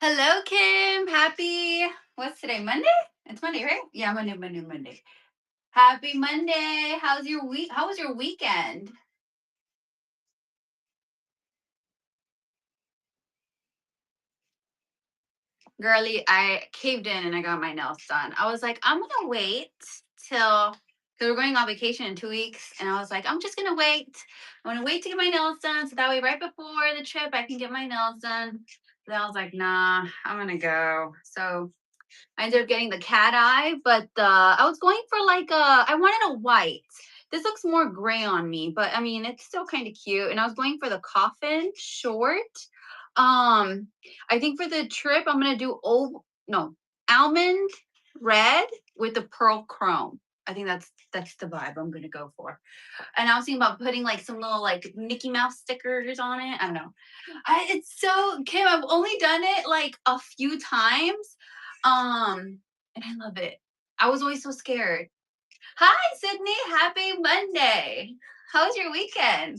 Hello, Kim. Happy, what's today? Monday? It's Monday, right? Yeah, Monday. Happy Monday. How's your week? How was your weekend? Girly, I caved in and I got my nails done. I was like, I'm gonna wait till because we're going on vacation in 2 weeks, and I was like, I'm just gonna wait. I'm gonna wait to get my nails done so that way, right before the trip, I can get my nails done. Then I was like, nah, I'm gonna go. So I ended up getting the cat eye, but I was going for like I wanted a white. This looks more gray on me, but I mean it's still kind of cute. And I was going for the coffin short. Um, I think for the trip I'm gonna do no almond red with the pearl chrome. I think that's the vibe I'm gonna go for. And I was thinking about putting like some little like Mickey Mouse stickers on it. I don't know. It's so Kim. I've only done it like a few times, and I love it. I was always so scared. Hi, Sydney. Happy Monday. How was your weekend?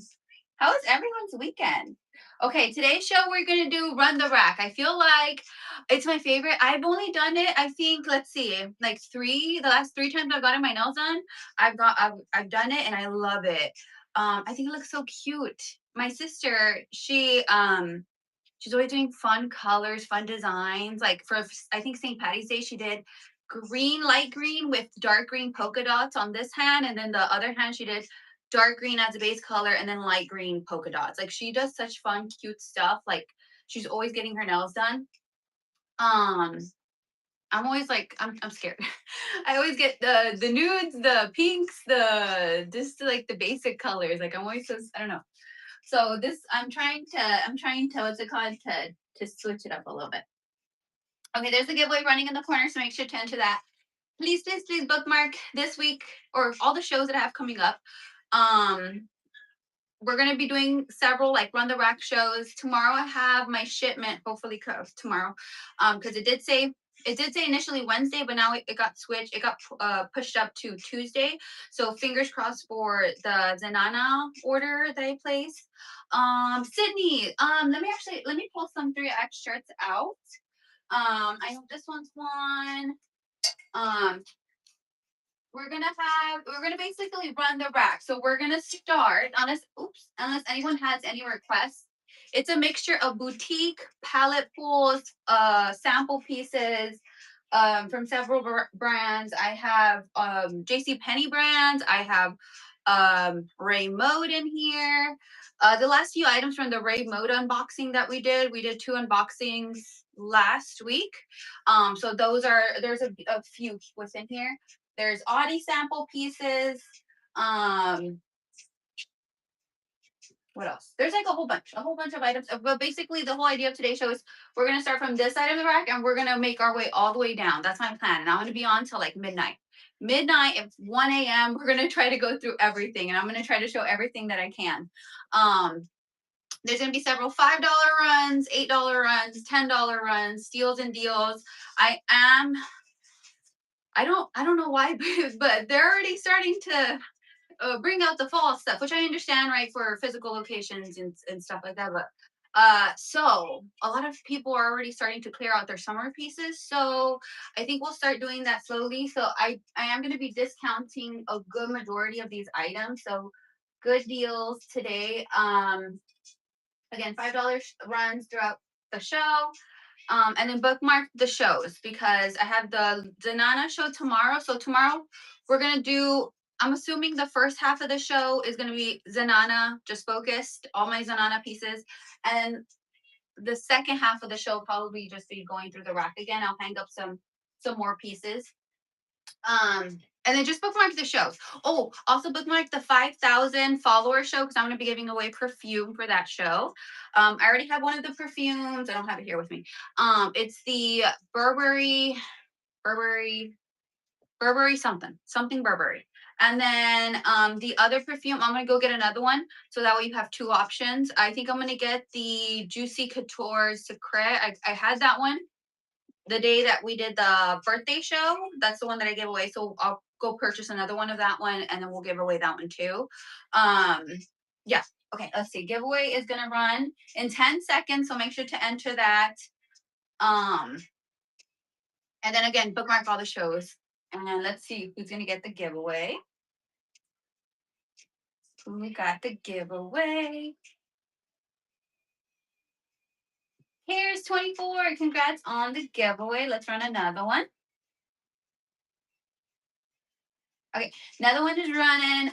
How was everyone's weekend? Okay, today's show we're gonna do Run the Rack. I feel like it's my favorite. I've only done it, I think, let's see, like the last three times I've gotten my nails done, I've done it and I love it. I think it looks so cute. My sister, she's always doing fun colors, fun designs. Like for I think St. Patty's Day, she did green, light green with dark green polka dots on this hand, and then the other hand she did dark green as a base color and then light green polka dots. Like she does such fun, cute stuff. Like she's always getting her nails done. Um, I'm always like I'm scared. I always get the nudes, the pinks, the just like the basic colors. Like I'm always so I don't know. So this I'm trying to what's it called to switch it up a little bit. Okay, there's a giveaway running in the corner, so make sure to enter that. Please bookmark this week or all the shows that I have coming up. Um, we're gonna be doing several like run the rack shows tomorrow. I have my shipment hopefully tomorrow, because it did say initially Wednesday, but now it got switched. It got pushed up to Tuesday. So fingers crossed for the Zanana order that I placed. Sydney, let me pull some 3X shirts out. I hope this one's one. Um, we're gonna basically run the rack. So we're gonna start unless anyone has any requests. It's a mixture of boutique palette pulls, sample pieces, from several brands. I have JC Penney brands. I have Ray Mode in here. The last few items from the Ray Mode unboxing that we did two unboxings last week. So there's a few within here. There's Audi sample pieces. Um, what else? There's like a whole bunch of items. But basically, the whole idea of today's show is we're gonna start from this side of the rack and we're gonna make our way all the way down. That's my plan, and I'm gonna be on till like midnight. Midnight, if 1 a.m., we're gonna try to go through everything, and I'm gonna try to show everything that I can. There's gonna be several $5 runs, $8 runs, $10 runs, steals and deals. I am. I don't know why, but they're already starting to bring out the fall stuff, which I understand, right, for physical locations and stuff like that. But so a lot of people are already starting to clear out their summer pieces. So I think we'll start doing that slowly. So I am going to be discounting a good majority of these items. So good deals today. Again, $5 runs throughout the show. And then bookmark the shows because I have the Zanana show tomorrow. So tomorrow we're gonna do. I'm assuming the first half of the show is gonna be Zanana, just focused, all my Zanana pieces, and the second half of the show probably just be going through the rack again. I'll hang up some more pieces. And then just bookmark the shows. Oh, also bookmark the 5,000 follower show because I'm going to be giving away perfume for that show. I already have one of the perfumes. I don't have it here with me. It's the Burberry, Burberry something Burberry. And then the other perfume, I'm going to go get another one. So that way you have two options. I think I'm going to get the Juicy Couture Secret. I had that one the day that we did the birthday show. That's the one that I gave away. So I'll go purchase another one of that one and then we'll give away that one too. Um, yeah. Okay, let's see. Giveaway is gonna run in 10 seconds. So make sure to enter that. Um, and then again, bookmark all the shows. And let's see who's gonna get the giveaway. Who got the giveaway? Here's 24. Congrats on the giveaway. Let's run another one. Okay, another one is running.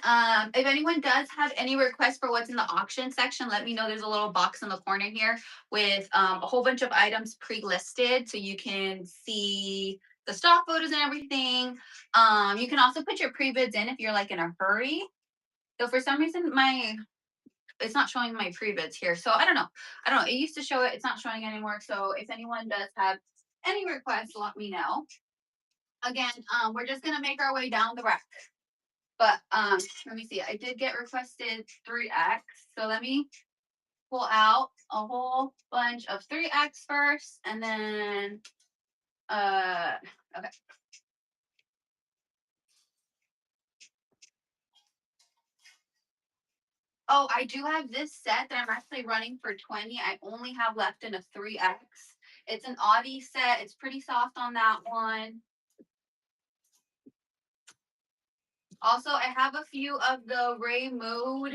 If anyone does have any requests for what's in the auction section, let me know. There's a little box in the corner here with a whole bunch of items pre-listed, so you can see the stock photos and everything. You can also put your pre-bids in if you're like in a hurry. So for some reason, it's not showing my pre-bids here. So I don't know. It used to show it. It's not showing anymore. So if anyone does have any requests, let me know. Again, we're just gonna make our way down the rack. But let me see. I did get requested 3X. So let me pull out a whole bunch of 3X first, and then okay. Oh, I do have this set that I'm actually running for 20. I only have left in a 3X. It's an Audi set. It's pretty soft on that one. Also, I have a few of the Ray mode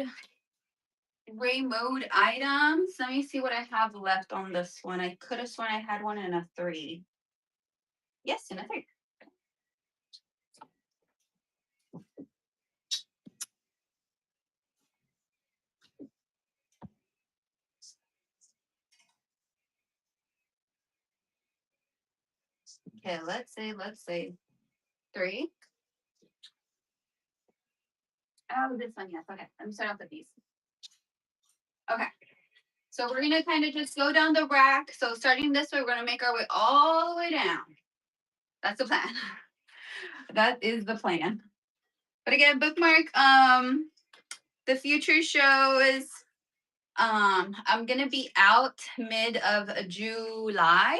items. Let me see what I have left on this one. I could have sworn I had one in a 3. Yes, in a 3. Okay, let's say 3. Oh, this one, yes. Okay, let me start off with these. Okay, so we're gonna kind of just go down the rack. So starting this way, we're gonna make our way all the way down. That's the plan. That is the plan. But again, bookmark the future shows. I'm gonna be out mid of July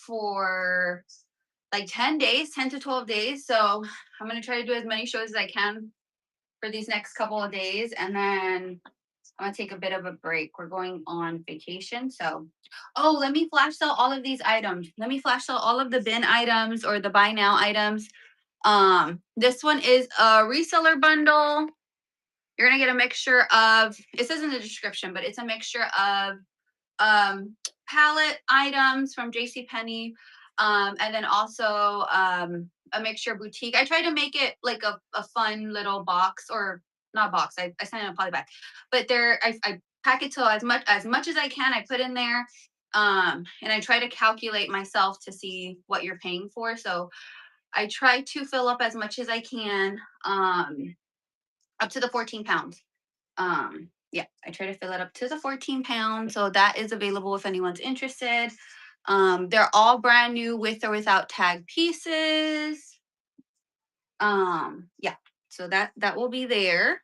for like 10 days, 10 to 12 days. So I'm gonna try to do as many shows as I can for these next couple of days, and then I'm gonna take a bit of a break. We're going on vacation, so let me flash sell all of these items. Let me flash sell all of the bin items or the buy now items. This one is a reseller bundle. You're gonna get a mixture of. It says in the description, but it's a mixture of palette items from JCPenney, and then also a mixture boutique. I try to make it like a fun little box, or not box. I send in a poly bag, but I pack it to as much as I can. I put in there, and I try to calculate myself to see what you're paying for. So I try to fill up as much as I can, up to the 14 pounds. Yeah, I try to fill it up to the 14 pounds. So that is available if anyone's interested. They're all brand new with or without tag pieces. Yeah, so that will be there.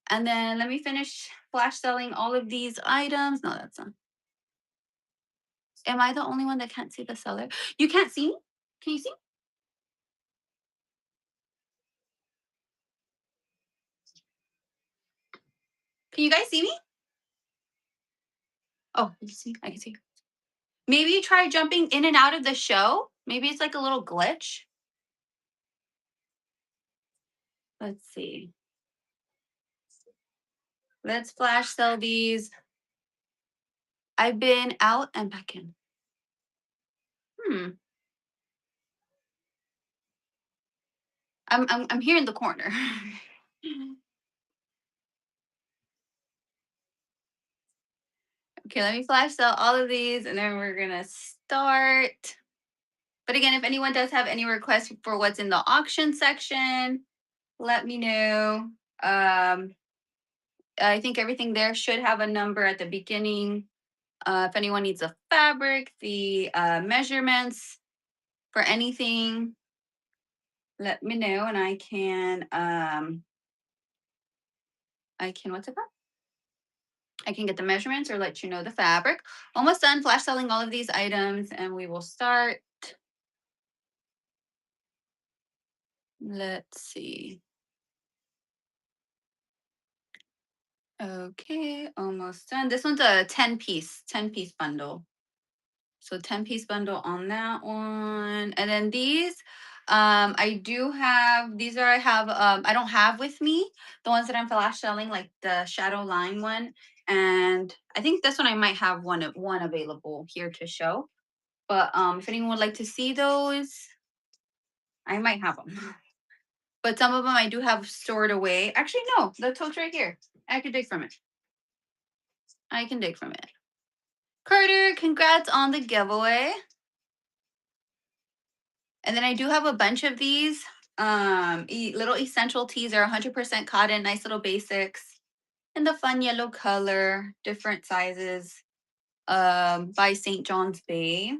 And then let me finish flash selling all of these items. No, that's not. Am I the only one that can't see the seller? You can't see me? Can you see? Can you guys see me? Oh, you see? I can see. Maybe try jumping in and out of the show. Maybe it's like a little glitch. Let's see. Let's flash sell these. I've been out and back in. Hmm. I'm here in the corner. Okay, let me flash sell all of these and then we're gonna start. But again, if anyone does have any requests for what's in the auction section, let me know. I think everything there should have a number at the beginning. If anyone needs a fabric, the measurements for anything, let me know and I can what's it called? I can get the measurements or let you know the fabric. Almost done flash selling all of these items and we will start. Let's see. Okay, almost done. This one's a 10 piece bundle. So 10-piece bundle on that one. And then these, I do have, these are, I have, I don't have with me the ones that I'm flash selling, like the shadow line one. And I think this one I might have one available here to show. But if anyone would like to see those, I might have them. But some of them I do have stored away. Actually, no, the tote's right here. I can dig from it. I can dig from it. Carter, congrats on the giveaway. And then I do have a bunch of these little essential tees. Are 100% cotton, nice little basics in the fun yellow color, different sizes, by St. John's Bay.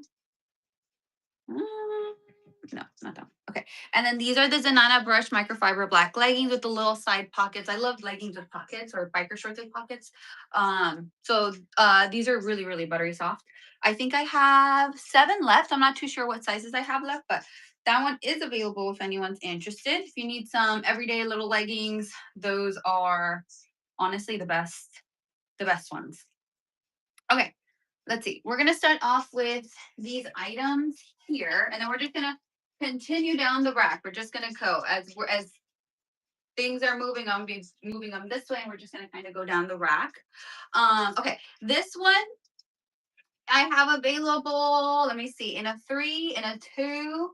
No, not that one. Okay. And then these are the Zanana Brush microfiber black leggings with the little side pockets. I love leggings with pockets or biker shorts with pockets. These are really, really buttery soft. I think I have 7 left. I'm not too sure what sizes I have left, but that one is available if anyone's interested. If you need some everyday little leggings, those are honestly the best ones. Okay. Let's see. We're going to start off with these items here, and then we're just going to continue down the rack. We're just going to go as things are moving on, moving them this way, and we're just going to kind of go down the rack. Okay, this one I have available. Let me see, in a 3, in a 2,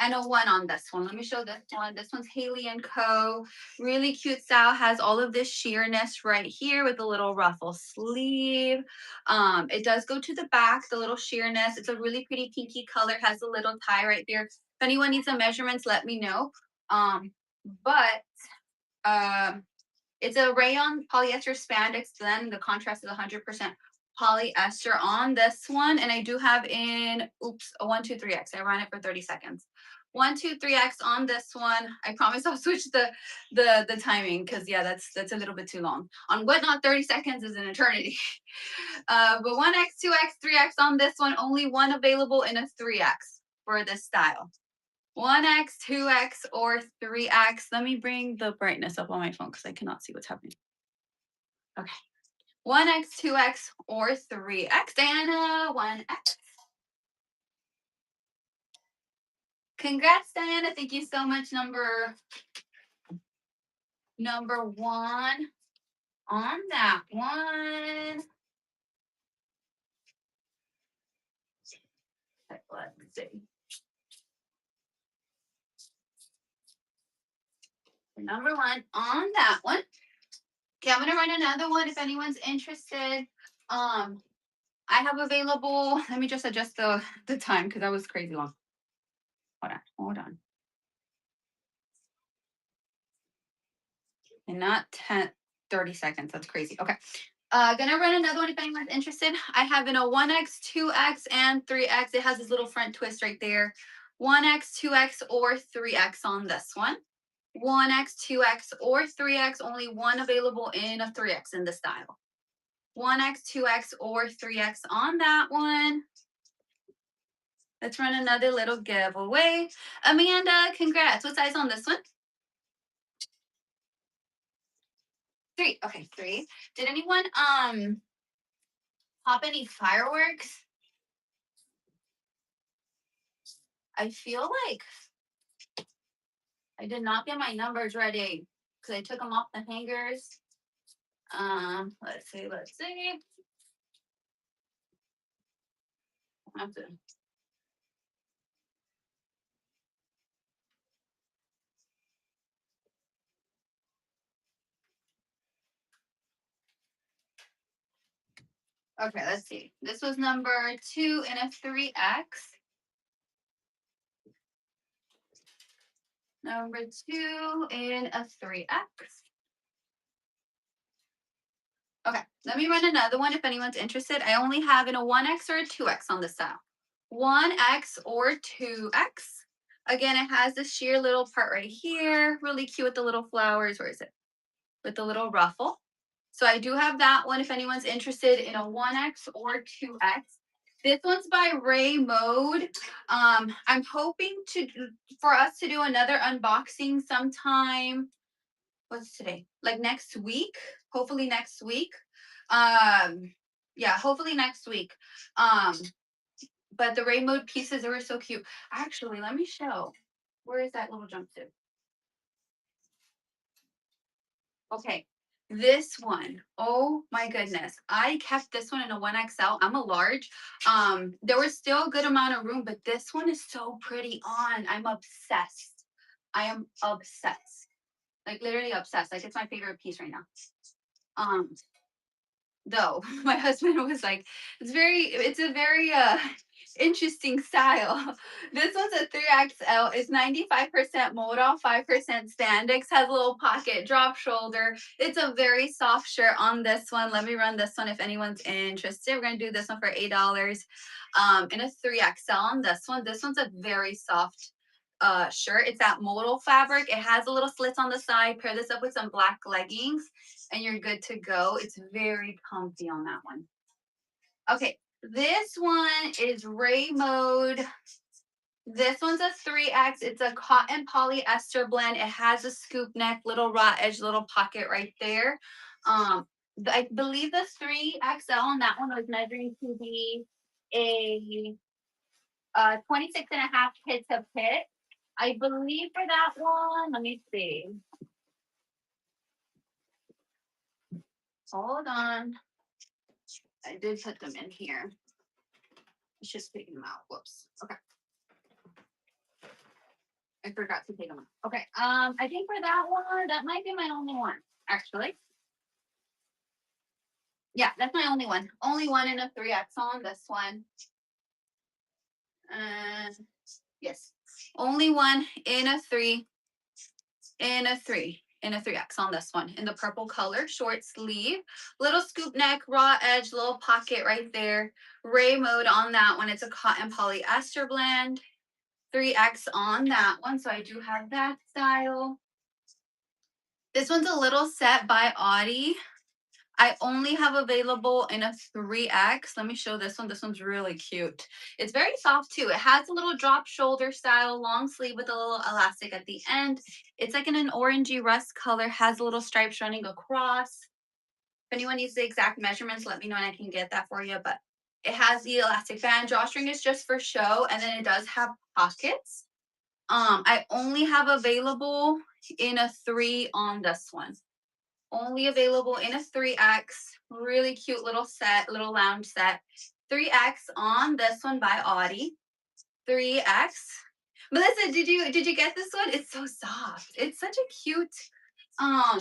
and a 1 on this one. Let me show this one. This one's Haley & Co. Really cute style. Has all of this sheerness right here with a little ruffle sleeve. It does go to the back, the little sheerness. It's a really pretty pinky color. Has a little tie right there. If anyone needs some measurements, let me know. It's a rayon polyester spandex. Then the contrast is 100% polyester on this one. And I do have in, a 1, 2, 3X. I ran it for 30 seconds. 1, 2, 3X on this one. I promise I'll switch the timing because yeah, that's a little bit too long. On Whatnot, 30 seconds is an eternity. But 1X, 2X, 3X on this one. Only one available in a 3X for this style. 1X, 2X, or 3X. Let me bring the brightness up on my phone because I cannot see what's happening. Okay. 1X, 2X, or 3X. Diana, 1X. Congrats, Diana. Thank you so much. Number 1 on that one. Let's see. Number 1 on that one. Okay, I'm gonna run another one if anyone's interested. I have available. Let me just adjust the time because that was crazy long. Hold on. And not 30 seconds. That's crazy. Okay. Gonna run another one if anyone's interested. I have in a 1X, 2X, and 3X. It has this little front twist right there. 1X, 2X, or 3X on this one. 1X, 2X, or 3X. Only one available in a 3X in the style. 1X, 2X, or 3X on that one. Let's run another little giveaway. Amanda, congrats. What size on this one? 3. Okay, 3. Did anyone pop any fireworks? I feel like I did not get my numbers ready because I took them off the hangers. Let's see. I have to. Okay, let's see. This was number 2 in a 3X. Number 2 in a 3X. Okay, let me run another one if anyone's interested. I only have in a 1X or a 2X on this style. 1X or 2X. Again, it has this sheer little part right here. Really cute with the little flowers. Where is it? With the little ruffle. So I do have that one if anyone's interested in a 1X or 2X. This one's by Ray Mode. I'm hoping for us to do another unboxing sometime. What's today? Like next week. Hopefully next week. Yeah, hopefully next week. But the rainbow pieces, they were so cute. Actually, let me show. Where is that little jumpsuit? Okay. This one, oh my goodness. I kept this one in a 1XL. I'm a large. There was still a good amount of room, but this one is so pretty on. I'm obsessed. I am obsessed. Like literally obsessed. Like it's my favorite piece right now. Um, though my husband was like, it's a very interesting style. This one's a 3XL. It's 95% modal, 5% spandex, has a little pocket, drop shoulder. It's a very soft shirt on this one. Let me run this one if anyone's interested. We're gonna do this one for $8. And a 3XL on this one. This one's a very soft shirt. It's that modal fabric. It has a little slits on the side. Pair this up with some black leggings and you're good to go. It's very comfy on that one. Okay, this one is Ray Mode. This one's a 3X. It's a cotton polyester blend. It has a scoop neck, little raw edge, little pocket right there. I believe the 3XL on that one was measuring to be a 26 and a half hit to pit. I believe for that one, let me see. Hold on. I did put them in here. Let's just take them out. Whoops. Okay. I forgot to take them out. Okay. I think for that one, that might be my only one, actually. Yeah, that's my only one. Only one in a 3X on this one. Yes. Only one in a 3X on this one in the purple color, short sleeve, little scoop neck, raw edge, little pocket right there. Ray Mode on that one. It's a cotton polyester blend. 3X on that one. So I do have that style. This one's a little set by Audi. I only have available in a 3X. Let me show this one. This one's really cute. It's very soft too. It has a little drop shoulder style, long sleeve with a little elastic at the end. It's like in an orangey rust color, has little stripes running across. If anyone needs the exact measurements, let me know and I can get that for you. But it has the elastic band. Drawstring is just for show. And then it does have pockets. I only have available in a 3 on this one. Only available in a 3X. Really cute little set, little lounge set. 3X on this one by Audi. 3X. Melissa, did you get this one? It's so soft. It's such a cute.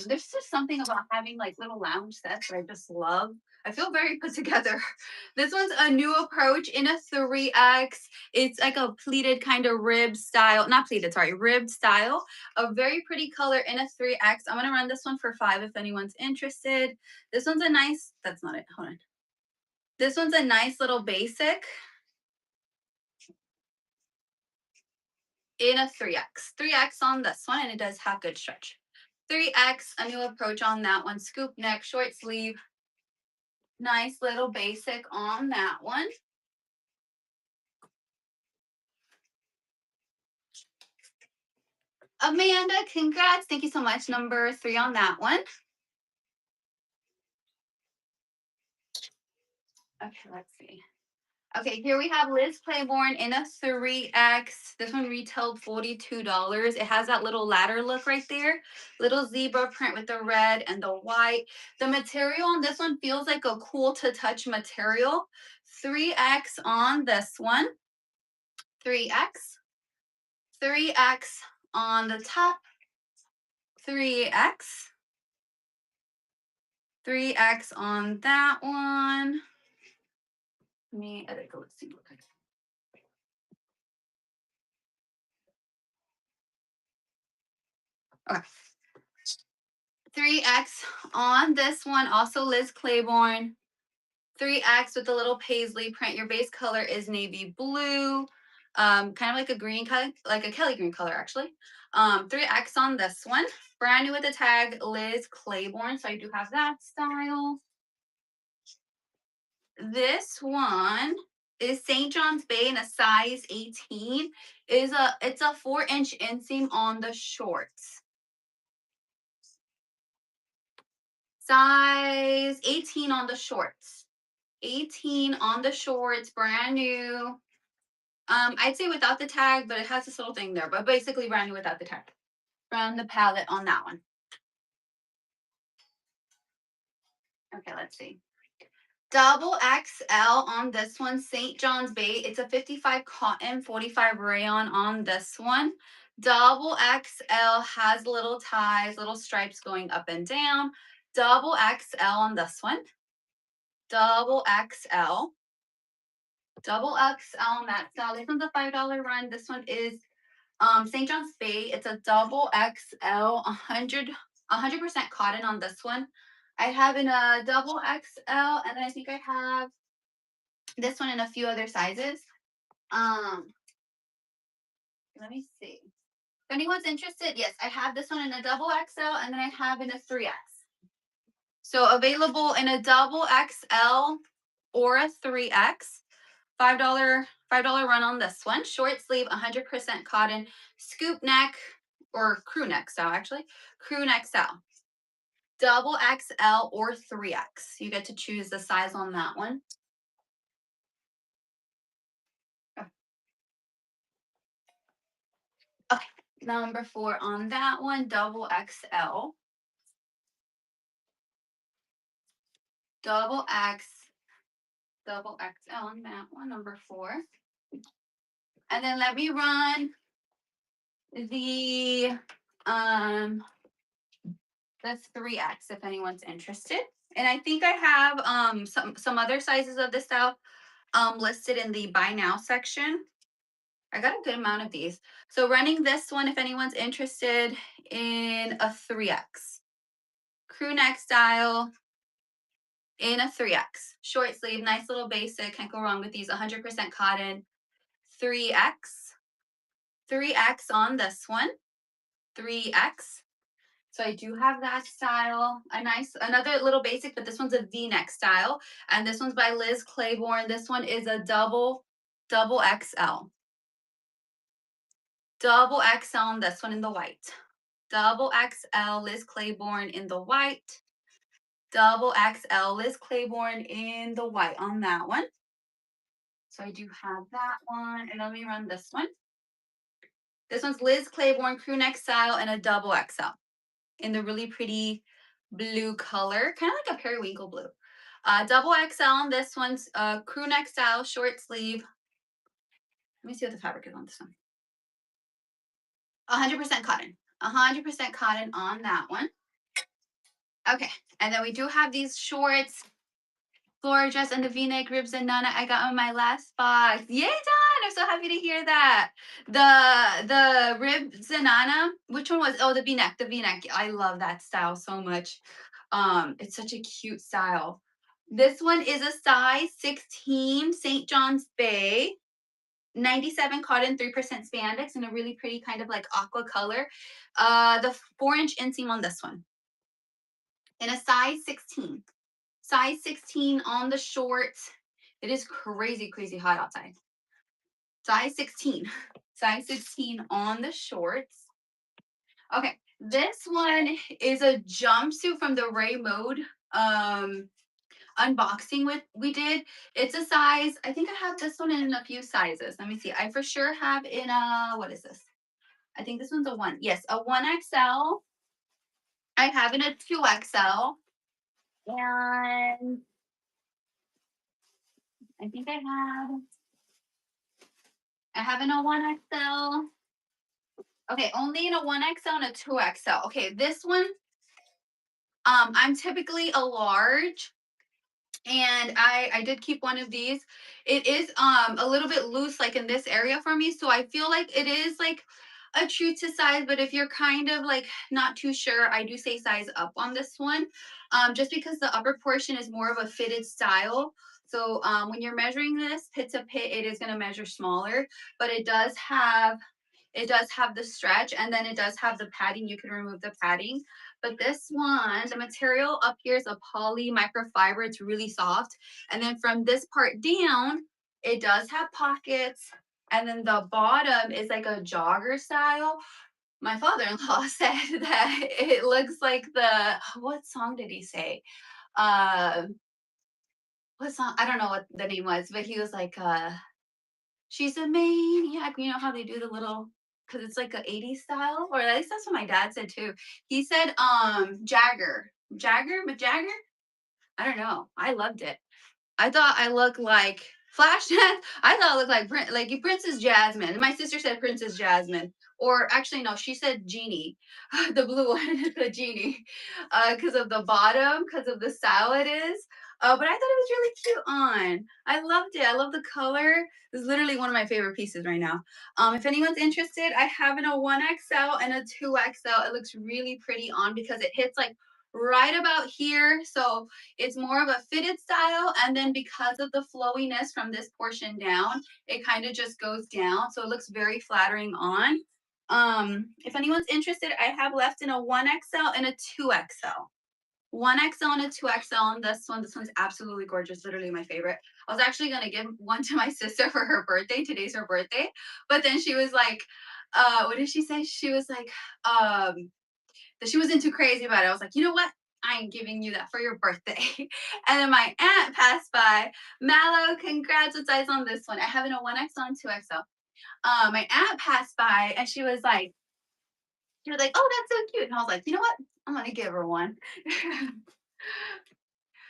There's just something about having like little lounge sets that I just love. I feel very put together. This one's a new approach in a 3X. It's like a pleated kind of rib style, not pleated, sorry, ribbed style. A very pretty color in a 3X. I'm gonna run this one for $5 if anyone's interested. This one's a nice, that's not it, hold on. This one's a nice little basic in a 3X. 3X on this one, and it does have good stretch. 3X, a new approach on that one. Scoop neck, short sleeve. Nice little basic on that one. Amanda, congrats. Thank you so much. Number 3 on that one. Okay, let's see. Okay, here we have Liz Claiborne in a 3X. This one retailed $42. It has that little ladder look right there. Little zebra print with the red and the white. The material on this one feels like a cool to touch material. 3X on this one. 3X. 3X on the top. 3X. 3X on that one. Let me edit. Let's see. Okay. 3X on this one. Also Liz Claiborne. 3X with a little paisley print. Your base color is navy blue. Kind of like a green color, like a Kelly green color actually. 3X on this one. Brand new with the tag Liz Claiborne. So I do have that style. This one is St. John's Bay in a size 18. It's a 4-inch inseam on the shorts. Size 18 on the shorts. 18 on the shorts, brand new. I'd say without the tag, but it has this little thing there. But basically brand new without the tag. From the palette on that one. Okay, let's see. Double XL on this one, St. John's Bay. It's a 55 cotton, 45 rayon on this one. Double XL has little ties, little stripes going up and down. Double XL on this one. Double XL. Double XL on that style. This one's a $5 run. This one is St. John's Bay. It's a double XL, 100% cotton on this one. I have in a double XL, and then I think I have this one in a few other sizes. Let me see. If anyone's interested, yes, I have this one in a double XL, and then I have in a 3X. So available in a double XL or a 3X. $5 run on this one. Short sleeve, 100% cotton, scoop neck or crew neck style actually. Crew neck style. Double XL or 3X. You get to choose the size on that one. Okay, number 4 on that one, double XL. Double XL on that one, number 4. And then let me run the 3X if anyone's interested. And I think I have some other sizes of this style listed in the buy now section. I got a good amount of these. So running this one if anyone's interested in a 3X. Crew neck style in a 3X. Short sleeve, nice little basic, can't go wrong with these. 100% cotton. 3X. 3X on this one. 3X. So I do have that style. Another little basic, but this one's a V-neck style. And this one's by Liz Claiborne. This one is a double XL. Double XL on this one in the white. Double XL Liz Claiborne in the white. Double XL Liz Claiborne in the white on that one. So I do have that one. And let me run this one. This one's Liz Claiborne crew neck style and a double XL in the really pretty blue color, kind of like a periwinkle blue. Double XL on this one's crew neck style, short sleeve. Let me see what the fabric is on this one. 100% cotton. 100% cotton on that one. Okay, and then we do have these shorts. Floral dress and the V-neck ribs and Nana I got on my last box. Yay, Dawn! I'm so happy to hear that. The ribs and Nana, which one was? Oh, the V-neck. The V-neck. I love that style so much. It's such a cute style. This one is a size 16, St. John's Bay. 97 cotton, 3% spandex in a really pretty kind of like aqua color. The 4-inch inseam on this one. In a size 16. Size 16 on the shorts. It is crazy, crazy hot outside. Size 16. Size 16 on the shorts. Okay, this one is a jumpsuit from the Ray Mode unboxing we did. It's a size, I think I have this one in a few sizes. Let me see. I for sure have in a, what is this? I think this one's a 1. Yes, a 1XL. I have in a 2XL. And I think I have in a 1XL. Okay, only in a 1XL and a 2XL. Okay, this one, I'm typically a large, and I did keep one of these. It is a little bit loose, like in this area for me, so I feel like it is like a true to size, but if you're kind of like not too sure, I do say size up on this one, just because the upper portion is more of a fitted style. So when you're measuring this pit to pit, it is going to measure smaller, but it does have the stretch, and then it does have the padding. You can remove the padding. But this one, the material up here is a poly microfiber. It's really soft. And then from this part down, it does have pockets. And then the bottom is like a jogger style. My father-in-law said that it looks like what song did he say? What song? I don't know what the name was, but he was like, She's a maniac. You know how they do the little, because it's like a 80s style, or at least that's what my dad said too. He said Jagger. Jagger? I don't know. I loved it. I thought I looked like Flashdance. I thought I looked like Princess Jasmine. My sister said Princess Jasmine, or actually no, she said Genie, the blue one, the Genie, because of the bottom, because of the style it is. But I thought it was really cute on. I loved it. I love the color. This is literally one of my favorite pieces right now. If anyone's interested, I have in a 1XL and a 2XL. It looks really pretty on because it hits like right about here. So it's more of a fitted style, and then because of the flowiness from this portion down, it kind of just goes down, so it looks very flattering on. If anyone's interested, I have left in a 1XL and a 2XL. 1XL and a 2XL on this one. This one's absolutely gorgeous, literally my favorite. I was actually going to give one to my sister for her birthday. Today's her birthday. But then she was like, what did she say? She was like, that she wasn't too crazy about it. I was like, you know what? I ain't giving you that for your birthday. And then my aunt passed by. Mallow, congrats. What size on this one? I have it in a 1XL and 2XL. My aunt passed by and she was like, oh, that's so cute. And I was like, you know what? I'm going to give her one.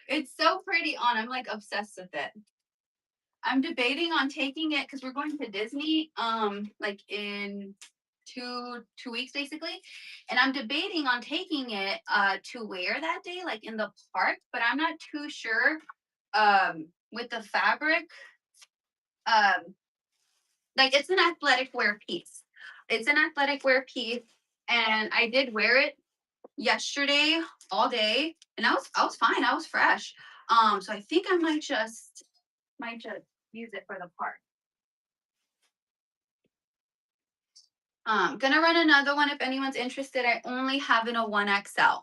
It's so pretty on. I'm like obsessed with it. I'm debating on taking it because we're going to Disney like in two weeks basically, and I'm debating on taking it to wear that day like in the park, but I'm not too sure with the fabric. um like it's an athletic wear piece. It's an athletic wear piece, and I did wear it yesterday all day, and I was fine. I was fresh. So I think I might just use it for the park. Gonna run another one if anyone's interested. I only have in a 1XL.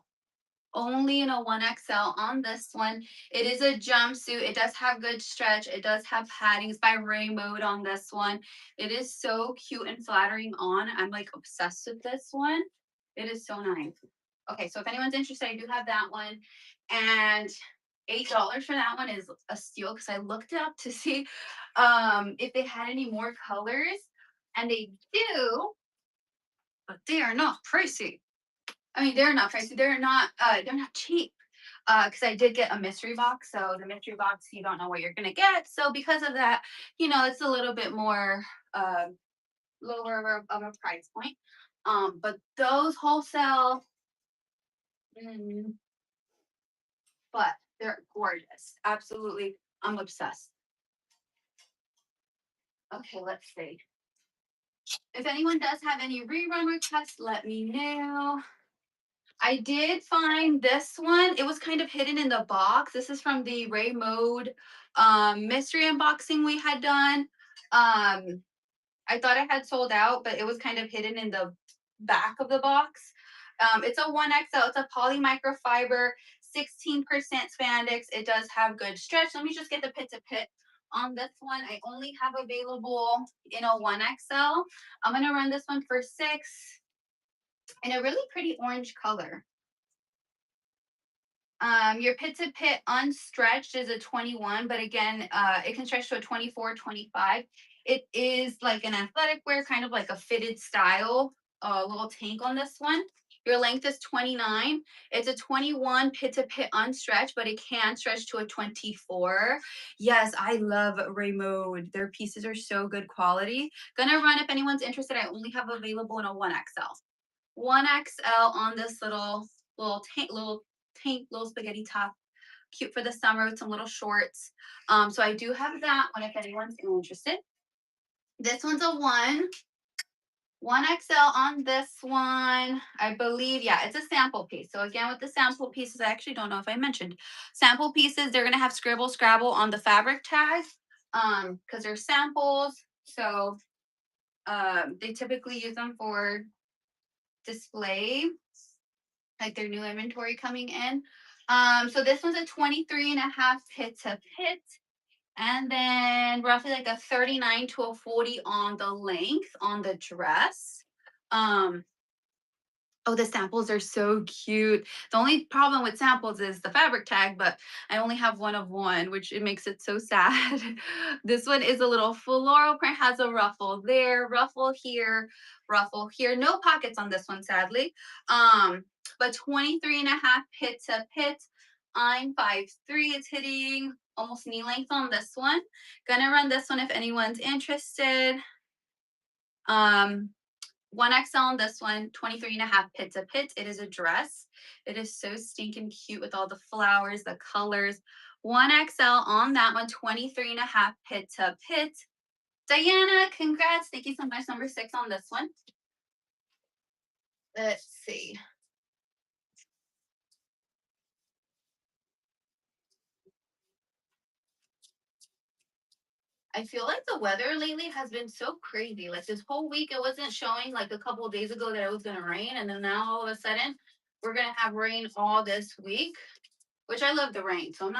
Only in a 1XL on this one. It is a jumpsuit. It does have good stretch. It does have paddings by Ray Mode on this one. It is so cute and flattering on. I'm like obsessed with this one. It is so nice. Okay, so if anyone's interested, I do have that one. And $8 for that one is a steal because I looked it up to see if they had any more colors. And they do, but they are not pricey. I mean, they're not pricey. They're not cheap. Because I did get a mystery box. So the mystery box, you don't know what you're gonna get. So because of that, it's a little bit more lower of a price point. But those wholesale, mm, but they're gorgeous. Absolutely, I'm obsessed. Okay, let's see. If anyone does have any rerun requests, let me know. I did find this one. It was kind of hidden in the box. This is from the Ray Mode mystery unboxing we had done. I thought it had sold out, but it was kind of hidden in the back of the box. It's a 1XL. It's a poly microfiber, 16% spandex. It does have good stretch. Let me just get the pit to pit on this one. I only have available in a 1XL. I'm going to run this one for 6 in a really pretty orange color. Your pit to pit unstretched is a 21, but again, it can stretch to a 24, 25. It is like an athletic wear, kind of like a fitted style, little tank on this one. Your length is 29. It's a 21 pit to pit unstretched, but it can stretch to a 24. Yes, I love Raymode. Their pieces are so good quality. Gonna run if anyone's interested. I only have available in a 1XL. 1XL on this little spaghetti top, cute for the summer with some little shorts. So I do have that one if anyone's interested. This one's a 1XL on this one. I believe, yeah, it's a sample piece. So again, with the sample pieces, I actually don't know if I mentioned sample pieces. They're gonna have scribble scrabble on the fabric tag, because they're samples. So they typically use them for display, like their new inventory coming in. So this one's a 23.5 pit to pit, and then roughly like a 39 to a 40 on the length on the dress. Oh, the samples are so cute. The only problem with samples is the fabric tag, but I only have one of one, which it makes it so sad. This one is a little floral print, has a ruffle there, ruffle here, ruffle here. No pockets on this one, sadly. But 23 and a half pit to pit. I'm 5'3". It's hitting almost knee length on this one. Gonna run this one if anyone's interested. 1XL on this one, 23 and a half pit to pit. It is a dress. It is so stinking cute with all the flowers, the colors. 1XL on that one, 23 and a half pit to pit. Diana, congrats. Thank you so much. Number 6 on this one. Let's see. I feel like the weather lately has been so crazy. Like this whole week, it wasn't showing like a couple of days ago that it was going to rain. And then now all of a sudden, we're going to have rain all this week, which I love the rain. So I'm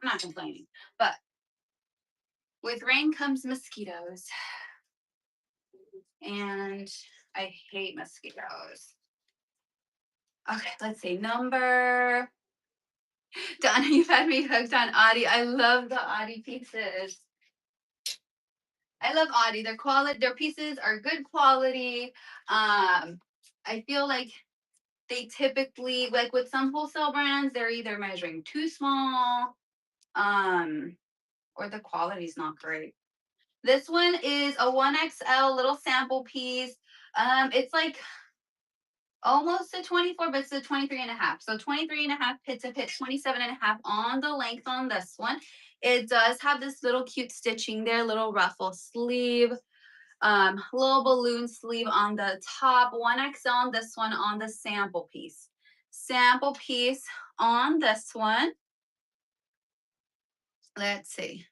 not complaining. But with rain comes mosquitoes. And I hate mosquitoes. Okay, let's see. Number Donna, you've had me hooked on Audi. I love the Audi pieces. I love Audi. Their pieces are good quality. I feel like they typically, like with some wholesale brands, they're either measuring too small, or the quality's not great. This one is a 1XL little sample piece. It's like almost a 24, but it's a 23 and a half. So 23 and a half pit to pit, 27 and a half on the length on this one. It does have this little cute stitching there, little ruffle sleeve, little balloon sleeve on the top, 1XL on this one on the sample piece. Sample piece on this one. Let's see.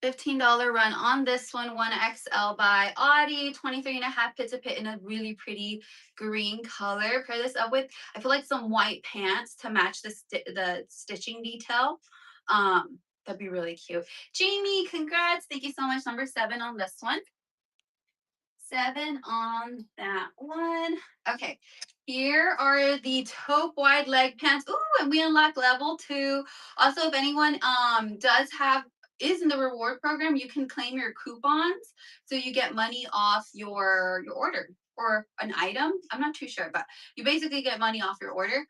$15 run on this one, 1XL by Audi, 23 and a half pit to pit in a really pretty green color. Pair this up with, I feel like some white pants to match the stitching detail. That'd be really cute. Jamie, congrats. Thank you so much. Number 7 on this one. 7 on that one. Okay, here are the taupe wide leg pants. Ooh, and we unlocked level 2. Also, if anyone is in the reward program, you can claim your coupons so you get money off your order or an item. I'm not too sure, but you basically get money off your order,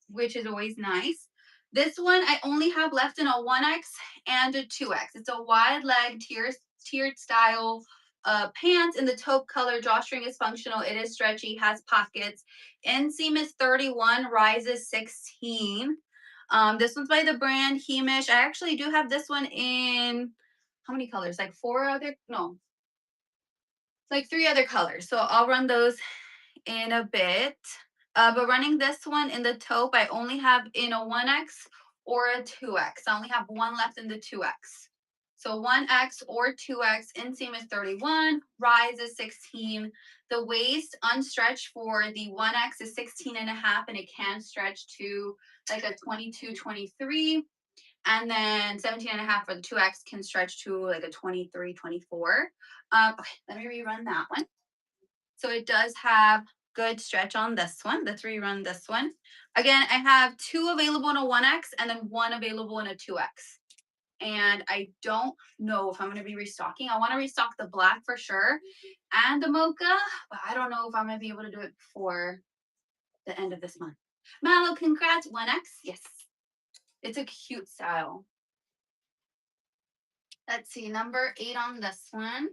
which is always nice. This one I only have left in a 1X and a 2X. It's a wide leg tiered style pants in the taupe color. Drawstring is functional. It is stretchy, has pockets. Inseam is 31, rise is 16. This one's by the brand Hemish. I actually do have this one in how many colors? Like 3 other colors. So I'll run those in a bit. But running this one in the taupe, I only have in a 1X or a 2X. I only have one left in the 2X. So 1X or 2X, inseam is 31, rise is 16. The waist unstretched for the 1X is 16 and a half, and it can stretch to like a 22, 23. And then 17 and a half for the 2X can stretch to like a 23, 24. Okay, let me rerun that one. So it does have good stretch on this one. Let's rerun this one. Again, I have 2 available in a 1X and then 1 available in a 2X. And I don't know if I'm going to be restocking. I want to restock the black for sure and the mocha, but I don't know if I'm going to be able to do it before the end of this month. Mallow, congrats. 1X. Yes. It's a cute style. Let's see. Number 8 on this one.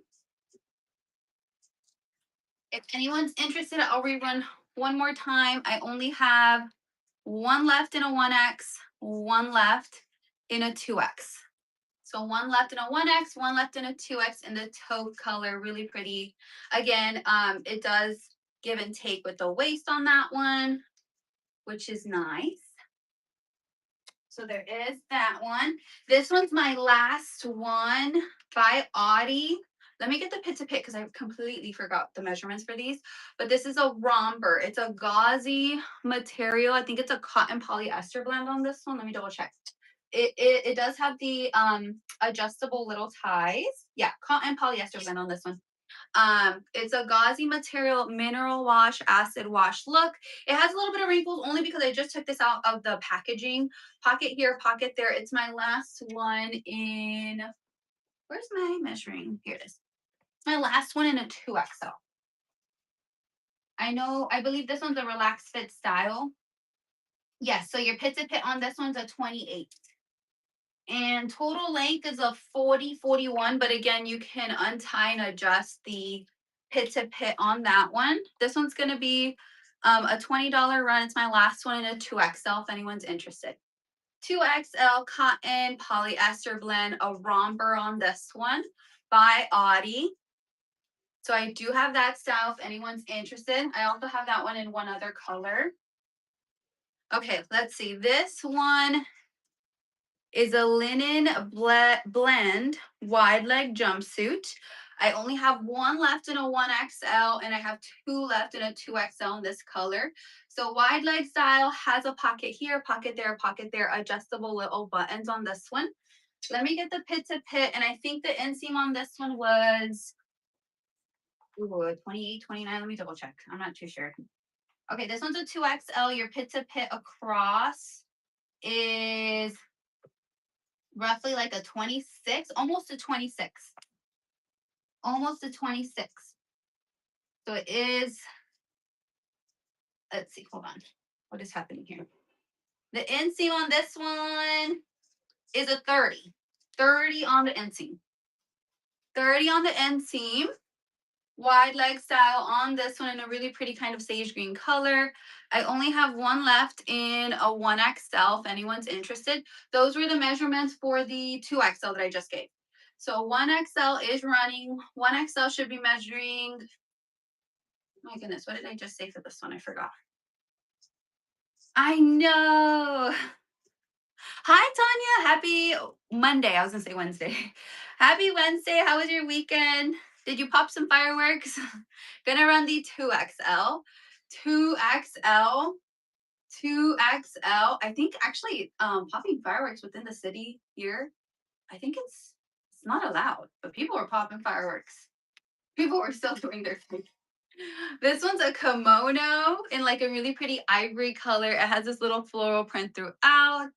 If anyone's interested, I'll rerun one more time. I only have 1 left in a 1X, 1 left in a 2X. So 1 left in a 1X, 1 left in a 2X in the taupe color, really pretty. Again, it does give and take with the waist on that one, which is nice. So there is that one. This one's my last one by Audi. Let me get the pit to pit because I completely forgot the measurements for these. But this is a romper. It's a gauzy material. I think it's a cotton polyester blend on this one. Let me double check. It does have the adjustable little ties. Yeah, cotton polyester blend on this one. It's a gauzy material, mineral wash, acid wash look. It has a little bit of wrinkles only because I just took this out of the packaging. Pocket here, pocket there. It's my last one in, where's my measuring? Here it is. My last one in a 2XL. I believe this one's a relaxed fit style. Yes, so your pit to pit on this one's a 28. And total length is a 40, 41. But again, you can untie and adjust the pit to pit on that one. This one's going to be a $20 run. It's my last one in a 2XL if anyone's interested. 2XL cotton polyester blend, a romper on this one by Audi. So I do have that style if anyone's interested. I also have that one in one other color. Okay, let's see. This one is a linen blend wide leg jumpsuit. I only have one left in a 1XL and I have two left in a 2XL in this color. So wide leg style has a pocket here, pocket there, adjustable little buttons on this one. Let me get the pit to pit, and I think the inseam on this one was 28, 29. Let me double check. I'm not too sure. Okay, this one's a 2XL. Your pit to pit across is roughly like a 26, almost a 26. Almost a 26. So it is, let's see, hold on. What is happening here? The inseam on this one is a 30. 30 on the inseam. 30 on the inseam. Wide leg style on this one in a really pretty kind of sage green color. I only have one left in a 1XL if anyone's interested. Those were the measurements for the 2XL that I just gave. So 1XL is running. 1XL should be measuring, my goodness, what did I just say for this one? I forgot. I know. Hi, Tanya. Happy Monday. I was going to say Wednesday. Happy Wednesday. How was your weekend? Did you pop some fireworks? Gonna run the 2XL. 2XL. 2XL. I think actually popping fireworks within the city here, I think it's not allowed, but people were popping fireworks. People were still doing their thing. This one's a kimono in like a really pretty ivory color. It has this little floral print throughout.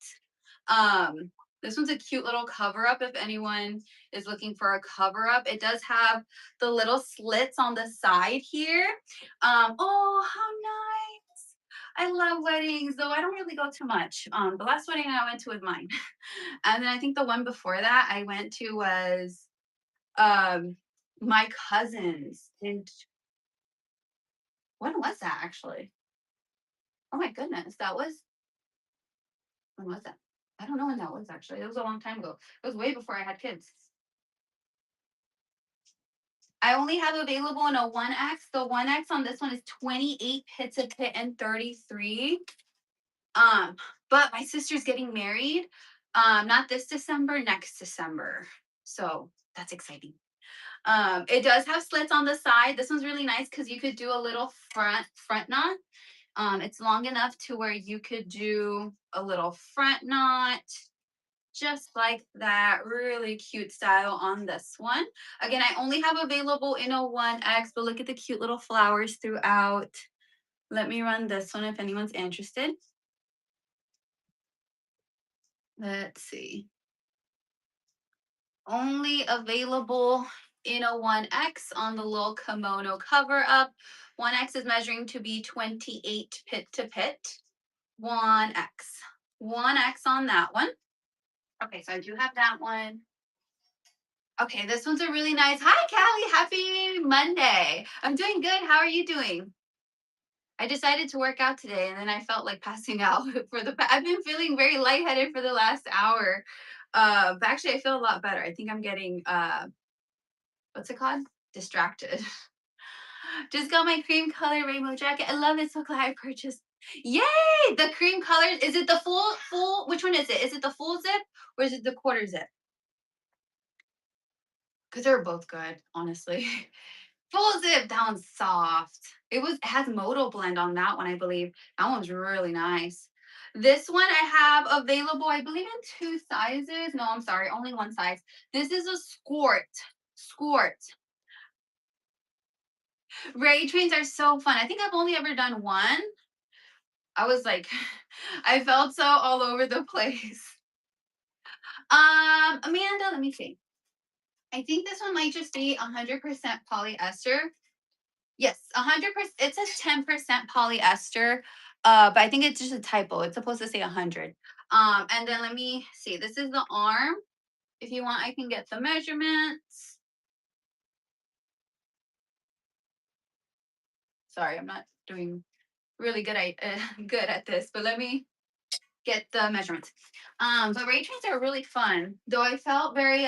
This one's a cute little cover up if anyone is looking for a cover up. It does have the little slits on the side here. Oh, how nice. I love weddings, though I don't really go too much. The last wedding I went to was mine. And then I think the one before that I went to was my cousin's. And when was that actually? Oh my goodness, when was that? I don't know when that was actually. It was a long time ago. It was way before I had kids. I only have available in a 1X. The 1X on this one is 28 pit to pit and 33. But my sister's getting married. Not this December, next December. So that's exciting. It does have slits on the side. This one's really nice because you could do a little front knot. It's long enough to where you could do a little front knot, just like that. Really cute style on this one. Again, I only have available in a 1X, but look at the cute little flowers throughout. Let me run this one if anyone's interested. Let's see. Only available in a 1X on the little kimono cover up. 1X is measuring to be 28 pit to pit. 1X. 1X on that one. Okay, so I do have that one. Okay, this one's a really nice. Hi, Callie. Happy Monday. I'm doing good. How are you doing? I decided to work out today, and then I felt like passing out I've been feeling very lightheaded for the last hour. But actually, I feel a lot better. I think I'm getting what's it called? Distracted. Just got my cream color rainbow jacket. I love it. So glad I purchased. Yay! The cream color. Is it the full? Which one is it? Is it the full zip or is it the quarter zip? Because they're both good, honestly. Full zip, that one's soft. It has Moto blend on that one, I believe. That one's really nice. This one I have available, I believe, in two sizes. No, I'm sorry, only one size. This is a skort. Skort. Raid trains are so fun. I think I've only ever done one. I was like, I felt so all over the place. Amanda, let me see. I think this one might just be 100% polyester. Yes, 100%. It says 10% polyester, but I think it's just a typo. It's supposed to say 100. And then let me see. This is the arm. If you want, I can get the measurements. Sorry, I'm not doing really good. Good at this, but let me get the measurements. But raid trains are really fun. Though I felt very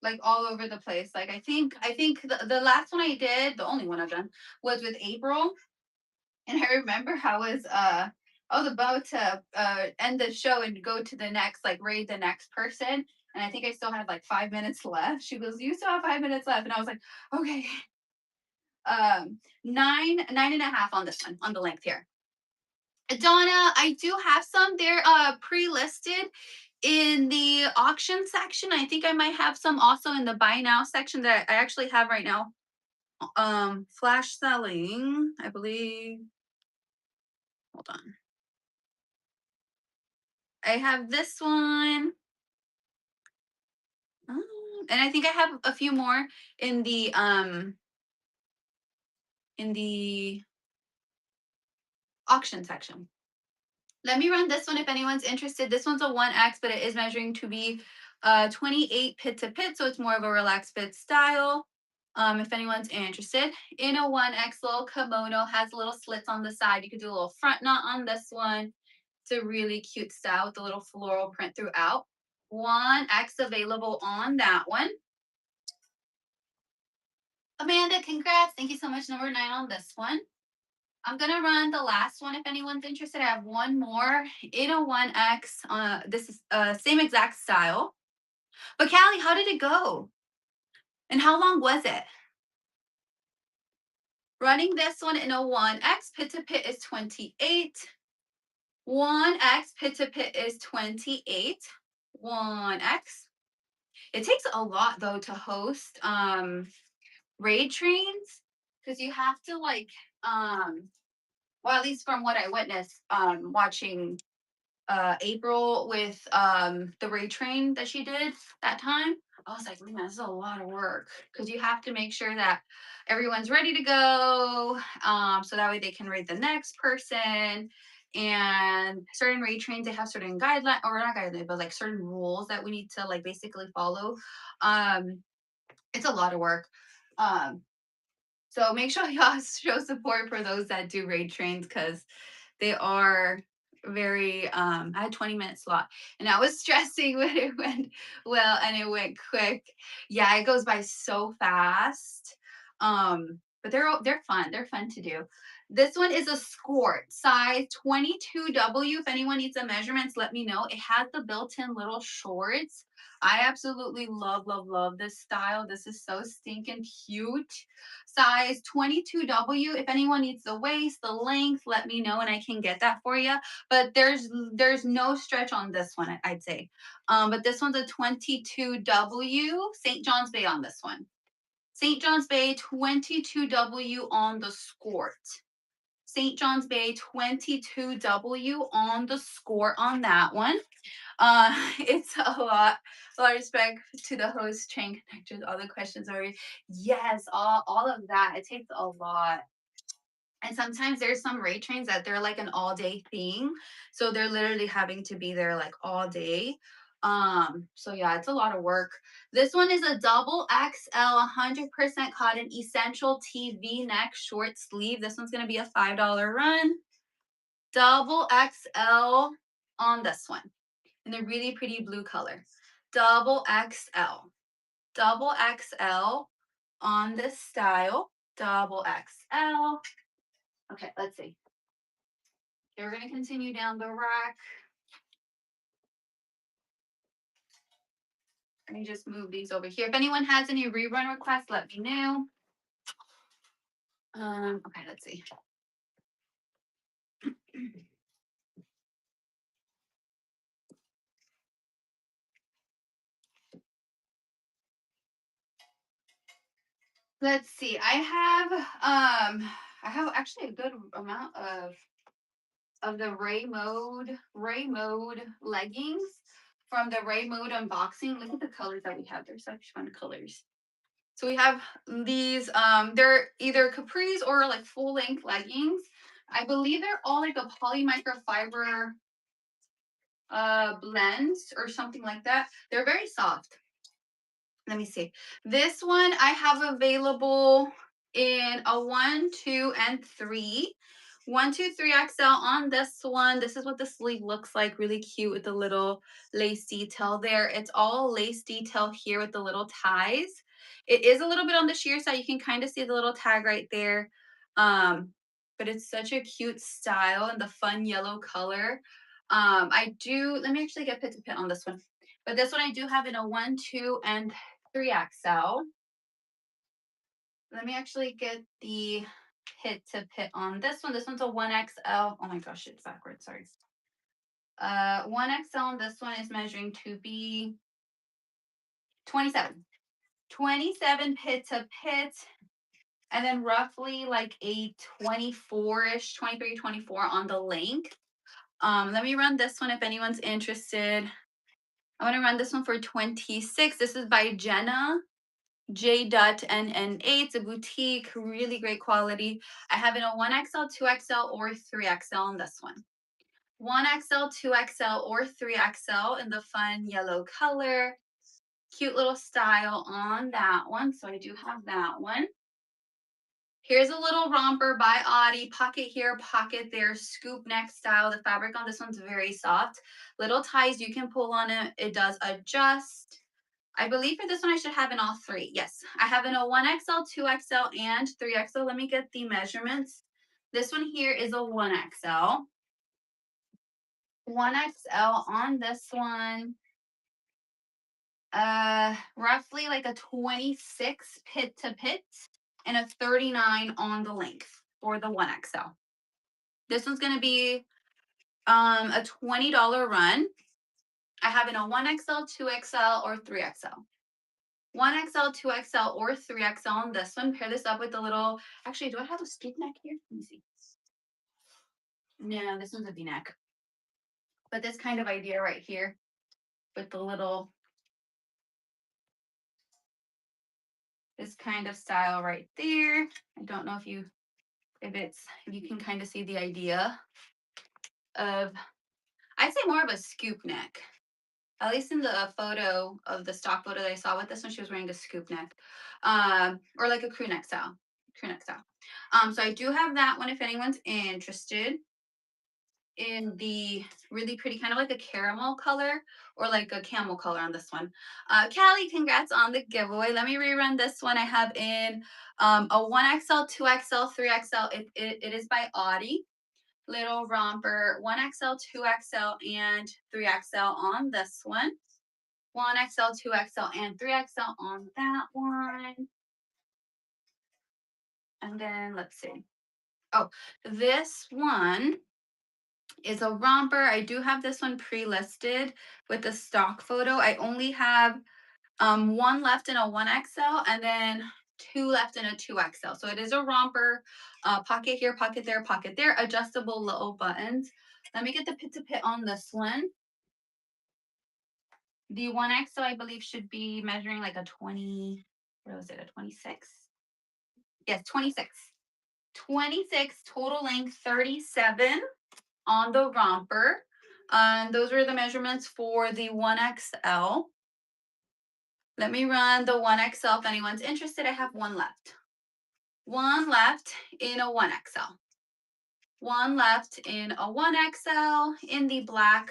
like all over the place. Like I think the last one I did, the only one I've done, was with April. And I remember I was about to end the show and go to the next, like raid the next person. And I think I still had like 5 minutes left. She goes, "You still have 5 minutes left." And I was like, okay. Nine and a half on this one, on the length here. Donna, I do have some. They're pre-listed in the auction section. I think I might have some also in the buy now section that I actually have right now. Flash selling, I believe. Hold on. I have this one. And I think I have a few more in the auction section. Let me run this one if anyone's interested. This one's a 1X, but it is measuring to be 28 pit to pit, so it's more of a relaxed fit style. If anyone's interested, in a 1X little kimono, has little slits on the side. You could do a little front knot on this one. It's a really cute style with a little floral print throughout. 1X available on that one. Amanda, congrats. Thank you so much. Number 9 on this one. I'm going to run the last one if anyone's interested. I have one more in a 1X. This is same exact style. But Callie, how did it go? And how long was it? Running this one in a 1X, pit to pit is 28. 1X, pit to pit is 28. 1X. It takes a lot though to host raid trains because you have to like well, at least from what I witnessed watching April with the raid train that she did that time, I was like, man, this is a lot of work because you have to make sure that everyone's ready to go, so that way they can raid the next person. And certain raid trains, they have certain guidelines, or not guidelines, but like certain rules that we need to like basically follow. It's a lot of work. So make sure y'all show support for those that do raid trains because they are very I had 20-minute slot and I was stressing when it went well and it went quick. Yeah, it goes by so fast. But they're fun. They're fun to do. This one is a skirt, size 22W. If anyone needs the measurements, let me know. It has the built-in little shorts. I absolutely love, love, love this style. This is so stinking cute. Size 22W. If anyone needs the waist, the length, let me know and I can get that for you. But there's no stretch on this one, I'd say. But this one's a 22W. St. John's Bay on this one. St. John's Bay 22W on the skirt. St. John's Bay 22W on the skirt on that one. It's a lot of respect to the host, train connectors, all the questions are yes, all of that. It takes a lot. And sometimes there's some raid trains that they're like an all day thing. So they're literally having to be there like all day. So yeah, it's a lot of work. This one is a double XL 100% cotton essential TV neck short sleeve. This one's gonna be a $5 run. Double XL on this one in a really pretty blue color. Double XL. Double XL on this style. Double XL. Okay, let's see. Okay, we're going to continue down the rack. Let me just move these over here. If anyone has any rerun requests, let me know. Okay, let's see. Let's see. I have actually a good amount of the Ray Mode leggings from the Ray Mode unboxing. Look at the colors that we have. There's such fun colors. So we have these, they're either capris or like full length leggings. I believe they're all like a poly microfiber blend or something like that. They're very soft. Let me see. This one I have available in a 1, 2, and 3. 1, 2, 3XL on this one. This is what the sleeve looks like. Really cute with the little lace detail there. It's all lace detail here with the little ties. It is a little bit on the sheer side. You can kind of see the little tag right there. But it's such a cute style and the fun yellow color. Let me actually get pit to pit on this one. But this one I do have in a 1, 2, and 3XL. Let me actually get the pit to pit on this one. This one's a 1XL. Oh my gosh, it's backwards. Sorry. 1XL on this one is measuring to be 27. 27 pit to pit. And then roughly like a 24-ish, 23, 24 on the length. Let me run this one if anyone's interested. I want to run this one for 26. This is by Jenna. J.NNA. It's a boutique, really great quality. I have it in a 1XL, 2XL, or 3XL on this one. 1XL, 2XL, or 3XL in the fun yellow color. Cute little style on that one. So I do have that one. Here's a little romper by Audie. Pocket here, pocket there, scoop neck style. The fabric on this one's very soft. Little ties you can pull on it. It does adjust. I believe for this one I should have in all 3. Yes, I have in a 1XL, 2XL, and 3XL. Let me get the measurements. This one here is a 1XL. 1XL on this one. Roughly like a 26 pit to pit and a 39 on the length for the 1XL. This one's going to be a $20 run. I have in a 1XL, 2XL, or 3XL. 1XL, 2XL, or 3XL on this one. Pair this up with the little, actually, do I have a scoop neck here? Let me see. No, this one's a V-neck. But this kind of idea right here with the little, this kind of style right there. I don't know if you can kind of see the idea of, I'd say more of a scoop neck. At least in the photo of the stock photo that I saw with this one, she was wearing a scoop neck, or like a crew neck style. So I do have that one if anyone's interested in the really pretty kind of like a caramel color or like a camel color on this one. Callie, congrats on the giveaway. Let me rerun this one. I have in a 1XL, 2XL, 3XL. It is by Audie. Little romper, 1XL, 2XL, and 3XL on this one. 1XL, 2XL, and 3XL on that one. And then let's see. Oh, this one is a romper. I do have this one pre-listed with the stock photo. I only have 1 left in a 1XL and then 2 left in a 2XL. So it is a romper, pocket here, pocket there, adjustable little buttons. Let me get the pit to pit on this one. The 1XL, I believe, should be measuring like a 20, where was it, a 26? Yes, 26. 26, total length 37 on the romper. Those were the measurements for the 1XL. Let me run the 1XL if anyone's interested. I have 1 left. 1 left in a 1XL. 1 left in a 1XL in the black.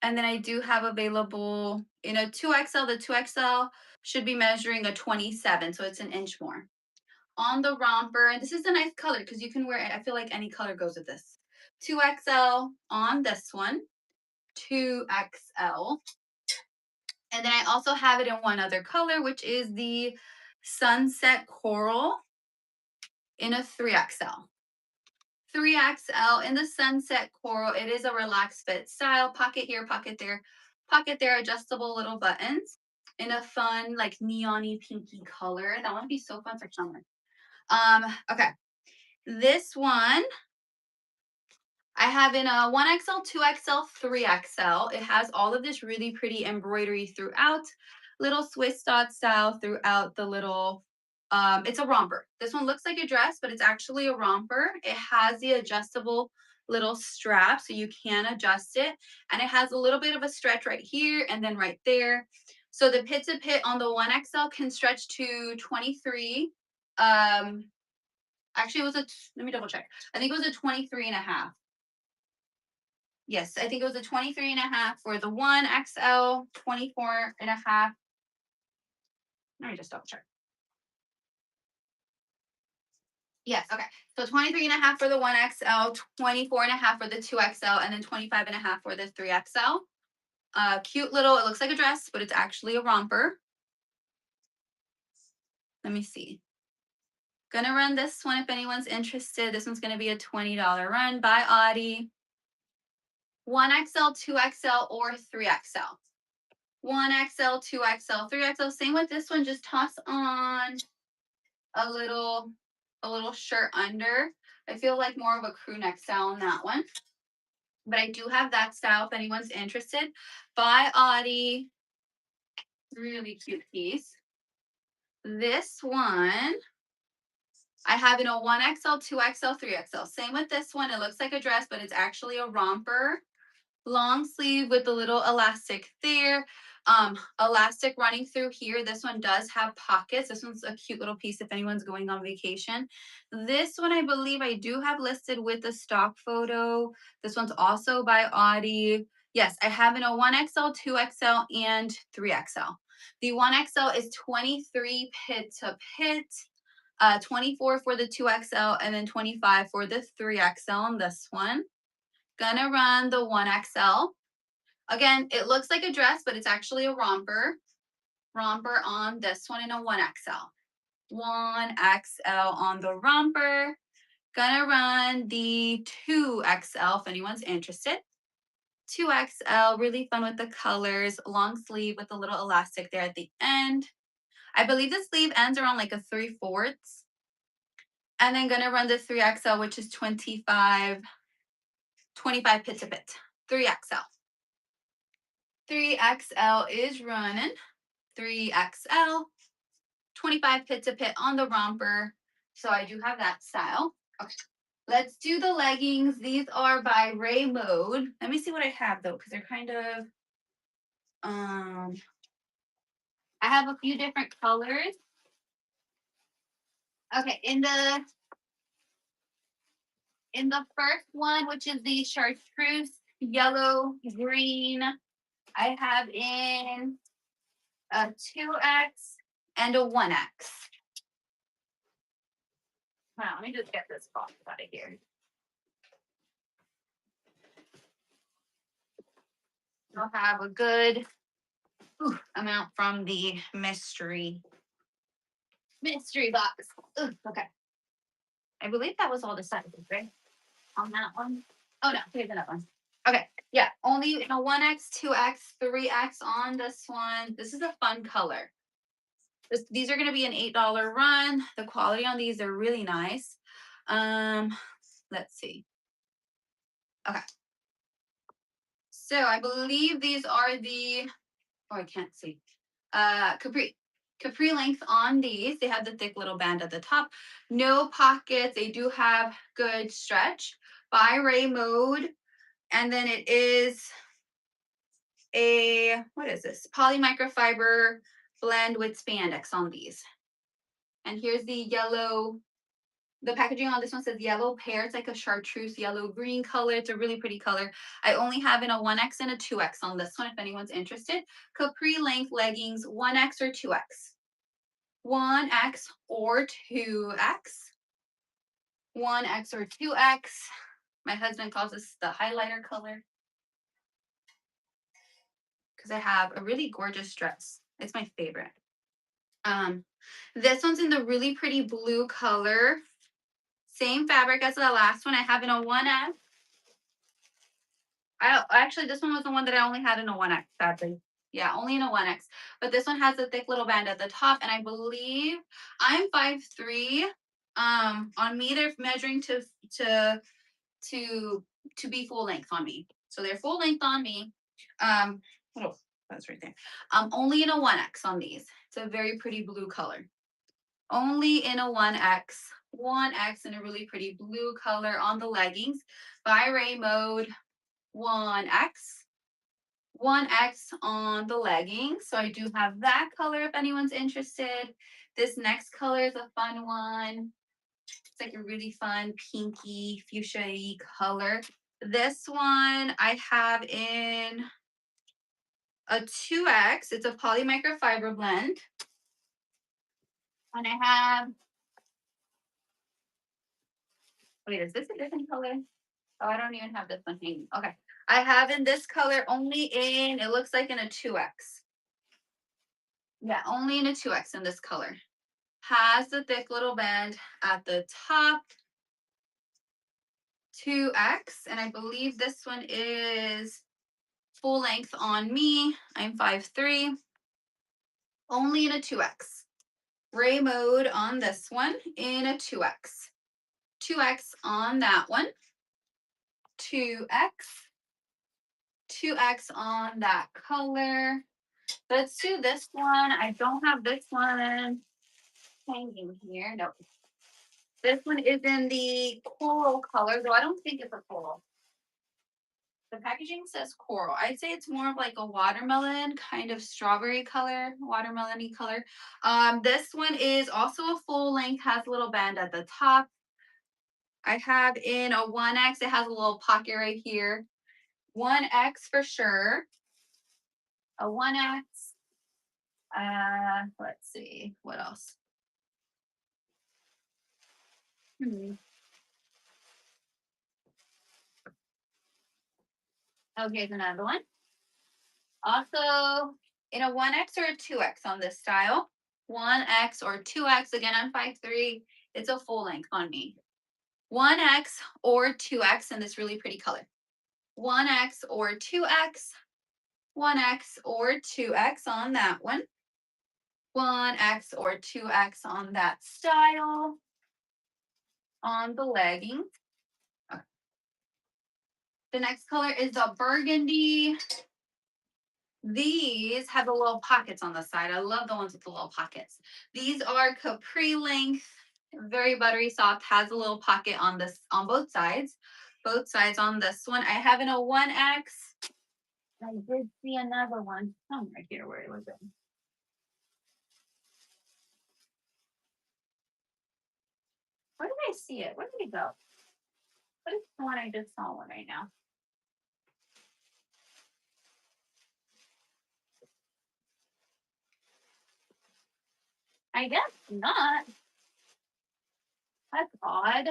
And then I do have available in a 2XL. The 2XL should be measuring a 27, so it's an inch more. On the romper, and this is a nice color because you can wear it. I feel like any color goes with this. 2XL on this one. 2XL. And then I also have it in one other color, which is the Sunset Coral in a 3XL. 3XL in the Sunset Coral. It is a relaxed fit style. Pocket here, pocket there, adjustable little buttons. in a fun, like neon-y pinky color. That would be so fun for summer. Okay. This one I have in a 1XL, 2XL, 3XL. It has all of this really pretty embroidery throughout, little Swiss dot style throughout the little, it's a romper. This one looks like a dress, but it's actually a romper. It has the adjustable little strap, so you can adjust it. And it has a little bit of a stretch right here and then right there. So the pit to pit on the 1XL can stretch to 23. Actually, it was let me double check. I think it was a 23 and a half. Yes, I think it was a 23 and a half for the 1XL, 24 and a half. Let me just double check. Yes, okay. So 23 and a half for the 1XL, 24 and a half for the 2XL, and then 25 and a half for the 3XL. Cute little, it looks like a dress, but it's actually a romper. Let me see. Gonna run this one if anyone's interested. This one's gonna be a $20 run by Audie. 1XL, 2XL, or 3XL. 1XL, 2XL, 3XL. Same with this one. Just toss on a little shirt under. I feel like more of a crew neck style on that one. But I do have that style if anyone's interested. By Audie. Really cute piece. This one I have in a 1XL, 2XL, 3XL. Same with this one. It looks like a dress, but it's actually a romper. Long sleeve with a little elastic there. Elastic running through here. This one does have pockets. This one's a cute little piece if anyone's going on vacation. This one I believe I do have listed with the stock photo. This one's also by Audie. Yes, I have in a 1XL, 2XL, and 3XL. The 1XL is 23 pit to pit, 24 for the 2XL, and then 25 for the 3XL on this one. Gonna run the 1XL. Again, it looks like a dress, but it's actually a romper. Romper on this one in a 1XL. 1XL on the romper. Gonna run the 2XL if anyone's interested. 2XL, really fun with the colors. Long sleeve with a little elastic there at the end. I believe the sleeve ends around like a 3/4. And then gonna run the 3XL, which is 25 pit to pit. 3XL. 3XL is running. 3XL. 25 pit to pit on the romper. So I do have that style. Okay. Let's do the leggings. These are by Ray Mode. Let me see what I have though, because they're kind of I have a few different colors. Okay, in the first one, which is the chartreuse yellow green, I have in a 2X and a 1X. Wow, let me just get this box out of here. I'll have a good amount from the mystery box. Okay. I believe that was all the sizes, right? On that one. Oh no, here's another one. Okay, yeah, only in a 1X, 2X, 3X on this one. This is a fun color. These are gonna be an $8 run. The quality on these are really nice. Let's see. Okay. So I believe these are the, oh, I can't see. Capri length on these. They have the thick little band at the top. No pockets. They do have good stretch. By Ray Mode. And then it is a, what is this? Poly microfiber blend with spandex on these. And here's the yellow. The packaging on this one says yellow pear. It's like a chartreuse yellow green color. It's a really pretty color. I only have in a 1X and a 2X on this one if anyone's interested. Capri length leggings, 1X or 2X. 1X or 2X. 1X or 2X. My husband calls this the highlighter color. Because I have a really gorgeous dress. It's my favorite. This one's in the really pretty blue color. Same fabric as the last one. I have in a 1X. Actually, this one was the one that I only had in a 1X, sadly. Yeah, only in a 1X. But this one has a thick little band at the top, and I believe I'm 5'3". On me, they're measuring to to to be full length on me. So they're full length on me. Oh, that's right there. Only in a 1X on these. It's a very pretty blue color. Only in a 1X. 1X in a really pretty blue color on the leggings by Ray Mode. 1X. 1X on the leggings. So I do have that color if anyone's interested. This next color is a fun one. It's like a really fun pinky fuchsia color. This one I have in a 2X. It's a poly microfiber blend. And I have, wait, is this a different color? Oh, I don't even have this one hanging. Okay. I have in this color only in, it looks like in a 2X. Yeah, only in a 2X in this color. Has the thick little band at the top. 2X. And I believe this one is full length on me. I'm 5'3". Only in a 2X. Ray Mode on this one in a 2X. 2X on that one. 2X. 2X on that color. Let's do this one. I don't have this one hanging here. No. This one is in the coral color, though I don't think it's a coral. The packaging says coral. I'd say it's more of like a watermelon, kind of strawberry color, watermelon-y color. This one is also a full length, has a little band at the top. I have in a 1X, it has a little pocket right here. 1X for sure. A 1X. Let's see, what else? Okay, here's another one. Also, in a 1X or a 2X on this style. 1X or 2X. Again, I'm 5'3". It's a full length on me. 1X or 2X in this really pretty color. 1X or 2X. 1X or 2X on that one. 1X or 2X on that style. On the leggings. Okay. The next color is the burgundy. These have the little pockets on the side. I love the ones with the little pockets. These are capri length, very buttery soft, has a little pocket on this on both sides. Both sides on this one. I have in a 1X. I did see another one somewhere here. Where was it? Where did I see it? Where did it go? What is the one I just saw one right now? I guess not. That's odd.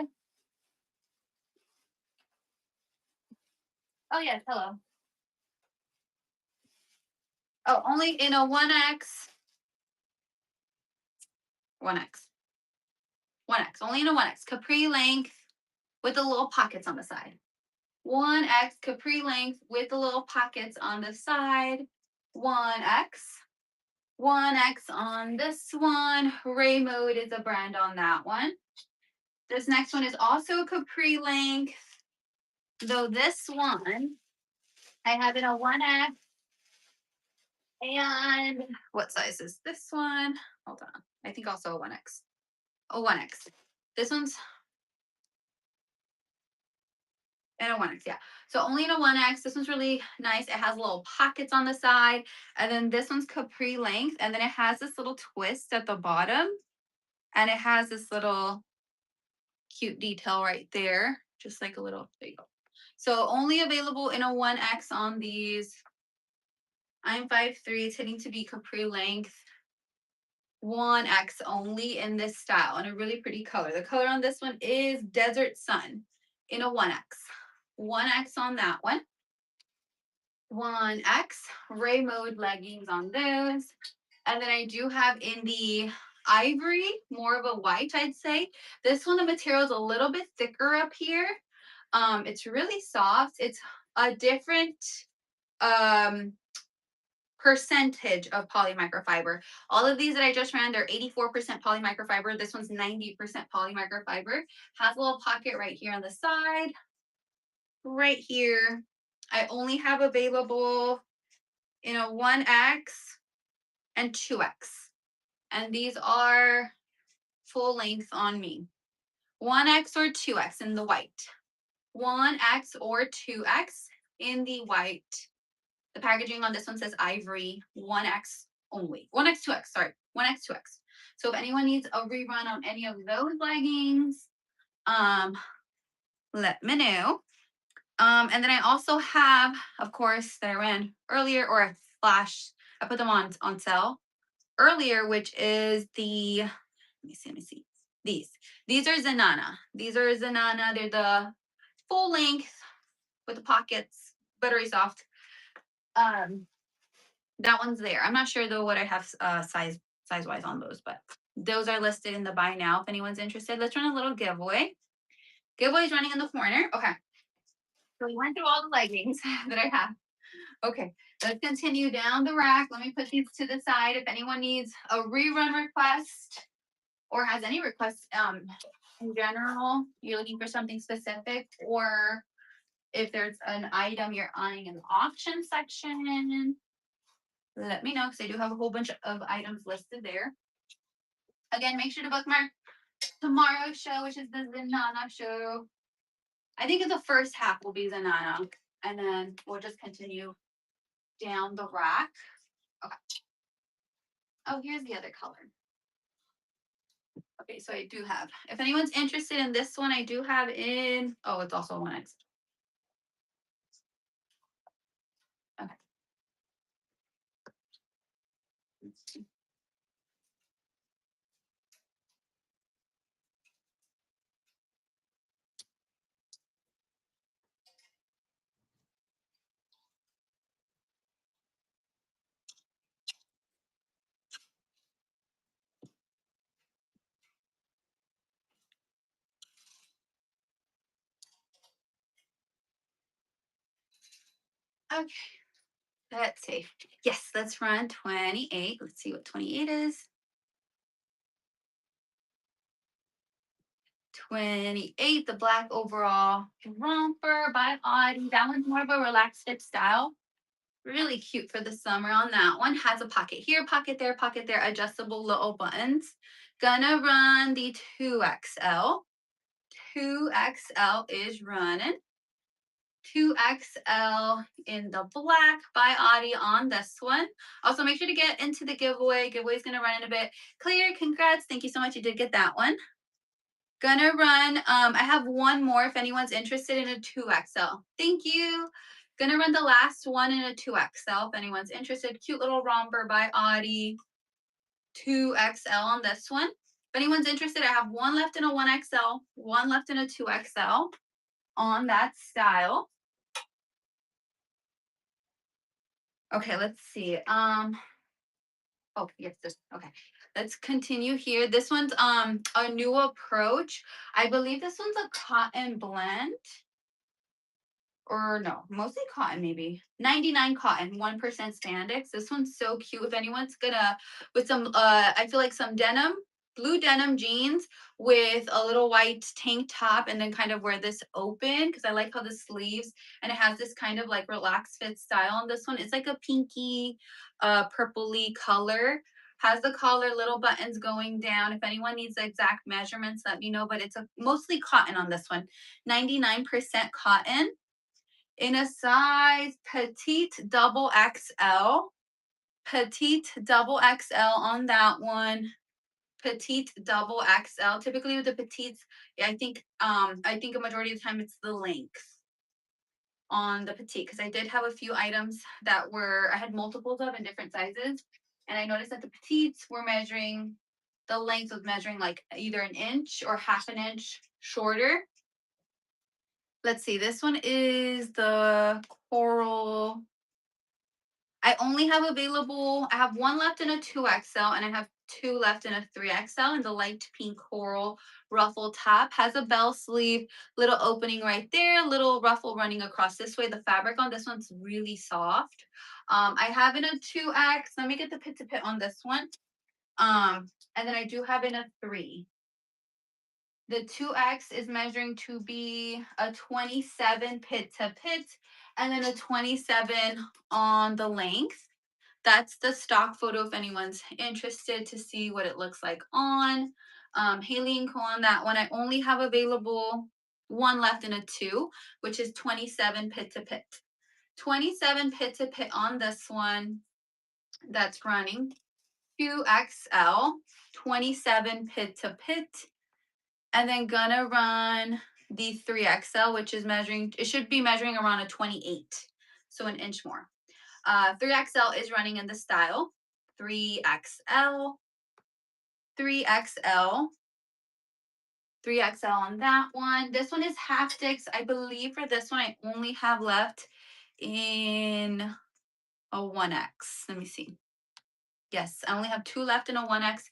Oh yes, hello. Oh, only in a 1X. 1X. 1X. Only in a 1X. Capri length with the little pockets on the side. 1X capri length with the little pockets on the side. 1X. 1X on this one. Ray Mode is a brand on that one. This next one is also capri length. Though this one, I have in a 1X. And what size is this one? Hold on. I think also a 1X. A 1X. This one's in a 1X, yeah. So only in a 1X. This one's really nice. It has little pockets on the side. And then this one's capri length. And then it has this little twist at the bottom. And it has this little cute detail right there. Just like a little, there you go. So only available in a 1X on these. I'm 5'3". It's hitting to be capri length. 1X only in this style and a really pretty color. The color on this one is Desert Sun in a 1X. 1X on that one. 1X Ray Mode leggings on those. And then I do have in the ivory, more of a white, I'd say. This one, the material is a little bit thicker up here. It's really soft. It's a different percentage of poly microfiber. All of these that I just ran, they're 84% poly microfiber. This one's 90% poly microfiber. Has a little pocket right here on the side, right here. I only have available in a 1X and 2X. And these are full length on me. 1X or 2X in the white. 1X or 2X in the white. The packaging on this one says ivory, 1X only. 1X, 2X, sorry. 1X, 2X. So if anyone needs a rerun on any of those leggings, let me know. And then I also have, of course, that I ran earlier, or a flash. I put them on sale earlier, which is the, let me see. These are Zanana. They're the full length with the pockets, buttery soft. That one's there. I'm not sure though what I have size wise on those, but those are listed in the buy now if anyone's interested. Let's run a little giveaway. Giveaway is running in the corner. Okay. So we went through all the leggings that I have. Okay, let's continue down the rack. Let me put these to the side. If anyone needs a rerun request or has any requests in general, you're looking for something specific, or if there's an item you're eyeing in the auction section, let me know because I do have a whole bunch of items listed there. Again, make sure to bookmark tomorrow's show, which is the Zanana show. I think the first half will be Zanana, and then we'll just continue down the rack. Okay. Oh, here's the other color. Okay, so I do have, if anyone's interested in this one, I do have in, oh, it's also 1X. Okay. Okay, let's see. Yes, let's run 28. Let's see what 28 is. 28, the black overall romper by Audie. That one's more of a relaxed fit style. Really cute for the summer on that one. Has a pocket here, pocket there, adjustable little buttons. Gonna run the 2XL. 2XL is running. 2XL in the black by Audie on this one. Also, make sure to get into the giveaway. Giveaway's going to run in a bit. Clear, congrats. Thank you so much. You did get that one. Gonna run, I have one more if anyone's interested in a 2XL. Thank you. Gonna run the last one in a 2XL if anyone's interested. Cute little romper by Audie. 2XL on this one. If anyone's interested, I have one left in a 1XL, one left in a 2XL on that style. Okay, let's see. Oh, yes, this, okay. Let's continue here. This one's a new approach. I believe this one's a cotton blend. Or no, mostly cotton maybe. 99 cotton, 1% spandex. This one's so cute. If anyone's gonna, with some, I feel like some denim, blue denim jeans with a little white tank top and then kind of wear this open because I like how the sleeves, and it has this kind of like relaxed fit style on this one. It's like a pinky, purpley color. Has the collar, little buttons going down. If anyone needs the exact measurements, let me know, but it's mostly cotton on this one. 99% cotton. In a size petite double XL. Petite double XL on that one. Petite double XL. Typically with the petites, I think a majority of the time it's the length on the petite, because I did have a few items that I had multiples of in different sizes, and I noticed that the petites were measuring, the length was measuring like either an inch or half an inch shorter. Let's see, this one is the coral. I only have available, I have one left in a 2XL and I have two left in a 3XL in the light pink coral ruffle top. Has a bell sleeve, little opening right there, little ruffle running across this way. The fabric on this one's really soft. I have in a 2X. Let me get the pit to pit on this one. And then I do have in a 3. The 2X is measuring to be a 27 pit to pit and then a 27 on the length. That's the stock photo if anyone's interested to see what it looks like on. Haley and Co on that one. I only have available one left in a 2, which is 27 pit to pit. 27 pit to pit on this one that's running 2XL, 27 pit to pit, and then gonna run the 3XL, which is measuring, it should be measuring around a 28, so an inch more. 3XL is running in the style 3XL, 3XL, 3XL on that one. This one is haptics. I believe for this one, I only have left in a 1X. Let me see. Yes, I only have 2 left in a 1X.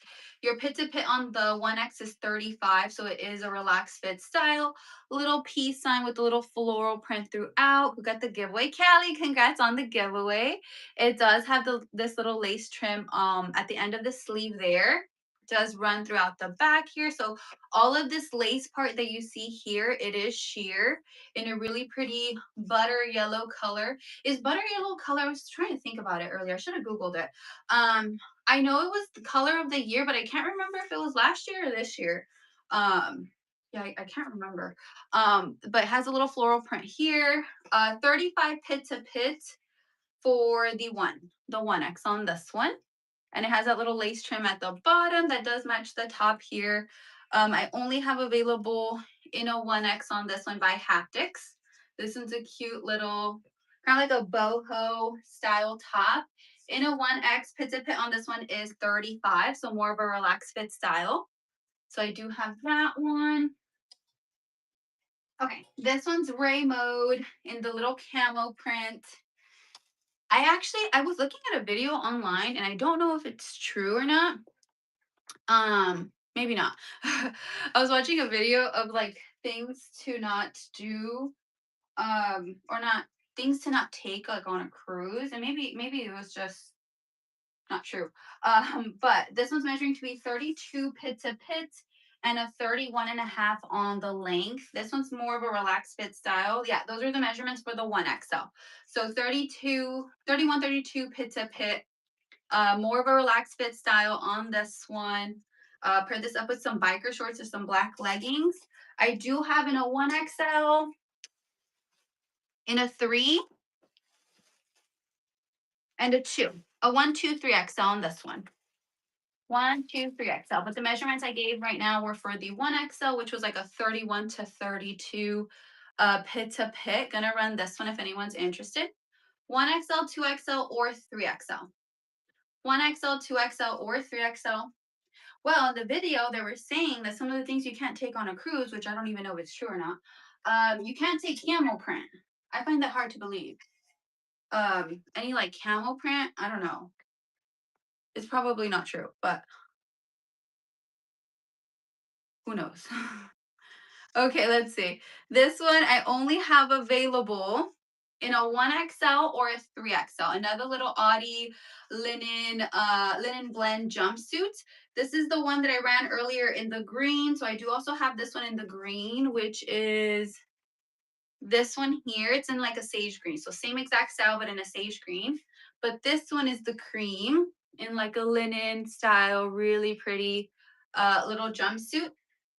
Your pit to pit on the 1X is 35, so it is a relaxed fit style. Little peace sign with a little floral print throughout. We got the giveaway. Callie, congrats on the giveaway. It does have this little lace trim at the end of the sleeve there. It does run throughout the back here. So all of this lace part that you see here, it is sheer in a really pretty butter yellow color. Is butter yellow color? I was trying to think about it earlier. I should have Googled it. I know it was the color of the year, but I can't remember if it was last year or this year. Yeah, I can't remember. But it has a little floral print here. 35 pit to pit for the 1X on this one. And it has that little lace trim at the bottom that does match the top here. I only have available in a 1X on this one by Haptics. This one's a cute little, kind of like a boho style top. In a 1X, pit to pit on this one is 35, so more of a relaxed fit style. So I do have that one. Okay, this one's Ray Mode in the little camo print. I was looking at a video online and I don't know if it's true or not. Maybe not. I was watching a video of like things to not do, or not things to not take like on a cruise, and maybe it was just not true. But this one's measuring to be 32 pit to pit and a 31.5 on the length. This one's more of a relaxed fit style. Yeah, those are the measurements for the 1XL. So 31, 32 pit to pit, more of a relaxed fit style on this one. Pair this up with some biker shorts or some black leggings. I do have in a 1XL, in a 3, and a 2. A 1, 2, 3XL on this one. 1, 2, 3XL. But the measurements I gave right now were for the 1XL, which was like a 31 to 32 pit to pit. Gonna run this one if anyone's interested. 1XL, 2XL, or 3XL. 1XL, 2XL, or 3XL. Well, in the video, they were saying that some of the things you can't take on a cruise, which I don't even know if it's true or not, you can't take camel print. I find that hard to believe. Any like camel print, I don't know. It's probably not true, but who knows? Okay, let's see. This one I only have available in a 1XL or a 3XL. Another little Audi linen blend jumpsuit. This is the one that I ran earlier in the green. So I do also have this one in the green, which is this one here. It's in like a sage green. So same exact style, but in a sage green. But this one is the cream in like a linen style, really pretty little jumpsuit.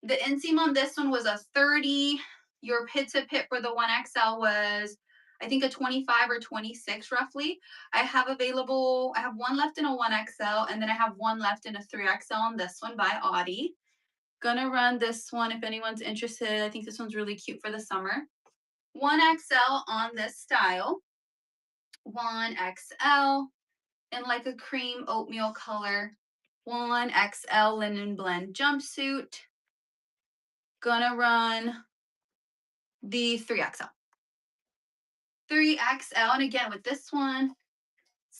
The inseam on this one was a 30. Your pit to pit for the 1XL was, I think, a 25 or 26 roughly. I have one left in a 1XL, and then I have one left in a 3XL on this one by Audi. Gonna run this one if anyone's interested. I think this one's really cute for the summer. 1XL on this style. 1XL in like a cream oatmeal color. 1XL linen blend jumpsuit. Gonna run the 3XL. 3XL, and again with this one,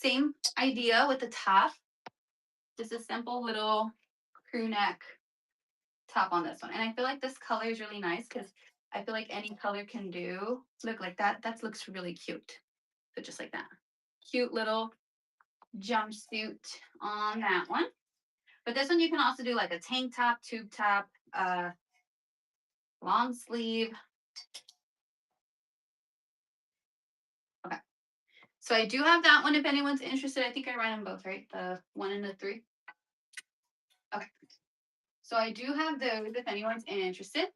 Same idea with the top. Just a simple little crew neck top on this one. And I feel like this color is really nice because I feel like any color can do. Look like that. That looks really cute. So just like that. Cute little jumpsuit on that one. But this one you can also do like a tank top, tube top, long sleeve. Okay. So I do have that one if anyone's interested. I think I ran them both, right? The 1 and the 3. Okay. So I do have those if anyone's interested.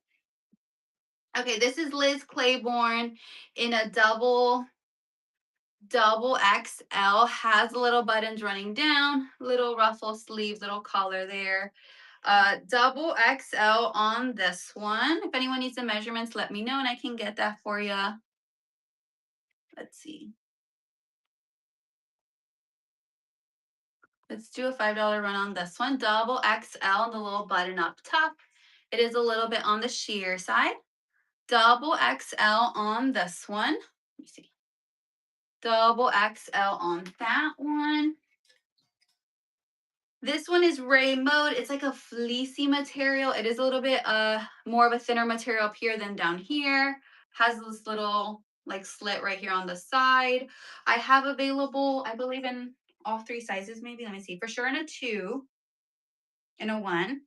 Okay, this is Liz Claiborne in a double XL, has little buttons running down, little ruffle sleeves, little collar there. Double XL on this one. If anyone needs the measurements, let me know and I can get that for you. Let's see. Let's do a $5 run on this one. Double XL on the little button up top. It is a little bit on the sheer side. Double XL on this one. Let me see. Double XL on that one. This one is Ray Mode. It's like a fleecy material. It is a little bit more of a thinner material up here than down here. Has this little like slit right here on the side. I have available, I believe, in all 3 sizes maybe. Let me see. For sure in a 2, in a 1,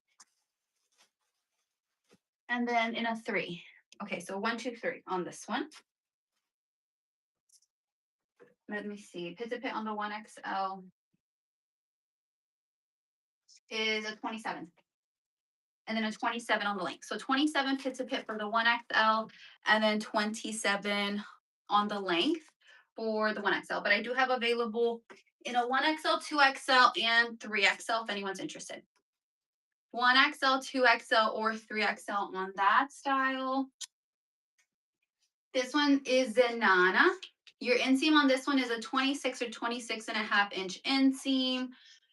and then in a 3. Okay, so 1, 2, 3 on this one. Let me see. Pizza Pit on the 1XL is a 27. And then a 27 on the length. So 27 Pizza Pit for the 1XL and then 27 on the length for the 1XL. But I do have available in a 1XL, 2XL, and 3XL if anyone's interested. 1XL, 2XL, or 3XL on that style. This one is Zenana. Your inseam on this one is a 26 or 26.5-inch inseam.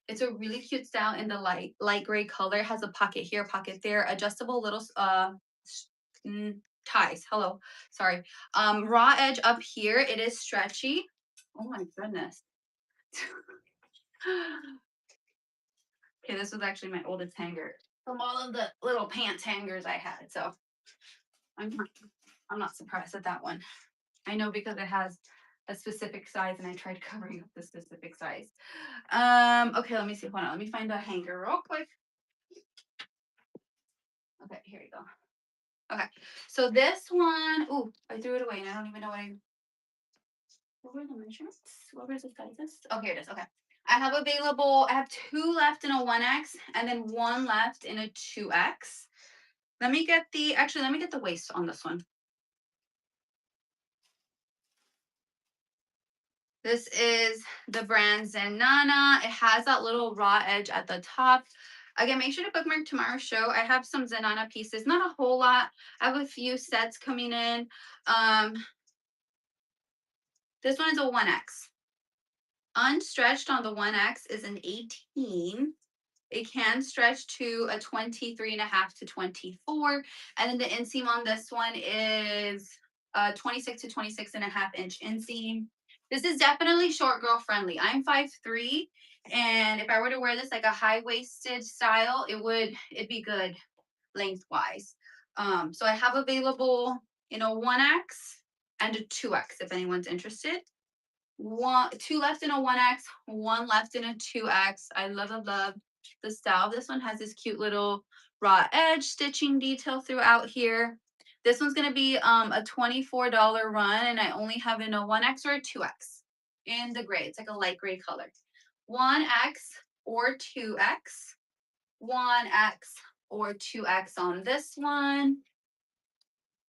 It's a really cute style in the light gray color. It has a pocket here, pocket there, adjustable little ties. Hello, sorry. Raw edge up here. It is stretchy. Oh my goodness. Okay, this was actually my oldest hanger from all of the little pants hangers I had. So I'm not surprised at that one. I know because it has a specific size and I tried covering up the specific size. Okay, let me see. Hold on. Let me find a hanger real quick. Okay, here you go. Okay, so this one, oh, I threw it away and I don't even know what were the measurements? What were the sizes? Oh, here it is. Okay. I have 2 left in a 1X and then 1 left in a 2X. Let me get the waist on this one. This is the brand Zenana. It has that little raw edge at the top. Again, make sure to bookmark tomorrow's show. I have some Zenana pieces, not a whole lot. I have a few sets coming in. This one is a 1X. Unstretched on the 1X is an 18. It can stretch to a 23.5 to 24. And then the inseam on this one is 26 to 26.5-inch inseam. This is definitely short girl friendly. I'm 5'3", and if I were to wear this like a high-waisted style, it'd be good lengthwise. So I have available in a 1X and a 2X if anyone's interested. 2 left in a 1X, 1 left in a 2X. I love the style. This one has this cute little raw edge stitching detail throughout here. This one's going to be a $24 run, and I only have in a 1X or a 2X in the gray. It's like a light gray color. 1X or 2X. 1X or 2X on this one.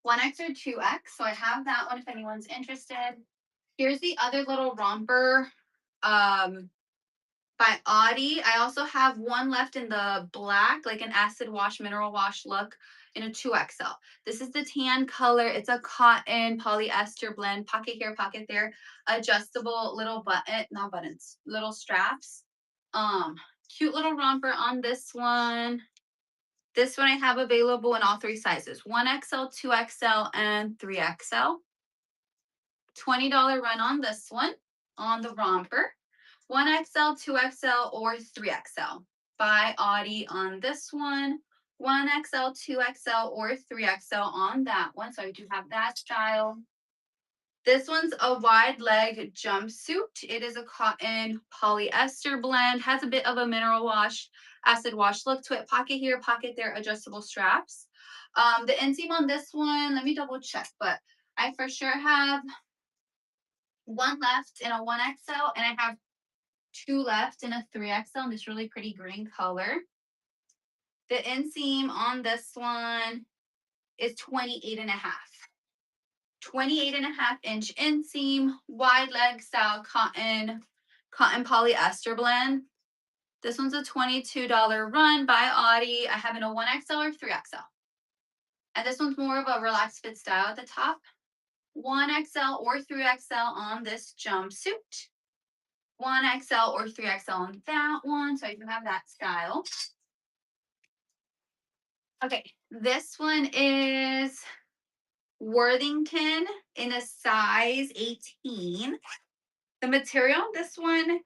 1X or 2X. So I have that one if anyone's interested. Here's the other little romper by Audie. I also have one left in the black, like an acid wash, mineral wash look in a 2XL. This is the tan color. It's a cotton polyester blend, pocket here, pocket there, adjustable little not buttons, little straps. Cute little romper on this one. This one I have available in all 3 sizes, 1XL, 2XL, and 3XL. $20 run on this one, on the romper. 1XL, 2XL, or 3XL. By Audie on this one. 1XL, 2XL, or 3XL on that one. So I do have that style. This one's a wide leg jumpsuit. It is a cotton polyester blend, has a bit of a mineral wash, acid wash look to it. Pocket here, pocket there, adjustable straps. The inseam on this one, let me double check, but I for sure have one left in a 1XL and I have two left in a 3XL in this really pretty green color. The inseam on this one is 28 and a half. 28.5-inch inseam, wide leg style cotton polyester blend. This one's a $22 run by Audie. I have in a 1XL or 3XL. And this one's more of a relaxed fit style at the top. 1XL or 3XL on this jumpsuit. 1XL or 3XL on that one. So I do have that style. Okay, this one is Worthington in a size 18. The material on this one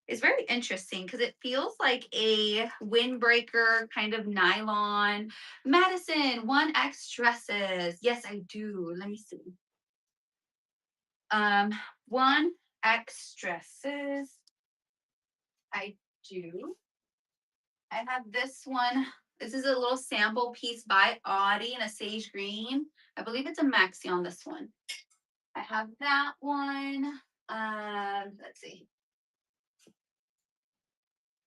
is very interesting because it feels like a windbreaker kind of nylon. Madison, 1X dresses. Yes, I do. Let me see. 1X dresses. I do. I have this one. This is a little sample piece by Audie in a sage green. I believe it's a maxi on this one. I have that one. Let's see.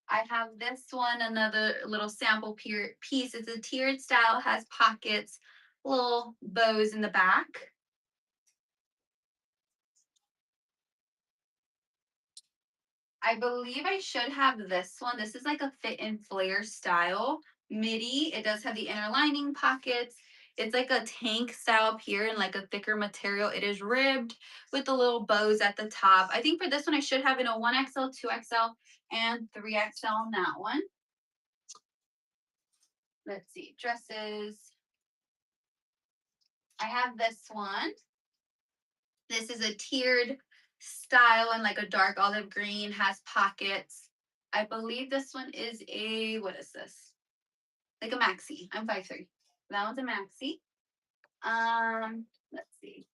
I have this one, another little sample piece. It's a tiered style, has pockets, little bows in the back. I believe I should have this one. This is like a fit and flare style midi. It does have the inner lining pockets. It's like a tank style up here and like a thicker material. It is ribbed with the little bows at the top. I think for this one, I should have in a 1XL, 2XL, and 3XL on that one. Let's see, dresses. I have this one. This is a tiered style and like a dark olive green, has pockets. I believe this one is a, what is this? Like a maxi. I'm 5'3". That one's a maxi. Let's see.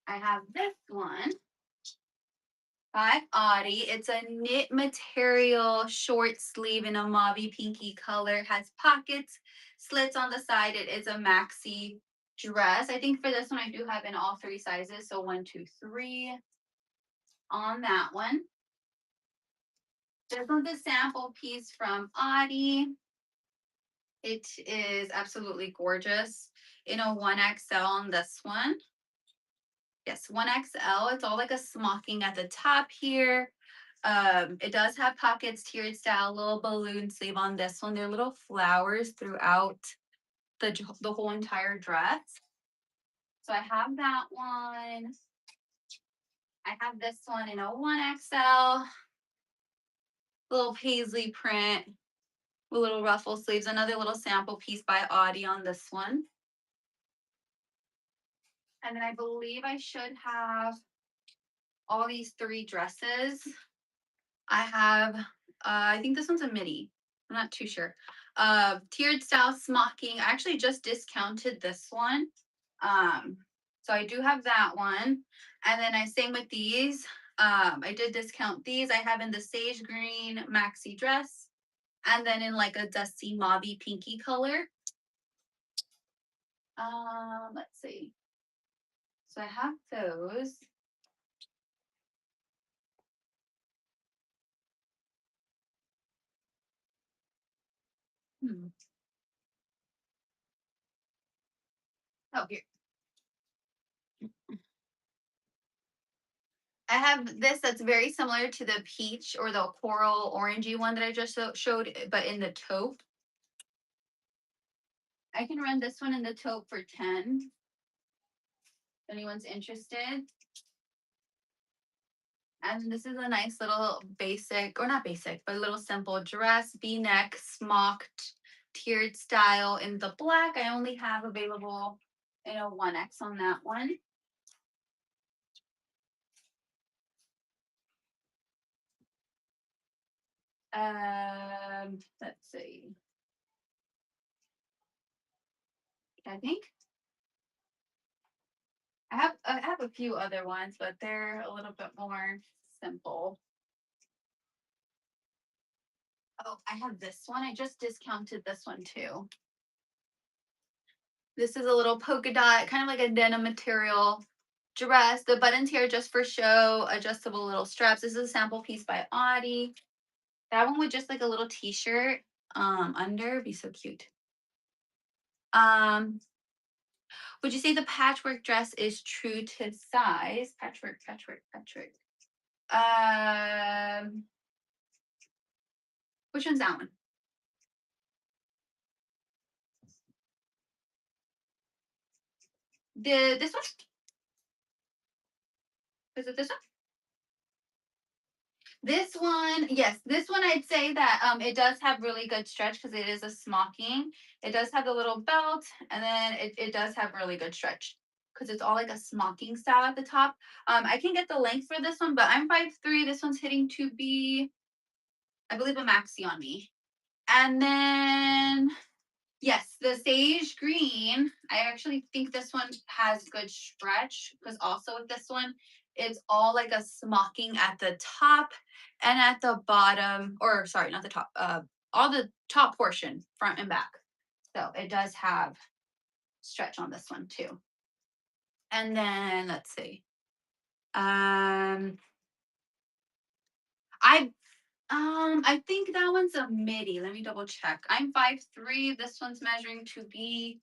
I have this one by Audie. It's a knit material, short sleeve in a mauve pinky color. Has pockets, slits on the side. It is a maxi dress. I think for this one, I do have in all three sizes. So 1, 2, 3 on that one. This one's a sample piece from Audie. It is absolutely gorgeous in a 1XL on this one. Yes, 1XL. It's all like a smocking at the top here. It does have pockets, tiered style, little balloon sleeve on this one. There are little flowers throughout the whole entire dress. So I have that one. I have this one in a 1XL. Little paisley print with little ruffle sleeves. Another little sample piece by Audie on this one. And then I believe I should have all these three dresses. I have, I think this one's a midi. I'm not too sure. Tiered style smocking. I actually just discounted this one. So I do have that one. And then same with these. I did discount these. I have in the sage green maxi dress. And then in like a dusty mauve pinky color. Let's see. So I have those. Oh, here. I have this that's very similar to the peach or the coral orangey one that I just showed, but in the taupe. I can run this one in the taupe for 10. If anyone's interested. And this is a nice little basic, or not basic, but a little simple dress, V-neck, smocked tiered style in the black. I only have available in a 1X on that one. Let's see. I think I have a few other ones, but they're a little bit more simple. Oh, I have this one. I just discounted this one too. This is a little polka dot, kind of like a denim material dress. The buttons here are just for show, adjustable little straps. This is a sample piece by Audie. That one with just like a little t-shirt under, be so cute. Would you say the patchwork dress is true to size? Patchwork, patchwork, patchwork. Which one's that one? This one? Is it this one? This one, yes, this one I'd say that it does have really good stretch because it is a smocking. It does have the little belt, and then it does have really good stretch because it's all like a smocking style at the top. I can get the length for this one, but I'm 5'3". This one's hitting to be, I believe, a maxi on me. And then yes, the sage green. I actually think this one has good stretch because also with this one, it's all like a smocking at the top and at the bottom, or sorry, not the top, all the top portion, front and back. So it does have stretch on this one too. And then let's see. I think that one's a midi. Let me double check. I'm 5'3". This one's measuring to be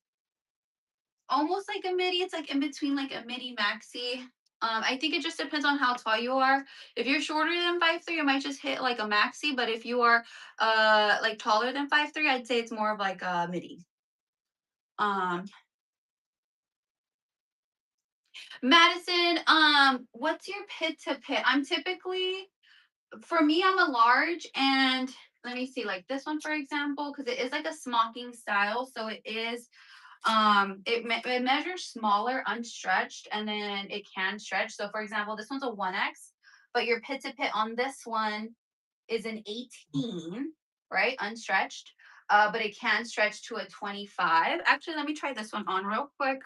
almost like a midi. It's like in between like a midi maxi. I think it just depends on how tall you are. If you're shorter than 5'3", it might just hit like a maxi. But if you are like taller than 5'3", I'd say it's more of like a midi. Madison, what's your pit to pit? I'm typically, for me, I'm a large, and let me see, like this one for example, because it is like a smocking style, so it is it measures smaller unstretched, and then it can stretch. So for example, this one's a 1X, but your pit to pit on this one is an 18, right, unstretched, but it can stretch to a 25. Actually, let me try this one on real quick.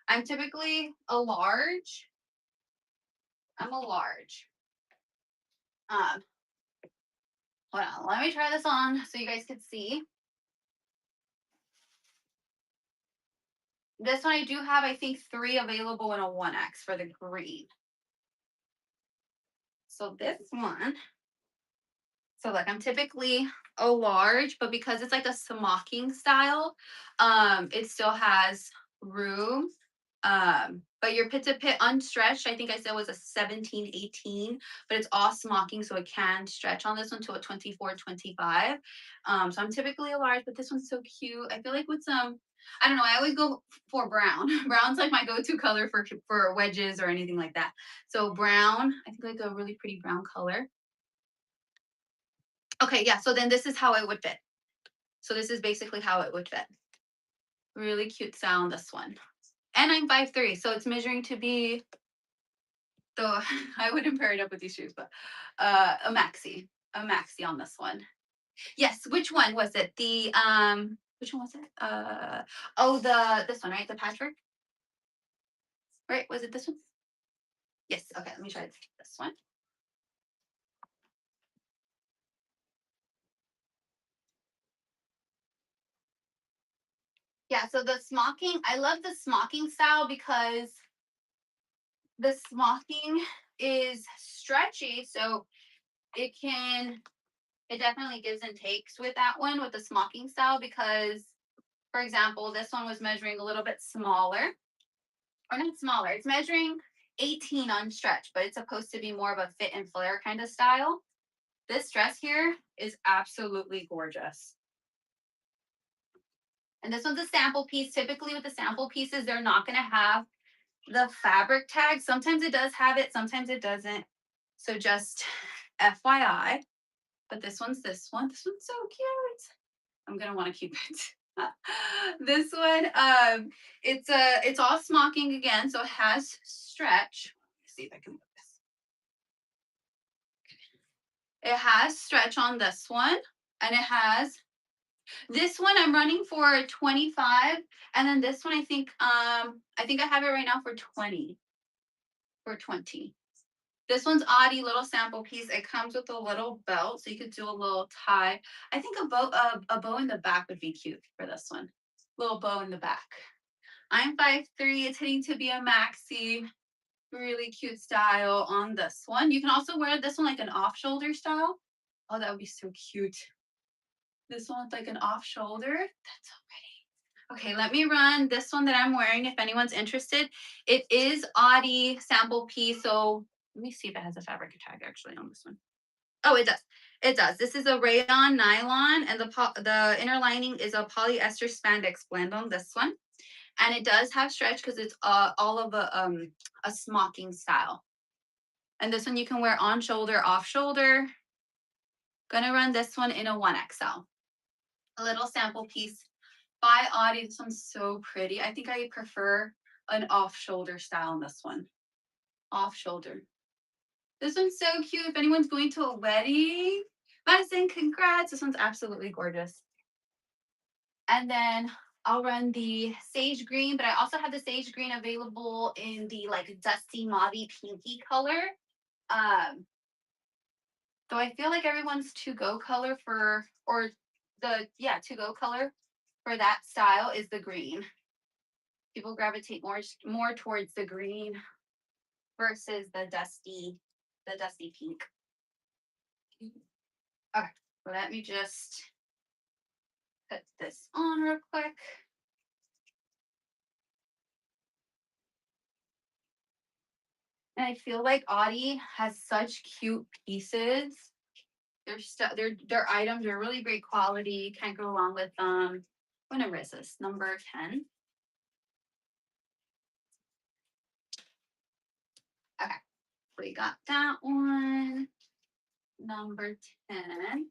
I'm typically a large. I'm a large. um Hold on, let me try this on so you guys can see. This one I do have, I think, 3 available in a 1X for the green. So this one, so like I'm typically a large, but because it's like a smocking style, it still has room. But your pit to pit unstretched, I think I said was a 17, 18, but it's all smocking, so it can stretch on this one to a 24, 25. So I'm typically a large, but this one's so cute. I feel like with some, I don't know, I always go for brown. Brown's like my go-to color for wedges or anything like that. So brown, I think like a really pretty brown color. Okay, yeah, so then this is how it would fit. So this is basically how it would fit. Really cute sound, this one. And I'm 5'3", so it's measuring to be, though I wouldn't pair it up with these shoes, but a maxi. A maxi on this one. Yes, which one was it? The which one was it? Oh, this one, right? The patchwork? Right? Was it this one? Yes, okay, let me try this one. Yeah, so the smocking, I love the smocking style because the smocking is stretchy, so it definitely gives and takes with that one, with the smocking style, because for example, this one was measuring a little bit smaller, or not smaller, it's measuring 18 on stretch, but it's supposed to be more of a fit and flare kind of style. This dress here is absolutely gorgeous. And this one's a sample piece. Typically with the sample pieces, they're not going to have the fabric tag. Sometimes it does have it, sometimes it doesn't. So just FYI. But this one's this one. This one's so cute. I'm gonna want to keep it. This one, it's all smocking again, so it has stretch. Let's see if I can move this. It has stretch on this one, and it has this one I'm running for 25, and then this one I think I have it right now for 20. For 20. This one's Audi little sample piece. It comes with a little belt, so you could do a little tie. I think a bow in the back would be cute for this one. Little bow in the back. I'm 5'3". It's hitting to be a maxi. Really cute style on this one. You can also wear this one like an off-shoulder style. Oh, that would be so cute. This one's like an off-shoulder. That's so pretty. Okay, let me run this one that I'm wearing if anyone's interested. It is Audi sample piece, so let me see if it has a fabric tag actually on this one. Oh, it does. It does. This is a rayon nylon, and the inner lining is a polyester spandex blend on this one. And it does have stretch because it's all of a smocking style. And this one you can wear on shoulder, off shoulder. Gonna run this one in a 1XL. A little sample piece by Audi. This one's so pretty. I think I prefer an off shoulder style on this one. Off shoulder. This one's so cute. If anyone's going to a wedding, Madison, congrats. This one's absolutely gorgeous. And then I'll run the sage green, but I also have the sage green available in the like dusty mauvey pinky color. So I feel like everyone's to-go color for, or to-go color for that style is the green. People gravitate more towards the green versus the dusty pink. Okay, let me just put this on real quick. And I feel like Audi has such cute pieces. Their items are really great quality. Can't go wrong with them. What number is this? Number 10. Okay, we got that one. Number 10.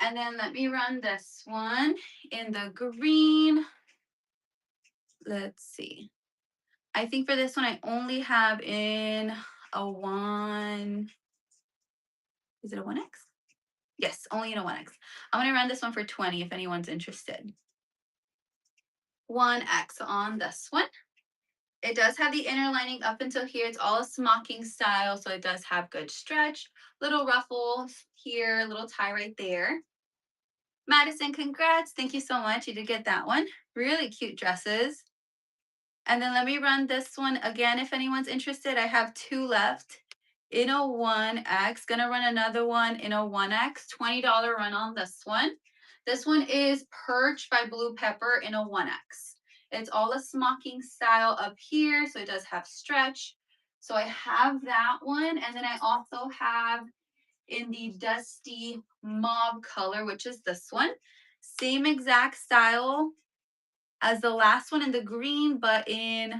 And then let me run this one in the green. Let's see. I think for this one, I only have in a 1. Is it a 1X? Yes, only in a 1X. I'm going to run this one for 20 if anyone's interested. 1X on this one. It does have the inner lining up until here. It's all a smocking style, so it does have good stretch. Little ruffles here, little tie right there. Madison, congrats. Thank you so much. You did get that one. Really cute dresses. And then let me run this one again if anyone's interested. I have 2 left in a 1X. Gonna run another one in a 1X. $20 run on this one. This one is Perch by Blue Pepper in a 1X. It's all a smocking style up here, so it does have stretch. So I have that one, and then I also have in the dusty mauve color, which is this one. Same exact style as the last one in the green, but in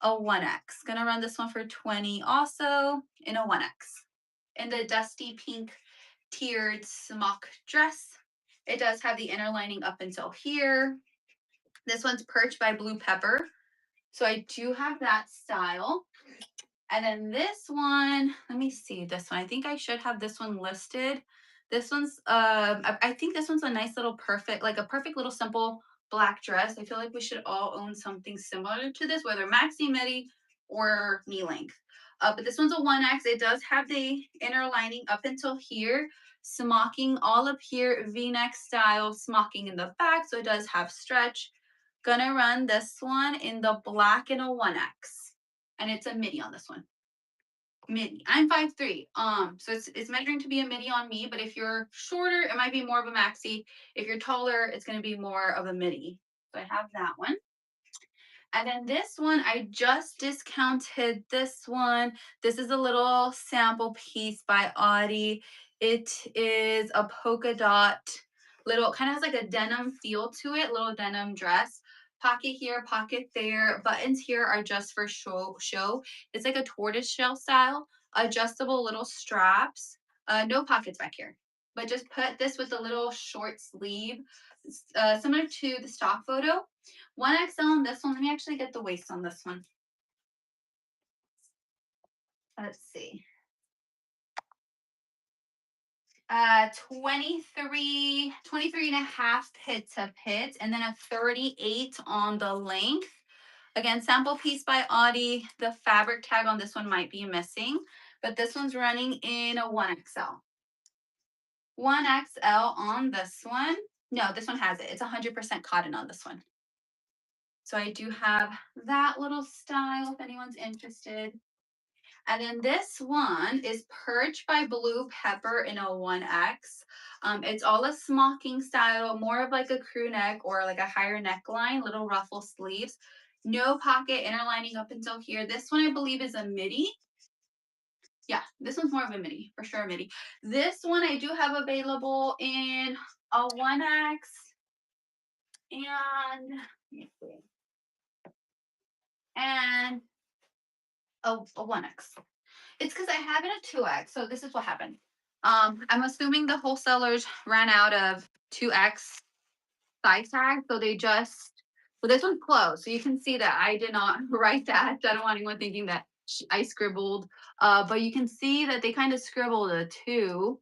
a 1X. Gonna run this one for 20 also in a 1X. In the dusty pink tiered smock dress. It does have the inner lining up until here. This one's Perch by Blue Pepper. So I do have that style. And then this one, let me see this one. I think I should have this one listed. This one's, I think this one's a nice little perfect little simple black dress. I feel like we should all own something similar to this, whether maxi, midi, or knee length. But this one's a 1X. It does have the inner lining up until here, smocking all up here, V-neck style, smocking in the back. So it does have stretch. Gonna run this one in the black in a 1X. And it's a midi on this one. Midi. I'm 5'3". So it's measuring to be a midi on me, but if you're shorter, it might be more of a maxi. If you're taller, it's gonna be more of a midi. So I have that one. And then this one, I just discounted this one. This is a little sample piece by Audi. It is a polka dot, little, kind of has like a denim feel to it, little denim dress. Pocket here, pocket there. Buttons here are just for show. It's like a tortoise shell style, adjustable little straps. No pockets back here. but just put this with a little short sleeve, similar to the stock photo. 1XL on this one. Let me actually get the waist on this one. Let's see. 23 and a half pit to pit, and then a 38 on the length. Again, sample piece by Audie. The fabric tag on this one might be missing, but this one's running in a 1XL. 1XL on this one. No, this one has it. It's 100% cotton on this one. So I do have that little style if anyone's interested. And then this one is Perch by Blue Pepper in a 1X. It's all a smocking style, more of like a crew neck or like a higher neckline, little ruffle sleeves. No pocket, inner lining up until here. This one I believe is a midi. Yeah, this one's more of a midi, for sure a midi. This one I do have available in a 1X and, and a 1X. It's because I have it at 2X. So this is what happened. I'm assuming the wholesalers ran out of 2X size tags. So they just, so this one's closed. So you can see that I did not write that. I don't want anyone thinking that I scribbled. But you can see that they kind of scribbled a 2.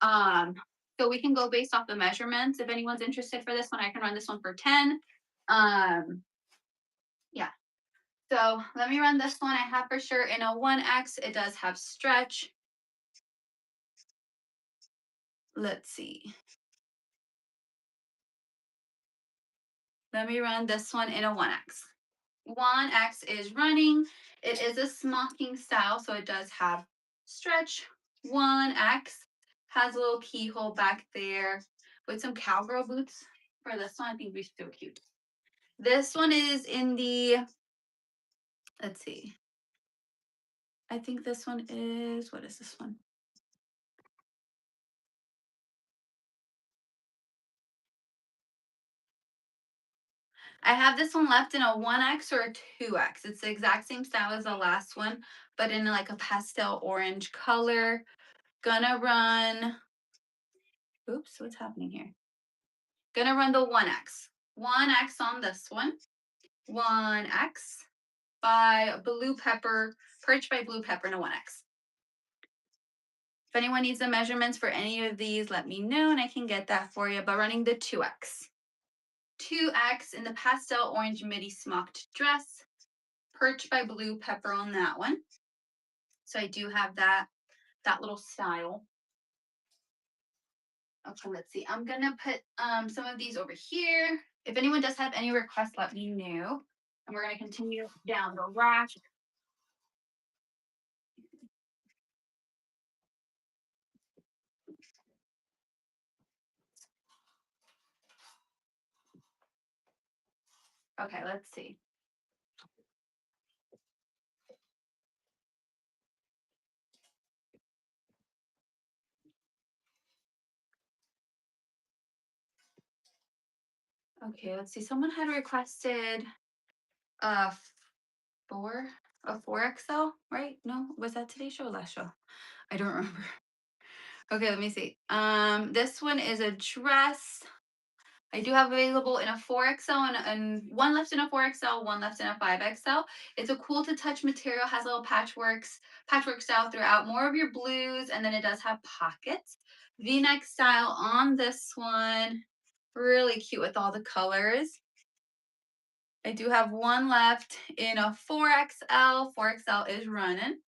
So we can go based off the measurements. If anyone's interested for this one, I can run this one for 10. Yeah. So let me run this one. I have for sure in a 1X. It does have stretch. Let's see. Let me run this one in a 1X. 1X is running. It is a smocking style, so it does have stretch. 1X has a little keyhole back there with some cowgirl boots. For this one, I think we're so cute. This one is in the, let's see. I think this one is, what is this one? I have this one left in a 1X or a 2X. It's the exact same style as the last one, but in like a pastel orange color. Gonna run, oops, what's happening here? Gonna run the 1X. 1X on this one. 1X by Blue Pepper, Perch by Blue Pepper in a 1X. If anyone needs the measurements for any of these, let me know and I can get that for you. But running the 2X. 2X in the pastel orange midi smocked dress. Perch by Blue Pepper on that one. So I do have that little style. Okay, let's see. I'm gonna put some of these over here. If anyone does have any requests, let me know. And we're gonna continue down the rack. Okay, let's see. Okay, let's see. Someone had requested a 4XL, right? No, was that today's show or last show? I don't remember. Okay, let me see. This one is a dress. I do have available in a 4XL and one left in a 4XL, one left in a 5XL. It's a cool to touch material, has a little patchwork style throughout, more of your blues, and then it does have pockets. V-neck style on this one. Really cute with all the colors. I do have one left in a 4XL. 4XL is running.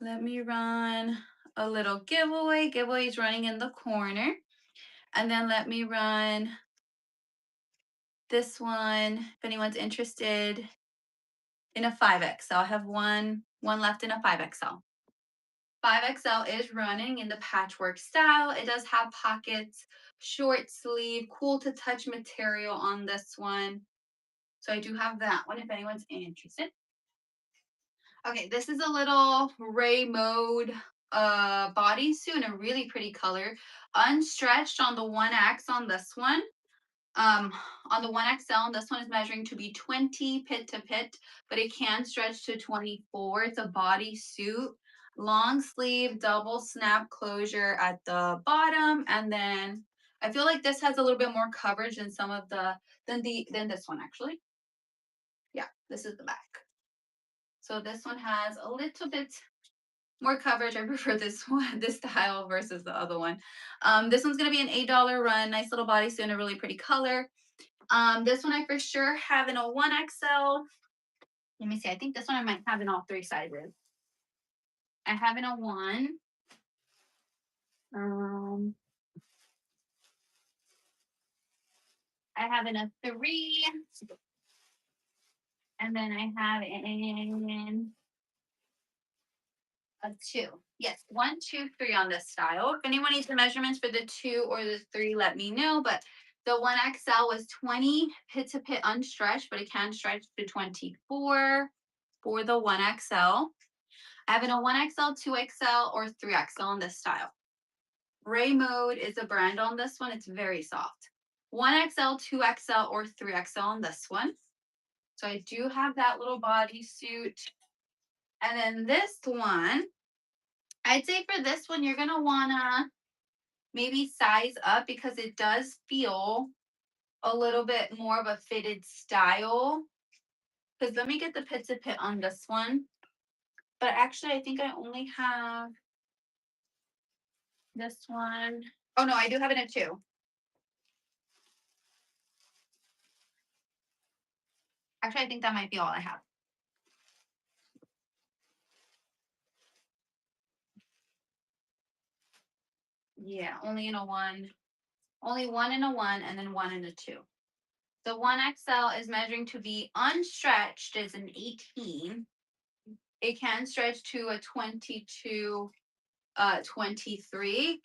Let me run a little giveaway. Giveaway is running in the corner. And then let me run this one if anyone's interested in a 5XL. I have one left in a 5XL. 5XL is running in the patchwork style. It does have pockets, short sleeve, cool to touch material on this one. So I do have that one if anyone's interested. Okay, this is a little Ray mode bodysuit in a really pretty color. Unstretched on the 1X on this one. On the 1XL, this one is measuring to be 20 pit to pit, but it can stretch to 24. It's a bodysuit. long sleeve, double snap closure at the bottom, and then I feel like this has a little bit more coverage than some of the than this one actually. Yeah, this is the back. So this one has a little bit more coverage. I prefer this one, this style versus the other one. This one's gonna be an $8 run. Nice little bodysuit in a really pretty color. This one I for sure have in a 1XL. Let me see. I think this one I might have in all three sizes. I have in a 1. Um, I have in a 3, and then I have in a 2. Yes, 1, 2, 3 on this style. If anyone needs the measurements for the 2 or the 3, let me know. But the 1XL was 20 pit to pit unstretched, but it can stretch to 24 for the 1XL. I have in a 1XL, 2XL, or 3XL in this style. Ray Mode is a brand on this one. It's very soft. 1XL, 2XL, or 3XL on this one. So I do have that little bodysuit. And then this one, I'd say for this one, you're going to want to maybe size up because it does feel a little bit more of a fitted style. Because let me get the pit to pit on this one. But actually, I think I only have this one. Oh, no, I do have it in a 2. Actually, I think that might be all I have. Yeah, only in a 1. Only 1 in a 1 and then 1 in a 2. The 1XL is measuring to be unstretched as an 18. It can stretch to a 22, 23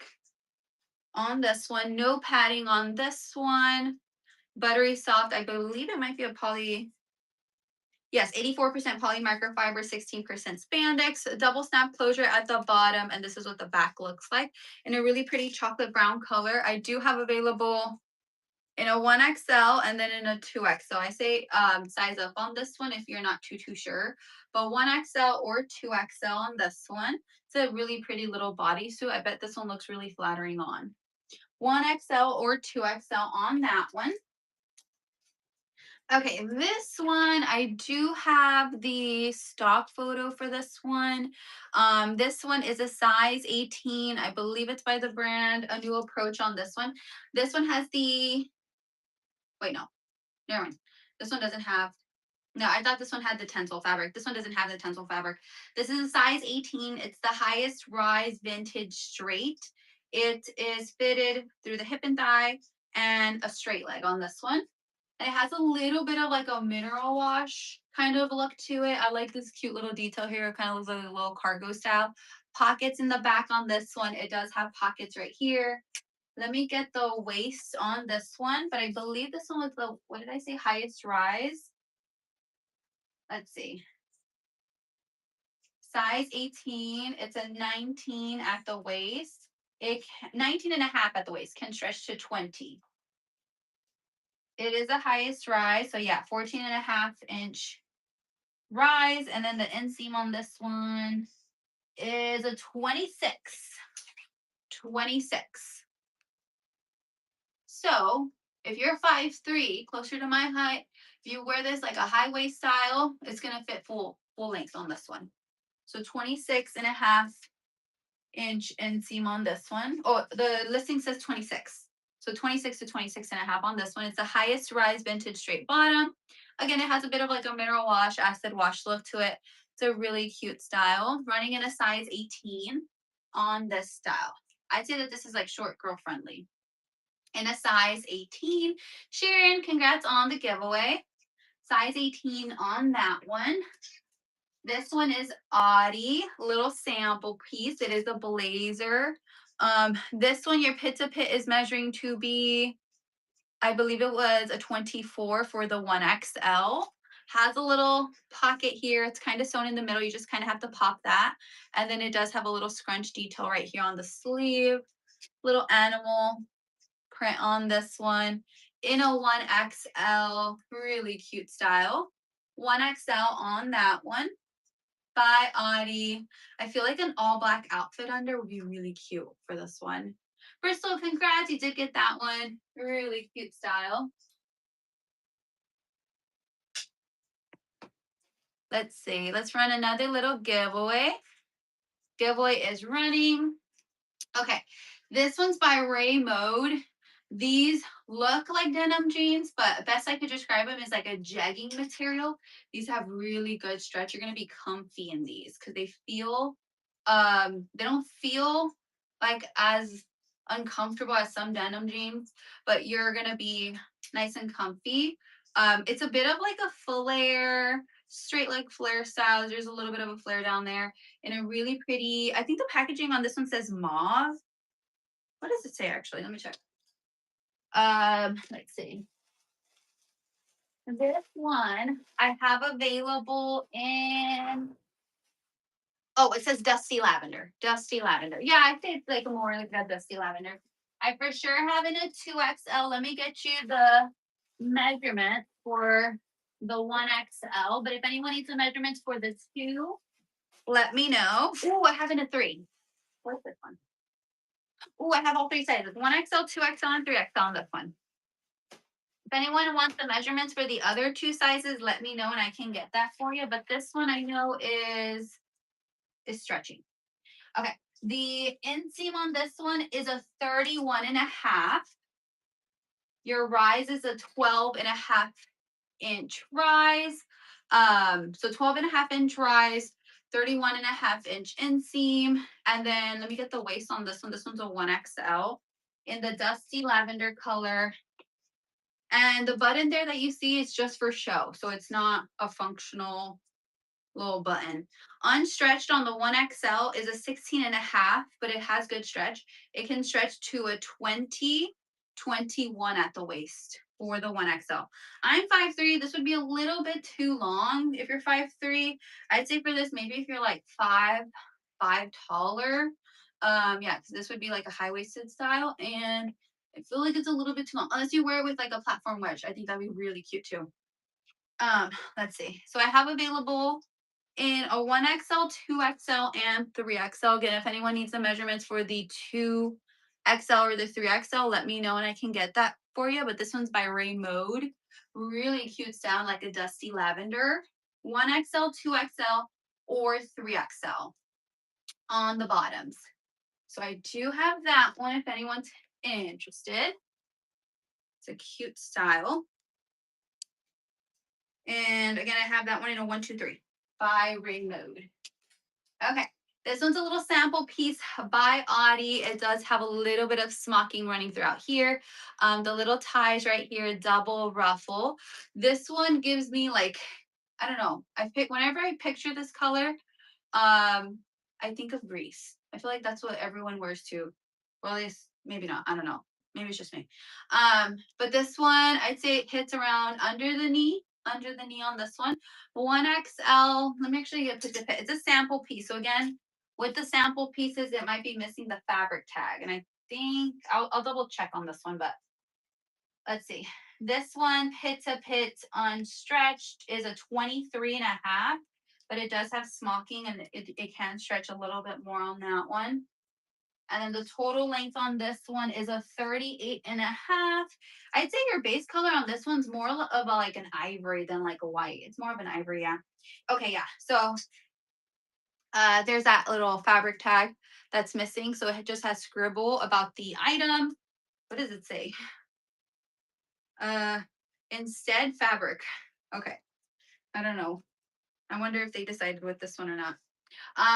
on this one. No padding on this one. Buttery soft. I believe it might be a poly. Yes, 84% poly microfiber, 16% spandex, double snap closure at the bottom, and this is what the back looks like in a really pretty chocolate brown color. I do have available in a 1XL and then in a 2X. So I say size up on this one if you're not too sure. But 1XL or 2XL on this one. It's a really pretty little bodysuit. I bet this one looks really flattering on. 1XL or 2XL on that one. Okay, this one, I do have the stock photo for this one. This one is a size 18. I believe it's by the brand A New Approach on this one. This one has the, wait, no, never mind. This one doesn't have, no, I thought this one had the tensile fabric. This one doesn't have the tensile fabric. This is a size 18. It's the highest rise vintage straight. It is fitted through the hip and thigh and a straight leg on this one. And it has a little bit of like a mineral wash kind of look to it. I like this cute little detail here. It kind of looks like a little cargo style. Pockets in the back on this one. It does have pockets right here. Let me get the waist on this one, but I believe this one was the, what did I say, highest rise? Let's see. Size 18. It's a 19 at the waist. 19 and a half at the waist can stretch to 20. It is the highest rise. So yeah, 14 and a half inch rise. And then the inseam on this one is a 26. 26. So if you're 5'3", closer to my height, if you wear this like a high waist style, it's gonna fit full length on this one. So 26 and a half inch inseam on this one. Oh, the listing says 26. So 26 to 26 and a half on this one. It's the highest rise vintage straight bottom. Again, it has a bit of like a mineral wash, acid wash look to it. It's a really cute style. Running in a size 18 on this style. I'd say that this is like short girl friendly. In a size 18. Sharon, congrats on the giveaway. Size 18 on that one. This one is Audie, little sample piece. It is a blazer. This one, your pit to pit is measuring to be, I believe it was a 24 for the 1XL. Has a little pocket here. It's kind of sewn in the middle. You just kind of have to pop that. And then it does have a little scrunch detail right here on the sleeve. Little animal print on this one. In a 1XL, really cute style. 1XL on that one. by Audie. I feel like an all black outfit under would be really cute for this one. Bristol, congrats, you did get that one. Really cute style. Let's see, let's run another little giveaway. Giveaway is running. Okay, this one's by Ray Mode. These look like denim jeans, but best I could describe them is like a jegging material. These have really good stretch. You're gonna be comfy in these because they don't feel like as uncomfortable as some denim jeans, but you're gonna be nice and comfy. It's a bit of like a flare, straight leg flare style. There's a little bit of a flare down there in a really pretty, I think the packaging on this one says mauve. What does it say actually? Let me check. Let's see. This one I have available in, oh, it says dusty lavender. Dusty lavender. Yeah, I think it's like more like that dusty lavender. I for sure have in a 2XL. Let me get you the measurement for the 1XL. But if anyone needs the measurements for the 2, let me know. Oh, I have in a 3. What's this one? Oh, I have all 3 sizes. 1XL, 2XL, and 3XL on this one. If anyone wants the measurements for the other 2 sizes, let me know and I can get that for you. But this one I know is stretching. Okay. The inseam on this one is a 31.5. Your rise is a 12.5 inch rise. So 12.5 inch rise, 31.5 inch inseam. And then let me get the waist on this one. This one's a 1XL in the dusty lavender color. And the button there that you see is just for show. So it's not a functional little button. Unstretched on the 1XL is a 16.5, but it has good stretch. It can stretch to a 20, 21 at the waist for the 1XL. I'm 5'3". This would be a little bit too long if you're 5'3". I'd say for this, maybe if you're like 5'5" taller. Yeah, because this would be like a high-waisted style. And I feel like it's a little bit too long. Unless you wear it with like a platform wedge. I think that'd be really cute too. Let's see. So I have available in a 1XL, 2XL, and 3XL. Again, if anyone needs the measurements for the 2XL or the 3XL, let me know and I can get that for you. But this one's by Ray Mode. Really cute sound, like a dusty lavender. 1XL, 2XL, or 3XL on the bottoms. So I do have that one if anyone's interested. It's a cute style. And again, I have that one in a 1, 2, 3 by Ray Mode. Okay, this one's a little sample piece by Audie. It does have a little bit of smocking running throughout here. The little ties right here, double ruffle. This one gives me like, I don't know. Whenever I picture this color, I think of Grease. I feel like that's what everyone wears too. Well, at least maybe not. I don't know. Maybe it's just me. But this one, I'd say it hits around under the knee on this one. 1XL. Let me actually get to it's a sample piece. So again, with the sample pieces, it might be missing the fabric tag. And I think I'll double check on this one, but let's see. This one, pit to pit unstretched, is a 23.5, but it does have smocking and it can stretch a little bit more on that one. And then the total length on this one is a 38.5. I'd say your base color on this one's more of a, like an ivory than like a white. It's more of an ivory, yeah. Okay, yeah. So there's that little fabric tag that's missing. So it just has scribble about the item. What does it say? Instead fabric. Okay. I don't know. I wonder if they decided with this one or not.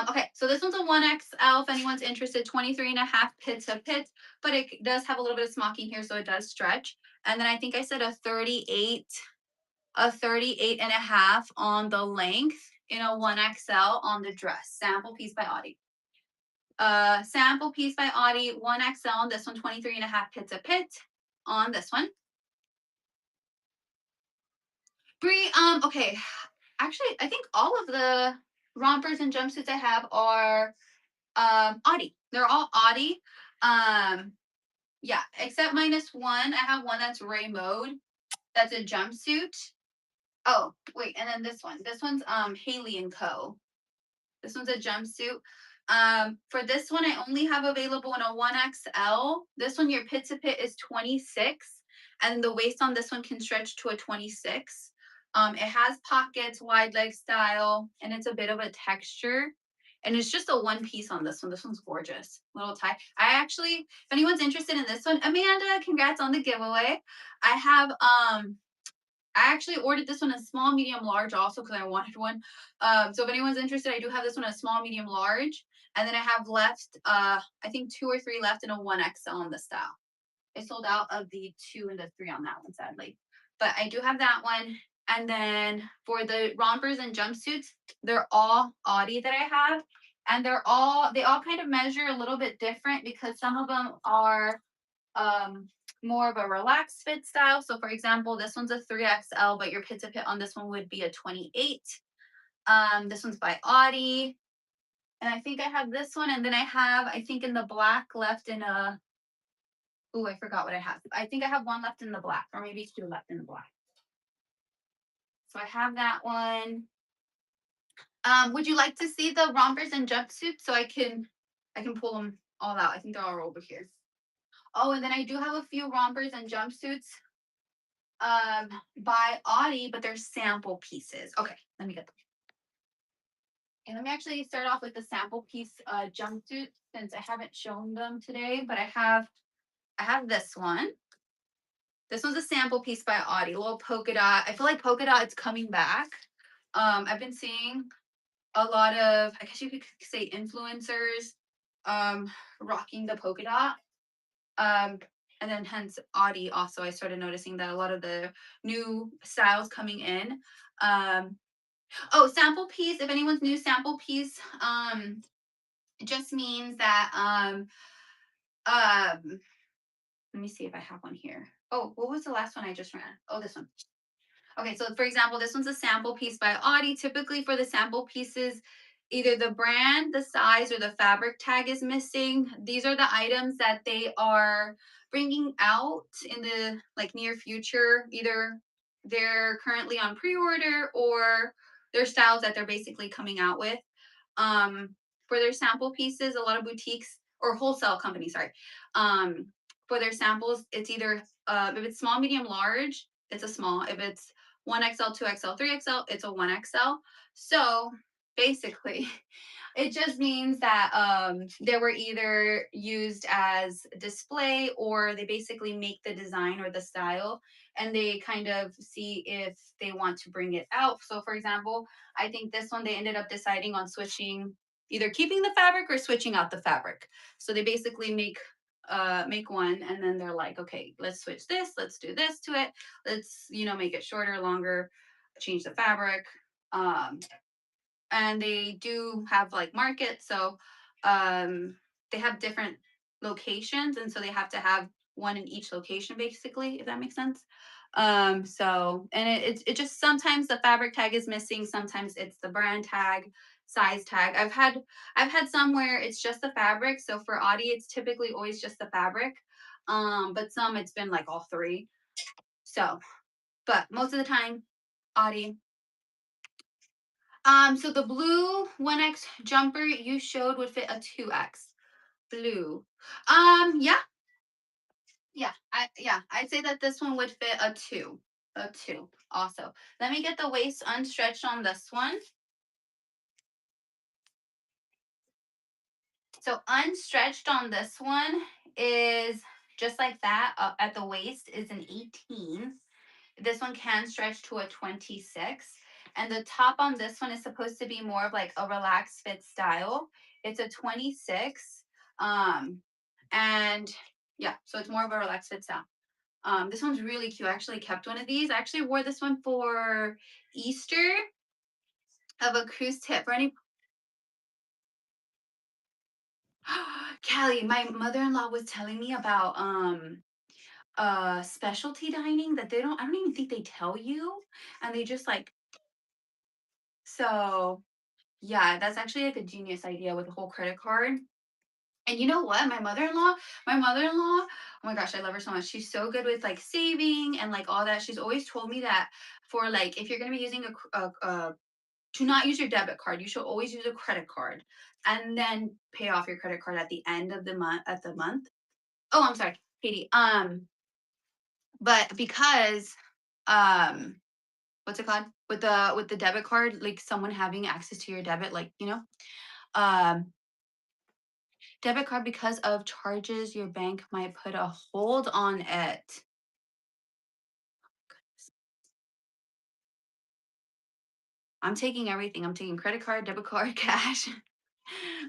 Okay, so this one's a 1XL if anyone's interested, 23.5 pit to pit, but it does have a little bit of smocking here, so it does stretch. And then I think I said a 38.5 on the length in a 1XL on the dress. Sample piece by Audie. Sample piece by Audie, 1XL on this one, 23.5 pit to pit on this one. Bree, okay. Actually, I think all of the rompers and jumpsuits I have are Audie. They're all Audie. Yeah, except minus one. I have one that's Ray Mode. That's a jumpsuit. Oh, wait, and then this one. This one's Haley and Co. This one's a jumpsuit. For this one, I only have available in a 1XL. This one, your pit to pit is 26, and the waist on this one can stretch to a 26. It has pockets, wide leg style, and it's a bit of a texture. And it's just a one piece on this one. This one's gorgeous. Little tie. I actually, if anyone's interested in this one, Amanda, congrats on the giveaway. I have I actually ordered this one in small, medium, large also because I wanted one. So if anyone's interested, I do have this one in a small, medium, large. And then I have left, I think 2 or 3 left in a 1XL on the style. I sold out of the 2 and the 3 on that one, sadly. But I do have that one. And then for the rompers and jumpsuits, they're all Audi that I have. And they all kind of measure a little bit different because some of them are um, more of a relaxed fit style. So for example, this one's a 3XL, but your pit to pit on this one would be a 28. This one's by Audi. And I think I have this one. And then I have, I think in the black left in a, oh, I forgot what I have. I think I have one left in the black, or maybe 2 left in the black. So I have that one. Would you like to see the rompers and jumpsuits so I can pull them all out? I think they're all over here. Oh, and then I do have a few rompers and jumpsuits by Audi, but they're sample pieces. Okay, let me get them. And let me actually start off with the sample piece jumpsuit since I haven't shown them today, but I have this one. This one's a sample piece by Audi, a little polka dot. I feel like polka dot is coming back. I've been seeing a lot of, I guess you could say influencers rocking the polka dot. And then hence Audi also, I started noticing that a lot of the new styles coming in. Oh, sample piece, if anyone's new, sample piece it just means that let me see if I have one here. Oh, what was the last one I just ran? Oh, this one. Okay, so for example, this one's a sample piece by Audi. Typically for the sample pieces, either the brand, the size, or the fabric tag is missing. These are the items that they are bringing out in the like near future. Either they're currently on pre-order or they're styles that they're basically coming out with. For their sample pieces, a lot of boutiques or wholesale companies, sorry, for their samples, it's either if it's small, medium, large, it's a small. If it's 1XL, 2XL, 3XL, it's a 1XL. So basically, it just means that they were either used as display or they basically make the design or the style and they kind of see if they want to bring it out. So for example, I think this one they ended up deciding on switching, either keeping the fabric or switching out the fabric. So they basically make one and then they're like, okay, let's switch this, let's do this to it, let's make it shorter, longer, change the fabric. And they do have like markets, so they have different locations and so they have to have one in each location basically, if that makes sense. So and it just sometimes the fabric tag is missing, sometimes it's the brand tag, size tag. I've had some where it's just the fabric, so for Audi it's typically always just the fabric, but some it's been like all three. So but most of the time Audi. So the blue 1X jumper you showed would fit a 2X. Blue. Yeah, I'd say that this one would fit a 2. A 2 also. Let me get the waist unstretched on this one. So unstretched on this one is just like that. At the waist is an 18. This one can stretch to a 26. And the top on this one is supposed to be more of like a relaxed fit style. It's a 26. And yeah, so it's more of a relaxed fit style. This one's really cute. I actually kept one of these. I actually wore this one for Easter of a cruise tip. For any Callie, my mother-in-law was telling me about specialty dining that I don't even think they tell you, and they just like, so yeah, that's actually like a genius idea with the whole credit card. And you know what? My mother-in-law, oh my gosh, I love her so much. She's so good with like saving and like all that. She's always told me that for like if you're gonna be using do not use your debit card. You should always use a credit card and then pay off your credit card at the end of the month. Oh, I'm sorry, Katie. But because what's it called? With the debit card, like someone having access to your debit, like, um debit card, because of charges, your bank might put a hold on it. I'm taking everything. I'm taking credit card, debit card, cash.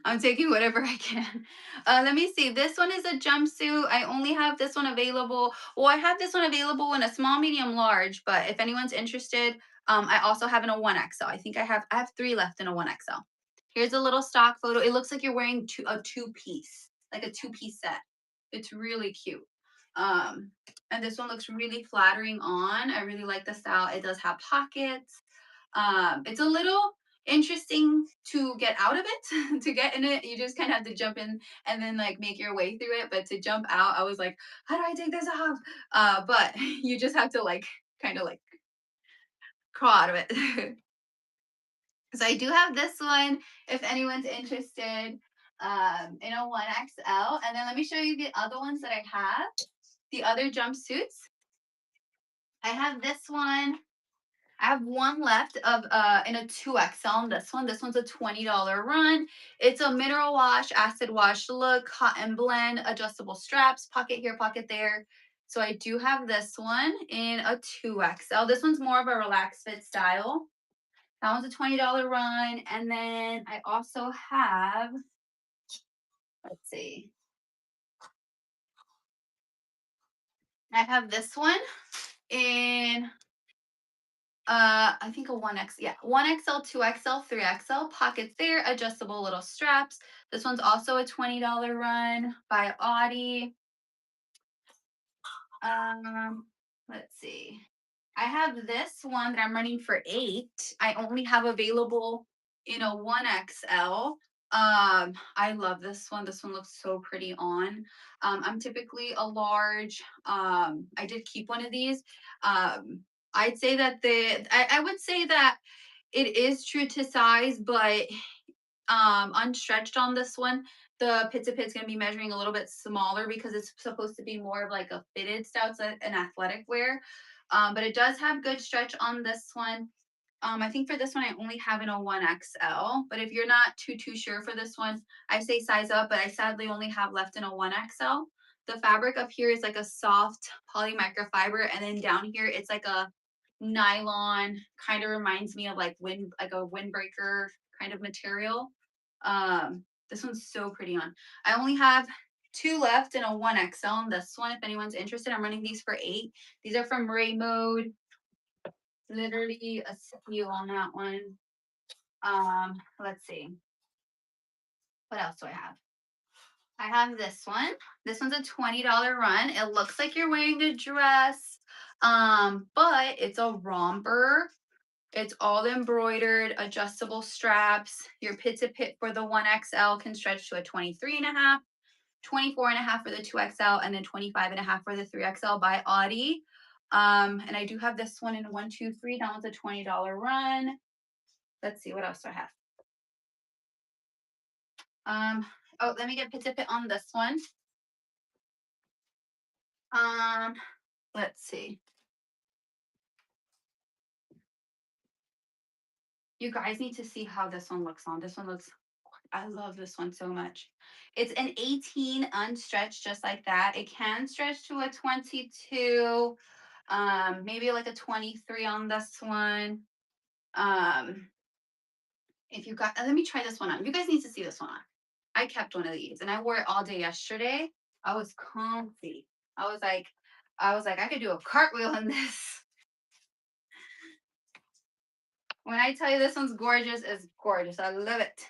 I'm taking whatever I can. Let me see. This one is a jumpsuit. I only have this one available. Well, I have this one available in a small, medium, large. But if anyone's interested, I also have in a 1XL. I have three left in a 1XL. Here's a little stock photo. It looks like you're wearing a two-piece, like a two-piece set. It's really cute. And this one looks really flattering on. I really like the style. It does have pockets. It's a little interesting to get out of it. To get in it, you just kind of have to jump in and then like make your way through it. But to jump out, I was like, how do I take this off? But you just have to like kind of like crawl out of it. So I do have this one if anyone's interested, in a 1XL. And then let me show you the other ones that I have. The other jumpsuits. I have this one. I have one left of in a 2XL on this one. This one's a $20 run. It's a mineral wash, acid wash look, cotton blend, adjustable straps, pocket here, pocket there. So I do have this one in a 2XL. This one's more of a relaxed fit style. That one's a $20 run. And then I also have, let's see, I have this one in I think a 1X, yeah, 1XL, 2XL, 3XL, pockets there, adjustable little straps. This one's also a $20 run by Audi. Let's see. I have this one that I'm running for 8. I only have available in a 1XL. I love this one. This one looks so pretty on. I'm typically a large. I did keep one of these. I'd say that I would say that it is true to size, but unstretched on this one. The pit to pit's going to be measuring a little bit smaller because it's supposed to be more of like a fitted style, it's an athletic wear. But it does have good stretch on this one. I think for this one, I only have in a 1XL. But if you're not too sure for this one, I say size up, but I sadly only have left in a 1XL. The fabric up here is like a soft poly microfiber, and then down here it's like a nylon. Kind of reminds me of like a windbreaker kind of material. This one's so pretty on. I only have 2 left in a 1XL on this one. If anyone's interested, I'm running these for 8. These are from Ray Mode. Literally a steal on that one. Let's see. What else do I have? I have this one. This one's a $20 run. It looks like you're wearing a dress, but it's a romper. It's all embroidered, adjustable straps. Your pit to pit for the 1XL can stretch to a 23.5, 24.5 for the 2XL, and then 25.5 for the 3XL by Audi. And I do have this one in 1, 2, 3. That one's a $20 run. Let's see, what else do I have? Oh, let me get pit to pit on this one. Let's see. You guys need to see how this one looks on. This one looks, I love this one so much. It's an 18 unstretched, just like that. It can stretch to a 22, maybe like a 23 on this one. If you got, let me try this one on. You guys need to see this one on. I kept one of these and I wore it all day yesterday. I was comfy. I was like, I could do a cartwheel in this. When I tell you this one's gorgeous, it's gorgeous. I love it.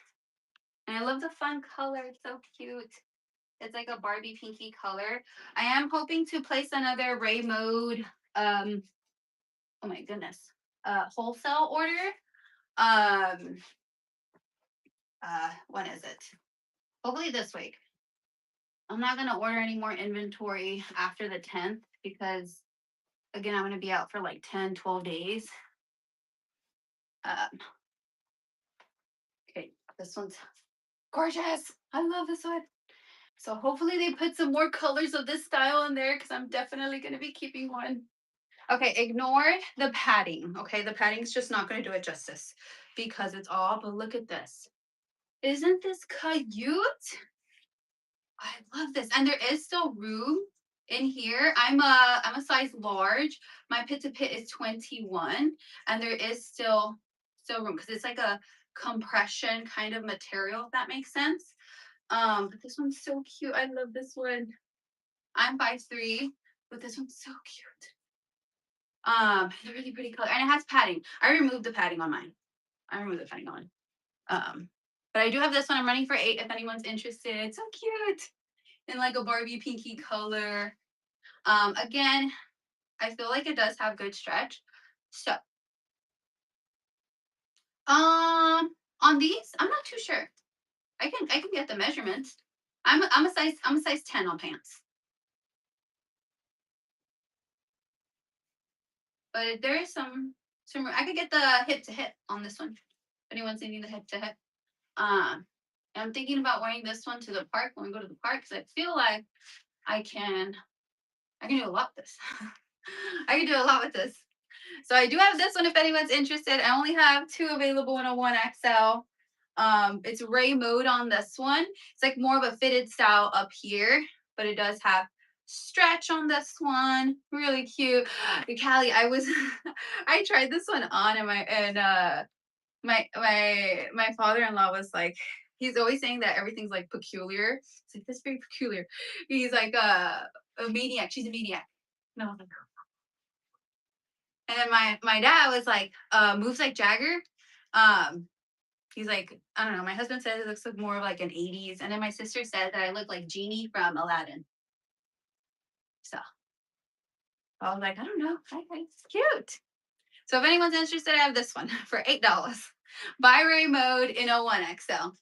And I love the fun color. It's so cute. It's like a Barbie pinky color. I am hoping to place another Ray Mode, oh my goodness, wholesale order. When is it? Hopefully this week. I'm not going to order any more inventory after the 10th because, again, I'm going to be out for like 10, 12 days. This one's gorgeous. I love this one. So hopefully they put some more colors of this style in there because I'm definitely going to be keeping one. Okay, ignore the padding. Okay, the padding's just not going to do it justice because it's all, but look at this. Isn't this cute? I love this. And there is still room in here. I'm a size large. My pit to pit is 21 and there is still room because it's like a compression kind of material, if that makes sense. But this one's so cute. I love this one. I'm 5'3", but this one's so cute. It's a really pretty color. And it has padding. I removed the padding on mine. I removed the padding on mine. But I do have this one. I'm running for 8 if anyone's interested. So cute. In like a Barbie pinky color. Again, I feel like it does have good stretch. So, on these, I'm not too sure. I can get the measurements. I'm a size 10 on pants. But there is some room. I could get the hip to hip on this one. If anyone's needing the hip to hip. I'm thinking about wearing this one to the park when we go to the park because I feel like I can do a lot with this. I can do a lot with this. So I do have this one if anyone's interested. I only have 2 available in a 1XL. It's Ray mode on this one. It's like more of a fitted style up here, but it does have stretch on this one. Really cute. Callie, I tried this one on and my father-in-law was like, he's always saying that everything's like peculiar. It's like, that's very peculiar. He's like a maniac. She's a maniac. No, I'm like, and then my dad was like, moves like Jagger. He's like, I don't know. My husband says it looks like more of like an 80s. And then my sister said that I look like Genie from Aladdin. So I was like, I don't know. It's cute. So if anyone's interested, I have this one for $8. By Ray mode in a 1XL.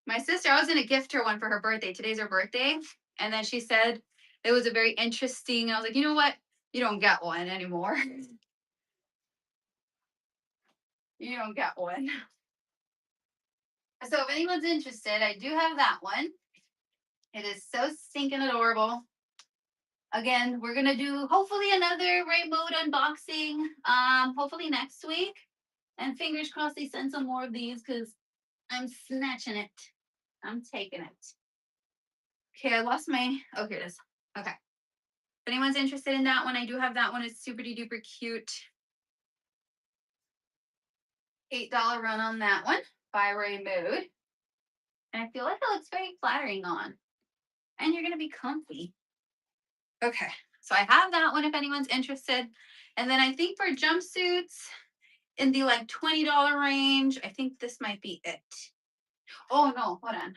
My sister, I was going to gift her one for her birthday. Today's her birthday. And then she said it was a very interesting. I was like, you know what? You don't get one anymore. You don't get one. So if anyone's interested, I do have that one. It is so stinking adorable. Again, we're gonna do hopefully another Ray mode unboxing. Hopefully next week. And fingers crossed they send some more of these because I'm snatching it. I'm taking it. Okay, I lost my. Oh, here it is. Okay. If anyone's interested in that one, I do have that one. It's super duper cute. $8 run on that one by Ray mode. And I feel like it looks very flattering on. And you're gonna be comfy. Okay, so I have that one if anyone's interested. And then I think for jumpsuits in the like $20 range, I think this might be it. Oh no, hold on.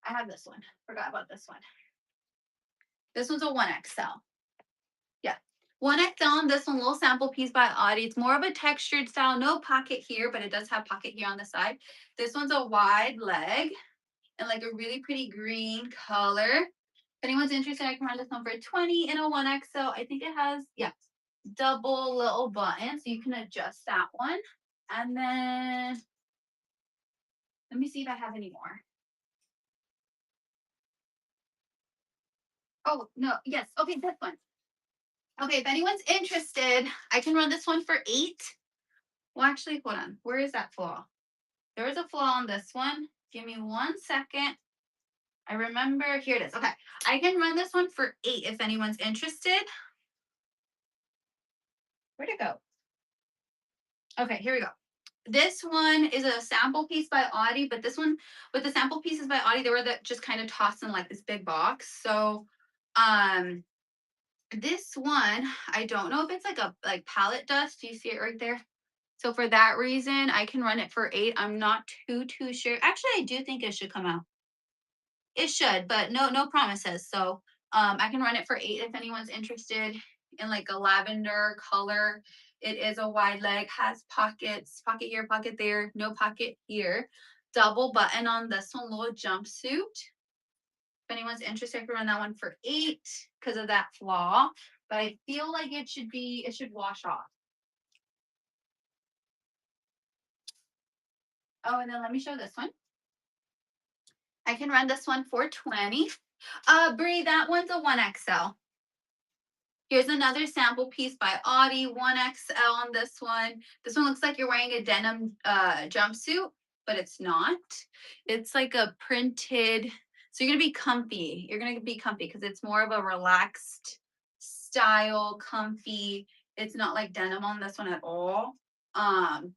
I have this one. Forgot about this one. This one's a 1XL. Yeah. 1XL on this one, little sample piece by Audie. It's more of a textured style, no pocket here, but it does have pocket here on the side. This one's a wide leg and like a really pretty green color. If anyone's interested, I can run this one for 20 in a 1XL. I think it has, yeah, double little buttons, so you can adjust that one. And then let me see if I have any more. Oh no, yes, okay, this one. Okay, if anyone's interested, I can run this one for 8. Well, actually, hold on. Where is that flaw? There is a flaw on this one. Give me 1 second. I remember, here it is. Okay, I can run this one for 8 if anyone's interested. Where'd it go? Okay, here we go. This one is a sample piece by Audie, but this one with the sample pieces by Audie, they were just kind of tossed in like this big box. So this one, I don't know if it's like a palette dust. Do you see it right there? So for that reason, I can run it for 8. I'm not too sure. Actually, I do think it should come out. It should, but no promises. So I can run it for 8 if anyone's interested in like a lavender color. It is a wide leg, has pockets, pocket here, pocket there, no pocket here. Double button on this one, little jumpsuit. If anyone's interested, I can run that one for 8 because of that flaw. But I feel like it should wash off. Oh, and then let me show this one. I can run this one for 20. Bree, that one's a 1XL. Here's another sample piece by Audi, 1XL on this one. This one looks like you're wearing a denim jumpsuit, but it's not. It's like a printed, so you're gonna be comfy. You're gonna be comfy because it's more of a relaxed style, comfy. It's not like denim on this one at all. And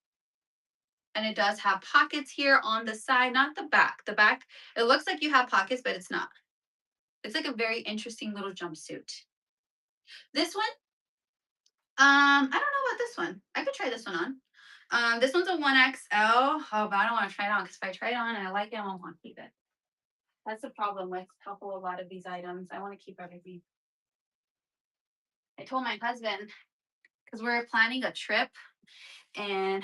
it does have pockets here on the side, not the back. The back, it looks like you have pockets, but it's not. It's like a very interesting little jumpsuit. This one, I don't know about this one. I could try this one on. This one's a 1XL. Oh, but I don't want to try it on because if I try it on and I like it, I won't want to keep it. That's the problem with a lot of these items. I want to keep everything. I told my husband because we're planning a trip and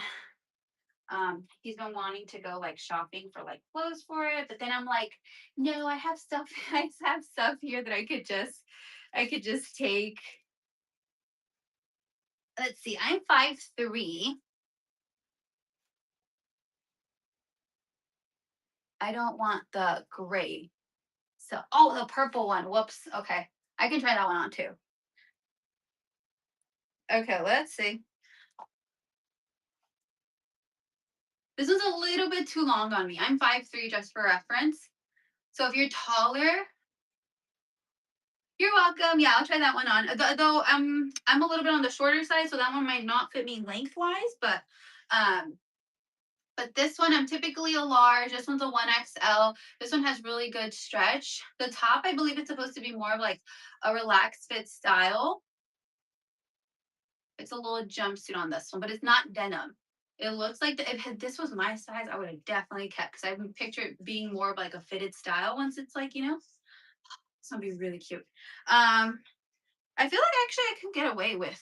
he's been wanting to go like shopping for like clothes for it, but then I'm like, no, I have stuff. I have stuff here that I could just take. Let's see, I'm 5'3". I don't want the gray. So, oh, the purple one. Whoops. Okay, I can try that one on too. Okay, let's see. This one's a little bit too long on me. I'm 5'3", just for reference. So if you're taller, you're welcome. Yeah, I'll try that one on. Though I'm a little bit on the shorter side, so that one might not fit me lengthwise, but this one I'm typically a large. This one's a 1XL. This one has really good stretch. The top, I believe it's supposed to be more of like a relaxed fit style. It's a little jumpsuit on this one, but it's not denim. It looks like if this was my size, I would have definitely kept because I would picture it being more of like a fitted style once it's like, it's gonna be really cute. I feel like actually I can get away with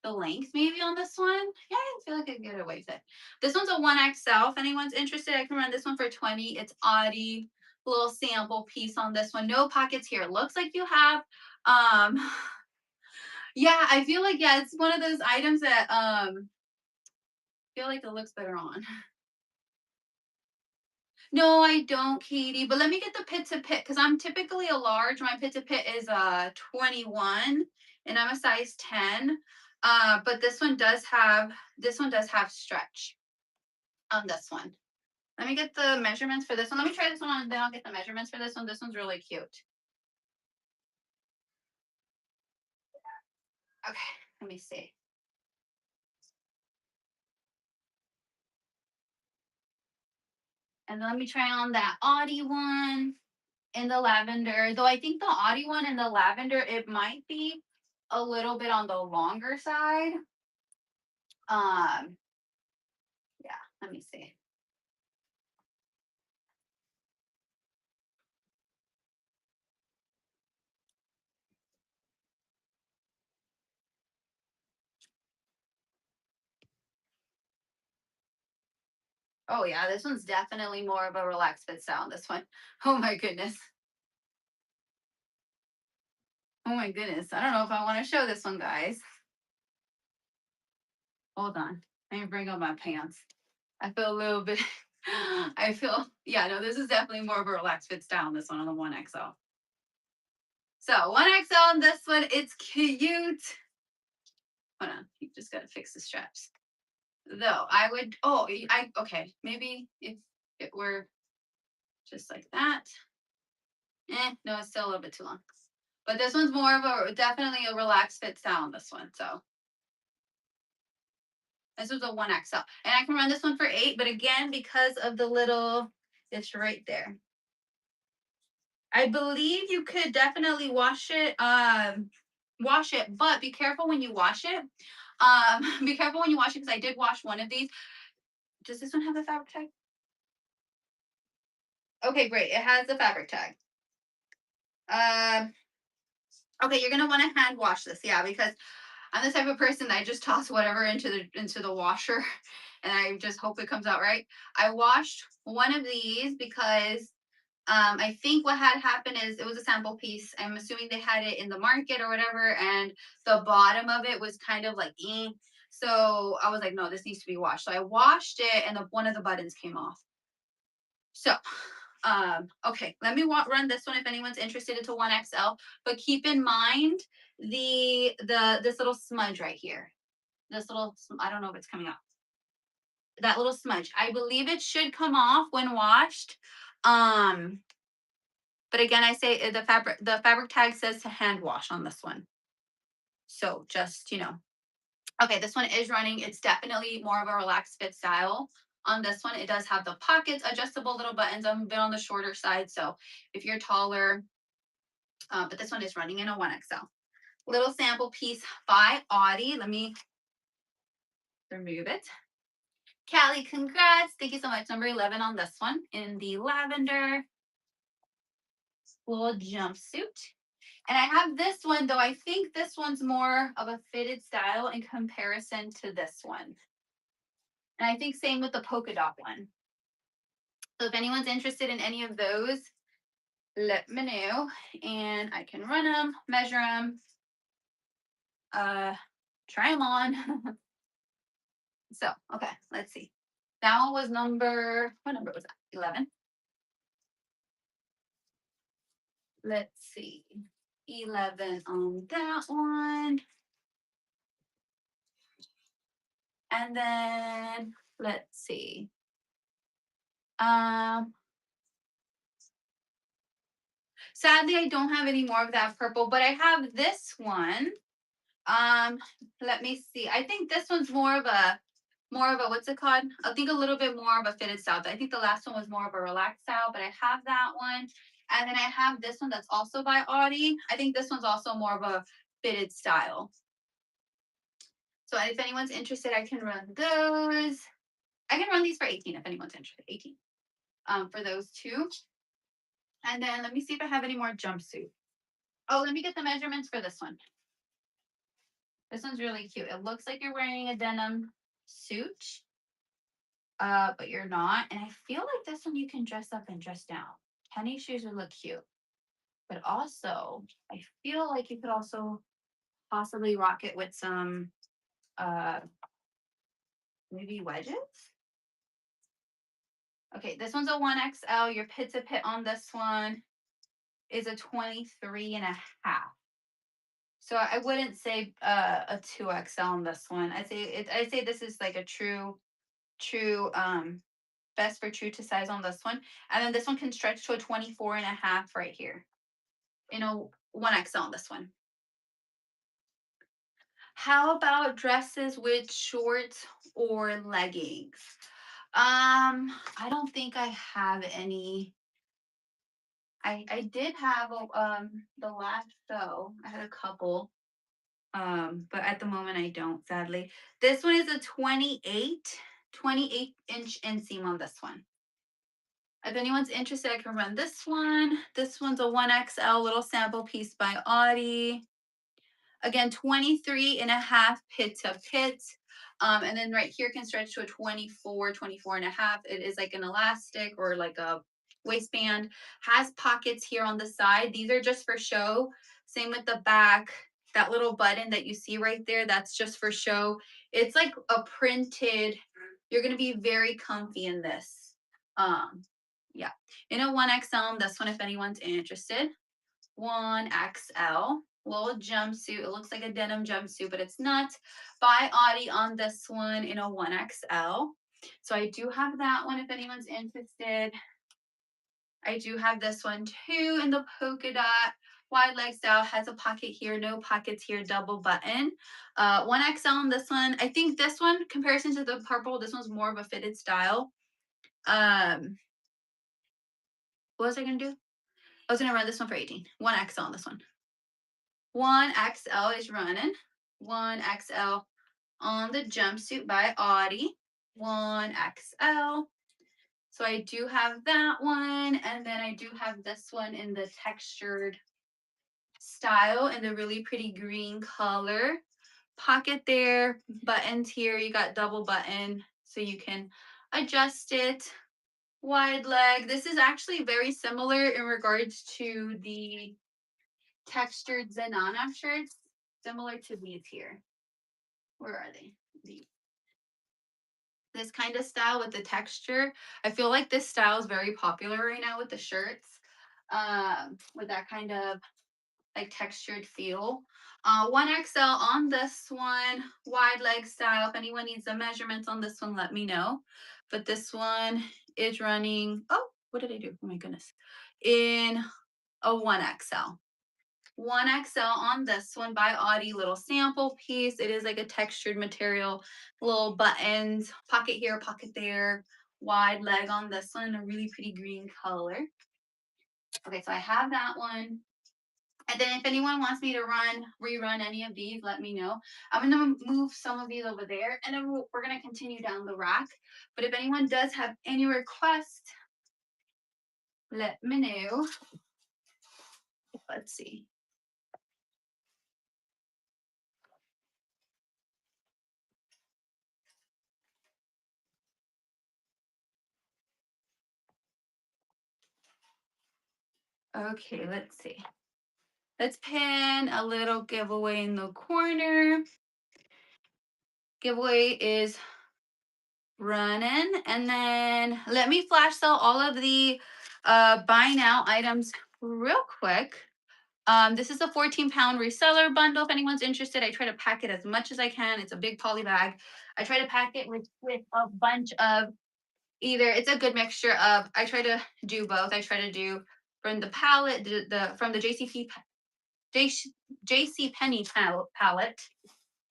the length maybe on this one. Yeah, I feel like I can get away with it. This one's a 1XL. If anyone's interested, I can run this one for 20. It's Audi. Little sample piece on this one. No pockets here. Looks like you have yeah, I feel like yeah, it's one of those items that feel like it looks better on. No, I don't, Katie. But let me get the pit to pit because I'm typically a large. My pit to pit is 21, and I'm a size 10. But this one does have stretch on this one. Let me get the measurements for this one. Let me try this one on, and then I'll get the measurements for this one. This one's really cute. Okay, let me see. And then let me try on that Audi one in the lavender. Though I think the Audi one in the lavender, it might be a little bit on the longer side. Yeah, let me see. Oh yeah, this one's definitely more of a relaxed fit style on this one. Oh my goodness. Oh my goodness. I don't know if I want to show this one, guys. Hold on. Let me bring up my pants. I feel a little bit, yeah, no, this is definitely more of a relaxed fit style on this one on the 1XL. So 1XL on this one, it's cute. Hold on, you just gotta fix the straps. Though I would, okay, maybe if it were just like that. No, it's still a little bit too long. But this one's more of definitely a relaxed fit style on this one. So this was a 1XL. And I can run this one for 8, but again, because of the little, it's right there. I believe you could definitely wash it, but be careful when you wash it. Be careful when you wash it because I did wash one of these. Does this one have a fabric tag? Okay, great. It has the fabric tag. Okay, you're gonna want to hand wash this, yeah, because I'm the type of person that I just toss whatever into the washer, and I just hope it comes out right. I washed one of these because I think what had happened is it was a sample piece. I'm assuming they had it in the market or whatever, and the bottom of it was kind of like So I was like, no, this needs to be washed. So I washed it and one of the buttons came off. So, okay, let me run this one if anyone's interested into 1XL, but keep in mind this little smudge right here. This little, I don't know if it's coming off. That little smudge. I believe it should come off when washed. But again, I say the fabric tag says to hand wash on this one. So just, Okay, this one is running. It's definitely more of a relaxed fit style. On this one, it does have the pockets, adjustable little buttons. I'm a bit on the shorter side, so if you're taller, but this one is running in a 1XL. Little sample piece by Audie. Let me remove it. Callie, congrats. Thank you so much. Number 11 on this one in the lavender little jumpsuit. And I have this one, though I think this one's more of a fitted style in comparison to this one. And I think same with the polka dot one. So if anyone's interested in any of those, let me know and I can run them, measure them, try them on. So, okay, let's see. That one was what number was that? 11. Let's see. 11 on that one. And then let's see. Sadly, I don't have any more of that purple, but I have this one. Let me see. I think this one's more of a what's it called? I think a little bit more of a fitted style. I think the last one was more of a relaxed style, but I have that one. And then I have this one that's also by Audie. I think this one's also more of a fitted style. So if anyone's interested, I can run those. I can run these for 18 if anyone's interested. 18. For those two. And then let me see if I have any more jumpsuit. Oh, let me get the measurements for this one. This one's really cute. It looks like you're wearing a denim suit, but you're not. And I feel like this one you can dress up and dress down. Tennis shoes would look cute. But also, I feel like you could also possibly rock it with some maybe wedges. Okay, this one's a 1XL. Your pit to pit on this one is a 23 and a half. So I wouldn't say a 2XL on this one. I'd say this is like a true best for true to size on this one. And then this one can stretch to a 24 and a half right here. You know, 1XL on this one. How about dresses with shorts or leggings? I don't think I have any. I did have the last show. I had a couple. But at the moment I don't, sadly. This one is a 28-inch inseam on this one. If anyone's interested, I can run this one. This one's a 1XL little sample piece by Audie. Again, 23 and a half pit to pit. And then right here can stretch to a 24 and a half. It is like an elastic or like a waistband. Has pockets here on the side. These are just for show. Same with the back. That little button that you see right there, that's just for show. It's like a printed, you're going to be very comfy in this. Yeah. In a 1XL, this one if anyone's interested. 1XL. Little jumpsuit. It looks like a denim jumpsuit, but it's not. By Audie on this one in a 1XL. So I do have that one if anyone's interested. I do have this one too in the polka dot. Wide leg style, has a pocket here, no pockets here, double button. 1XL on this one. I think this one, comparison to the purple, this one's more of a fitted style. What was I gonna do? I was gonna run this one for 18. 1XL on this one. 1XL is running. 1XL on the jumpsuit by Audie. 1XL. So I do have that one. And then I do have this one in the textured style in the really pretty green color. Pocket there, buttons here. You got double button so you can adjust it. Wide leg. This is actually very similar in regards to the textured Zenana shirts, similar to these here. Where are they? This kind of style with the texture. I feel like this style is very popular right now with the shirts, with that kind of like textured feel. 1XL on this one, wide leg style. If anyone needs the measurements on this one, let me know. But this one is running, oh, what did I do? Oh my goodness. In a 1XL. 1XL on this one by Audi, little sample piece. It is like a textured material, little buttons, pocket here, pocket there, wide leg on this one, a really pretty green color. Okay, so I have that one. And then if anyone wants me to rerun any of these, let me know. I'm gonna move some of these over there and then we're gonna continue down the rack. But if anyone does have any requests, let me know. Let's see. Okay, let's see. Let's pin a little giveaway in the corner. Giveaway is running. And then let me flash sell all of the buy now items real quick. This is a 14-pound reseller bundle. If anyone's interested, I try to pack it as much as I can. It's a big poly bag. I try to pack it with a bunch of either, it's a good mixture of, I try to do both. I try to do from the palette, from the JC Penney palette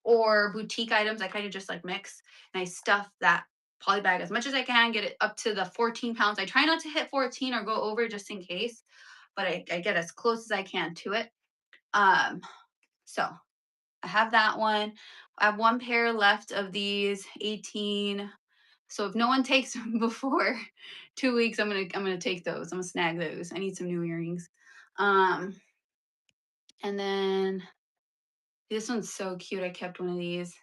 or boutique items. I kind of just like mix and I stuff that poly bag as much as I can, get it up to the 14 pounds. I try not to hit 14 or go over just in case, but I get as close as I can to it. So I have that one. I have one pair left of these 18. So if no one takes them before 2 weeks, I'm gonna take those. I'm gonna snag those. I need some new earrings. And then this one's so cute. I kept one of these.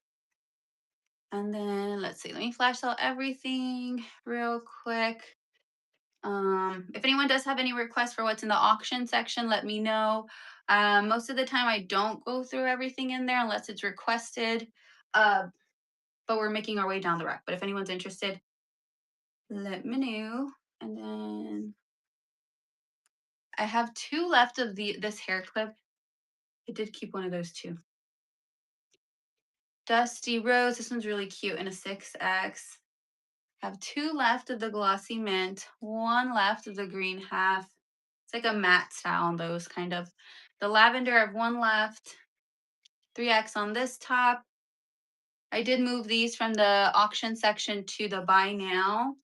And then let's see, let me flash out everything real quick. If anyone does have any requests for what's in the auction section, let me know. Most of the time I don't go through everything in there unless it's requested. But we're making our way down the rack. But if anyone's interested, let me know. And then I have two left of this hair clip. I did keep one of those too. Dusty Rose. This one's really cute in a 6X. Have two left of the glossy mint, one left of the green half. It's like a matte style on those kind of. The lavender, I have one left. 3X on this top. I did move these from the auction section to the buy now.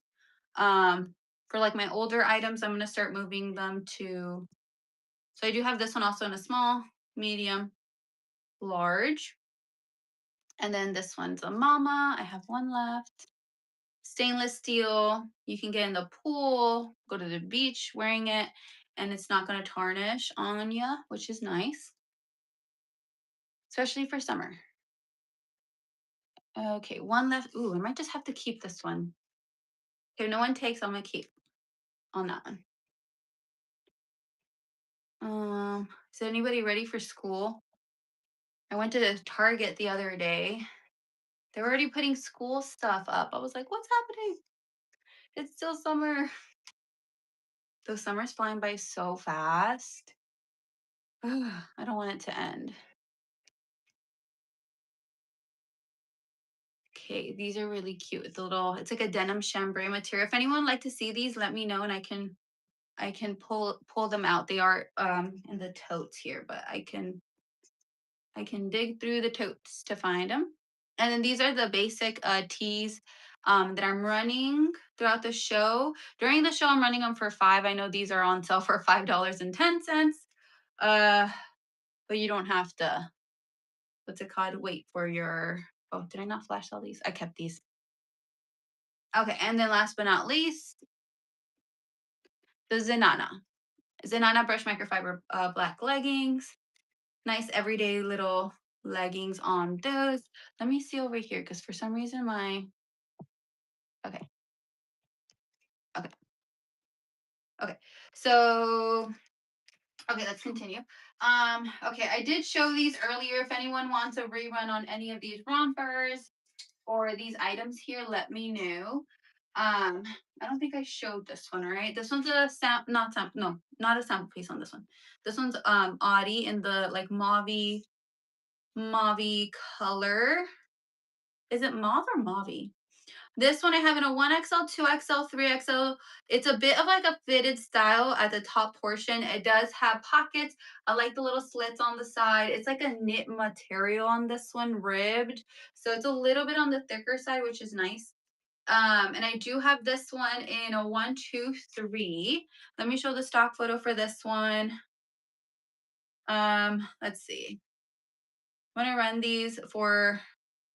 For like my older items, I'm going to start moving them to, so I do have this one also in a small, medium, large. And then this one's a mama. I have one left. Stainless steel. You can get in the pool, go to the beach wearing it, and it's not going to tarnish on you, which is nice, especially for summer. Okay, one left. Ooh, I might just have to keep this one. Okay, no one takes, I'm going to keep on that one. Is anybody ready for school? I went to Target the other day. They're already putting school stuff up. I was like, what's happening? It's still summer. The summer's flying by so fast. I don't want it to end. Okay, these are really cute. It's like a denim chambray material. If anyone would like to see these, let me know and I can pull them out. They are in the totes here, but I can dig through the totes to find them. And then these are the basic tees that I'm running throughout the show. During the show, I'm running them for $5. I know these are on sale for $5.10. But you don't have to, what's it called? Wait for your, oh, did I not flash all these? I kept these. Okay, and then last but not least, the Zenana brush microfiber black leggings. Nice everyday little leggings on those. Let me see over here because for some reason okay. Okay. So, okay, let's continue. Okay, I did show these earlier. If anyone wants a rerun on any of these rompers or these items here, let me know. I don't think I showed this one, right? This one's a no, not a sample piece on this one. This one's Audi in the like mauve color. Is it mauve or mauve? This one I have in a 1XL, 2XL, 3XL. It's a bit of like a fitted style at the top portion. It does have pockets. I like the little slits on the side. It's like a knit material on this one, ribbed. So it's a little bit on the thicker side, which is nice. And I do have this one in a 1, 2, 3. Let me show the stock photo for this one. Let's see. I'm gonna run these for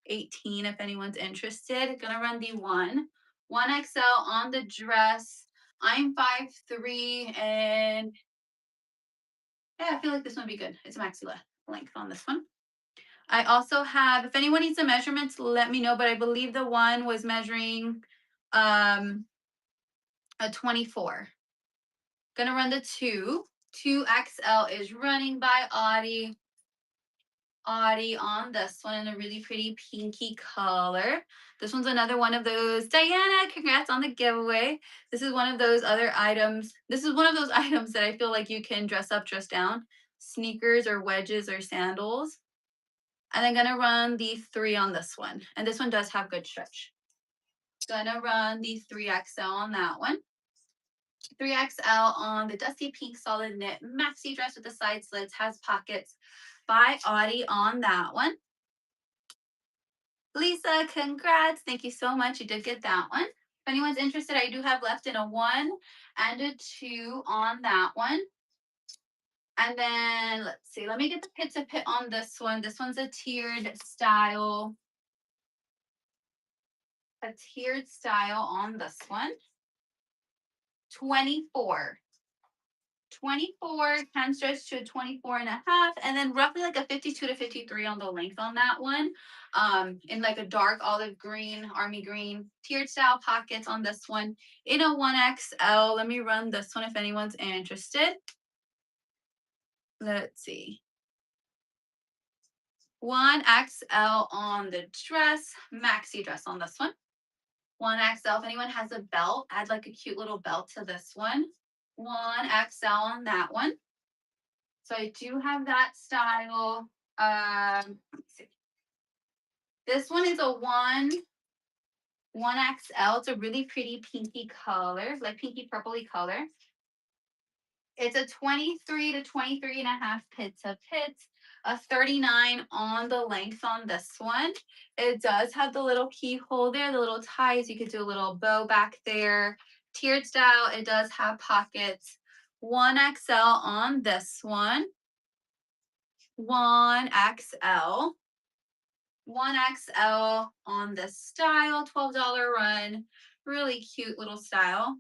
18 if anyone's interested. Gonna run the 1XL on the dress. I'm 5'3", and yeah, I feel like this one would be good. It's maxi length on this one. I also have, if anyone needs the measurements, let me know, but I believe the one was measuring a 24. Gonna run the 2XL is running by Audi on this one in a really pretty pinky color. This one's another one of those. Diana, congrats on the giveaway. This is one of those other items. This is one of those items that I feel like you can dress up, dress down. Sneakers or wedges or sandals. And I'm gonna run the 3 on this one. And this one does have good stretch. Gonna run the 3XL on that one. 3XL on the dusty pink solid knit maxi dress with the side slits, has pockets by Audi on that one. Lisa, congrats. Thank you so much. You did get that one. If anyone's interested, I do have left in a 1 and a 2 on that one. And then let's see, let me get the pizza pit on this one. This one's a tiered style. A tiered style on this one. 24. 24 can stretch to a 24 and a half, and then roughly like a 52 to 53 on the length on that one. In like a dark olive green, army green, tiered style pockets on this one in a 1XL. Let me run this one if anyone's interested. Let's see. 1XL on the dress, maxi dress on this one. 1XL, if anyone has a belt, add like a cute little belt to this one. 1XL on that one. So I do have that style. Let's see. This one is a 1XL. It's a really pretty pinky color, like pinky purpley color. It's a 23 to 23 and a half pizza pits, a 39 on the length on this one. It does have the little keyhole there, the little ties. You could do a little bow back there. Tiered style, it does have pockets. 1XL on this one. 1XL. 1XL on this style, $12 run. Really cute little style.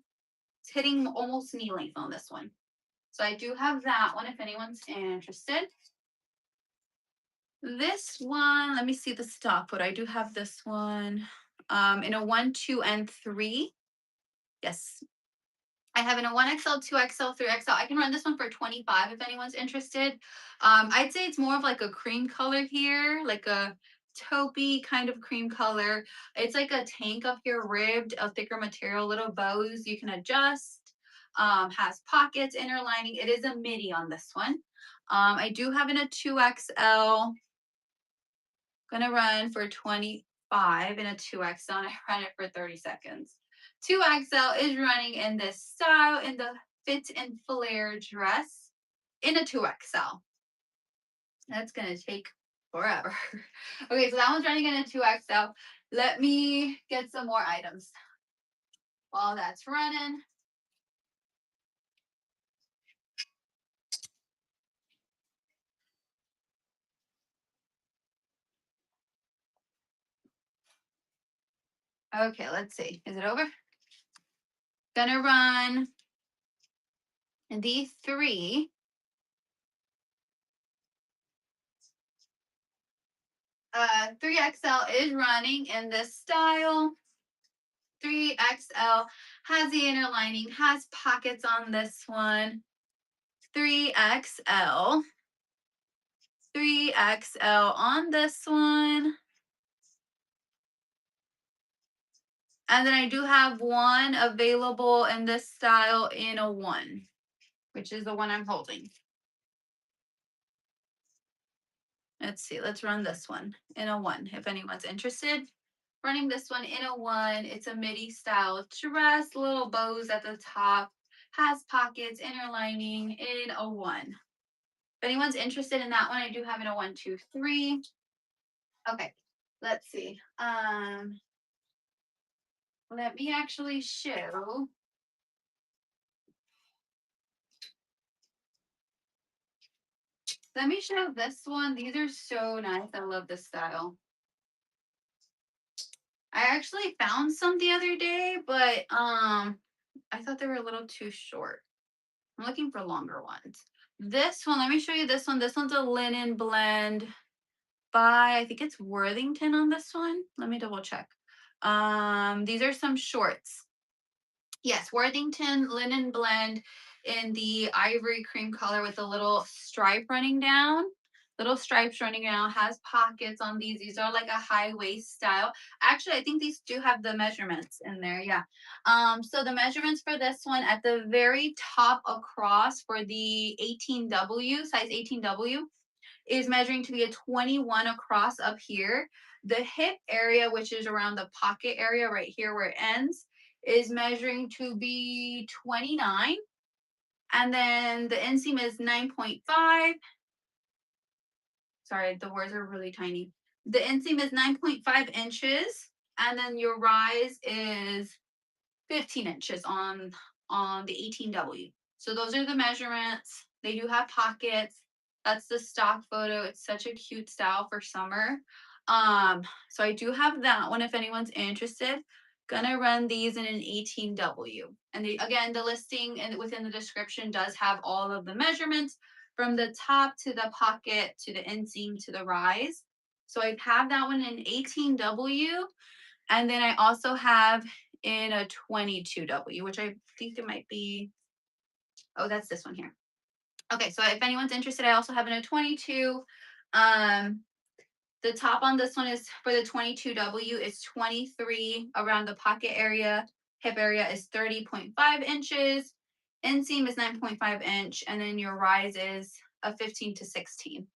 It's hitting almost knee length on this one. So I do have that one if anyone's interested. This one, let me see the stock photo. I do have this one in a 1, 2, and 3. Yes. I have in a 1XL, 2XL, 3XL. I can run this one for 25 if anyone's interested. I'd say it's more of like a cream color here, like a taupey kind of cream color. It's like a tank up here, ribbed, a thicker material, little bows you can adjust. Has pockets, inner lining. It is a midi on this one. I do have in a 2XL. Gonna run for 25 in a 2XL, and I run it for 30 seconds. 2XL is running in this style in the fit and flare dress in a 2XL. That's gonna take forever. Okay, so that one's running in a 2XL. Let me get some more items while that's running. Okay, let's see. Is it over? Gonna run the 3. 3XL is running in this style. 3XL has the inner lining, has pockets on this one. 3XL. 3XL on this one. And then I do have one available in this style in a 1, which is the one I'm holding. Let's see, let's run this one in a 1 if anyone's interested. Running this one in a 1, it's a midi style dress, little bows at the top, has pockets, inner lining in a 1. If anyone's interested in that one, I do have in a 1, 2, 3. Okay, let's see. Let me actually show. Let me show this one. These are so nice. I love this style. I actually found some the other day, but I thought they were a little too short. I'm looking for longer ones. This one, let me show you this one. This one's a linen blend by, I think it's Worthington on this one. Let me double check. These are some shorts. Yes, Worthington linen blend in the ivory cream color with a little stripe running down. Little stripes running down, has pockets on these. These are like a high waist style. Actually, I think these do have the measurements in there. Yeah. So the measurements for this one at the very top across for the 18W, size 18W, is measuring to be a 21 across up here. The hip area, which is around the pocket area right here where it ends, is measuring to be 29. And then the inseam is 9.5. Sorry, the words are really tiny. The inseam is 9.5 inches. And then your rise is 15 inches on the 18W. So those are the measurements. They do have pockets. That's the stock photo. It's such a cute style for summer. So I do have that one if anyone's interested. Gonna run these in an 18W. And again, the listing and within the description does have all of the measurements from the top to the pocket to the inseam to the rise. So I have that one in 18W. And then I also have in a 22W, which I think it might be, oh, that's this one here. Okay, so if anyone's interested, I also have in a 22. The top on this one is for the 22W is 23 around the pocket area. Hip area is 30.5 inches. Inseam is 9.5 inch, and then your rise is a 15 to 16.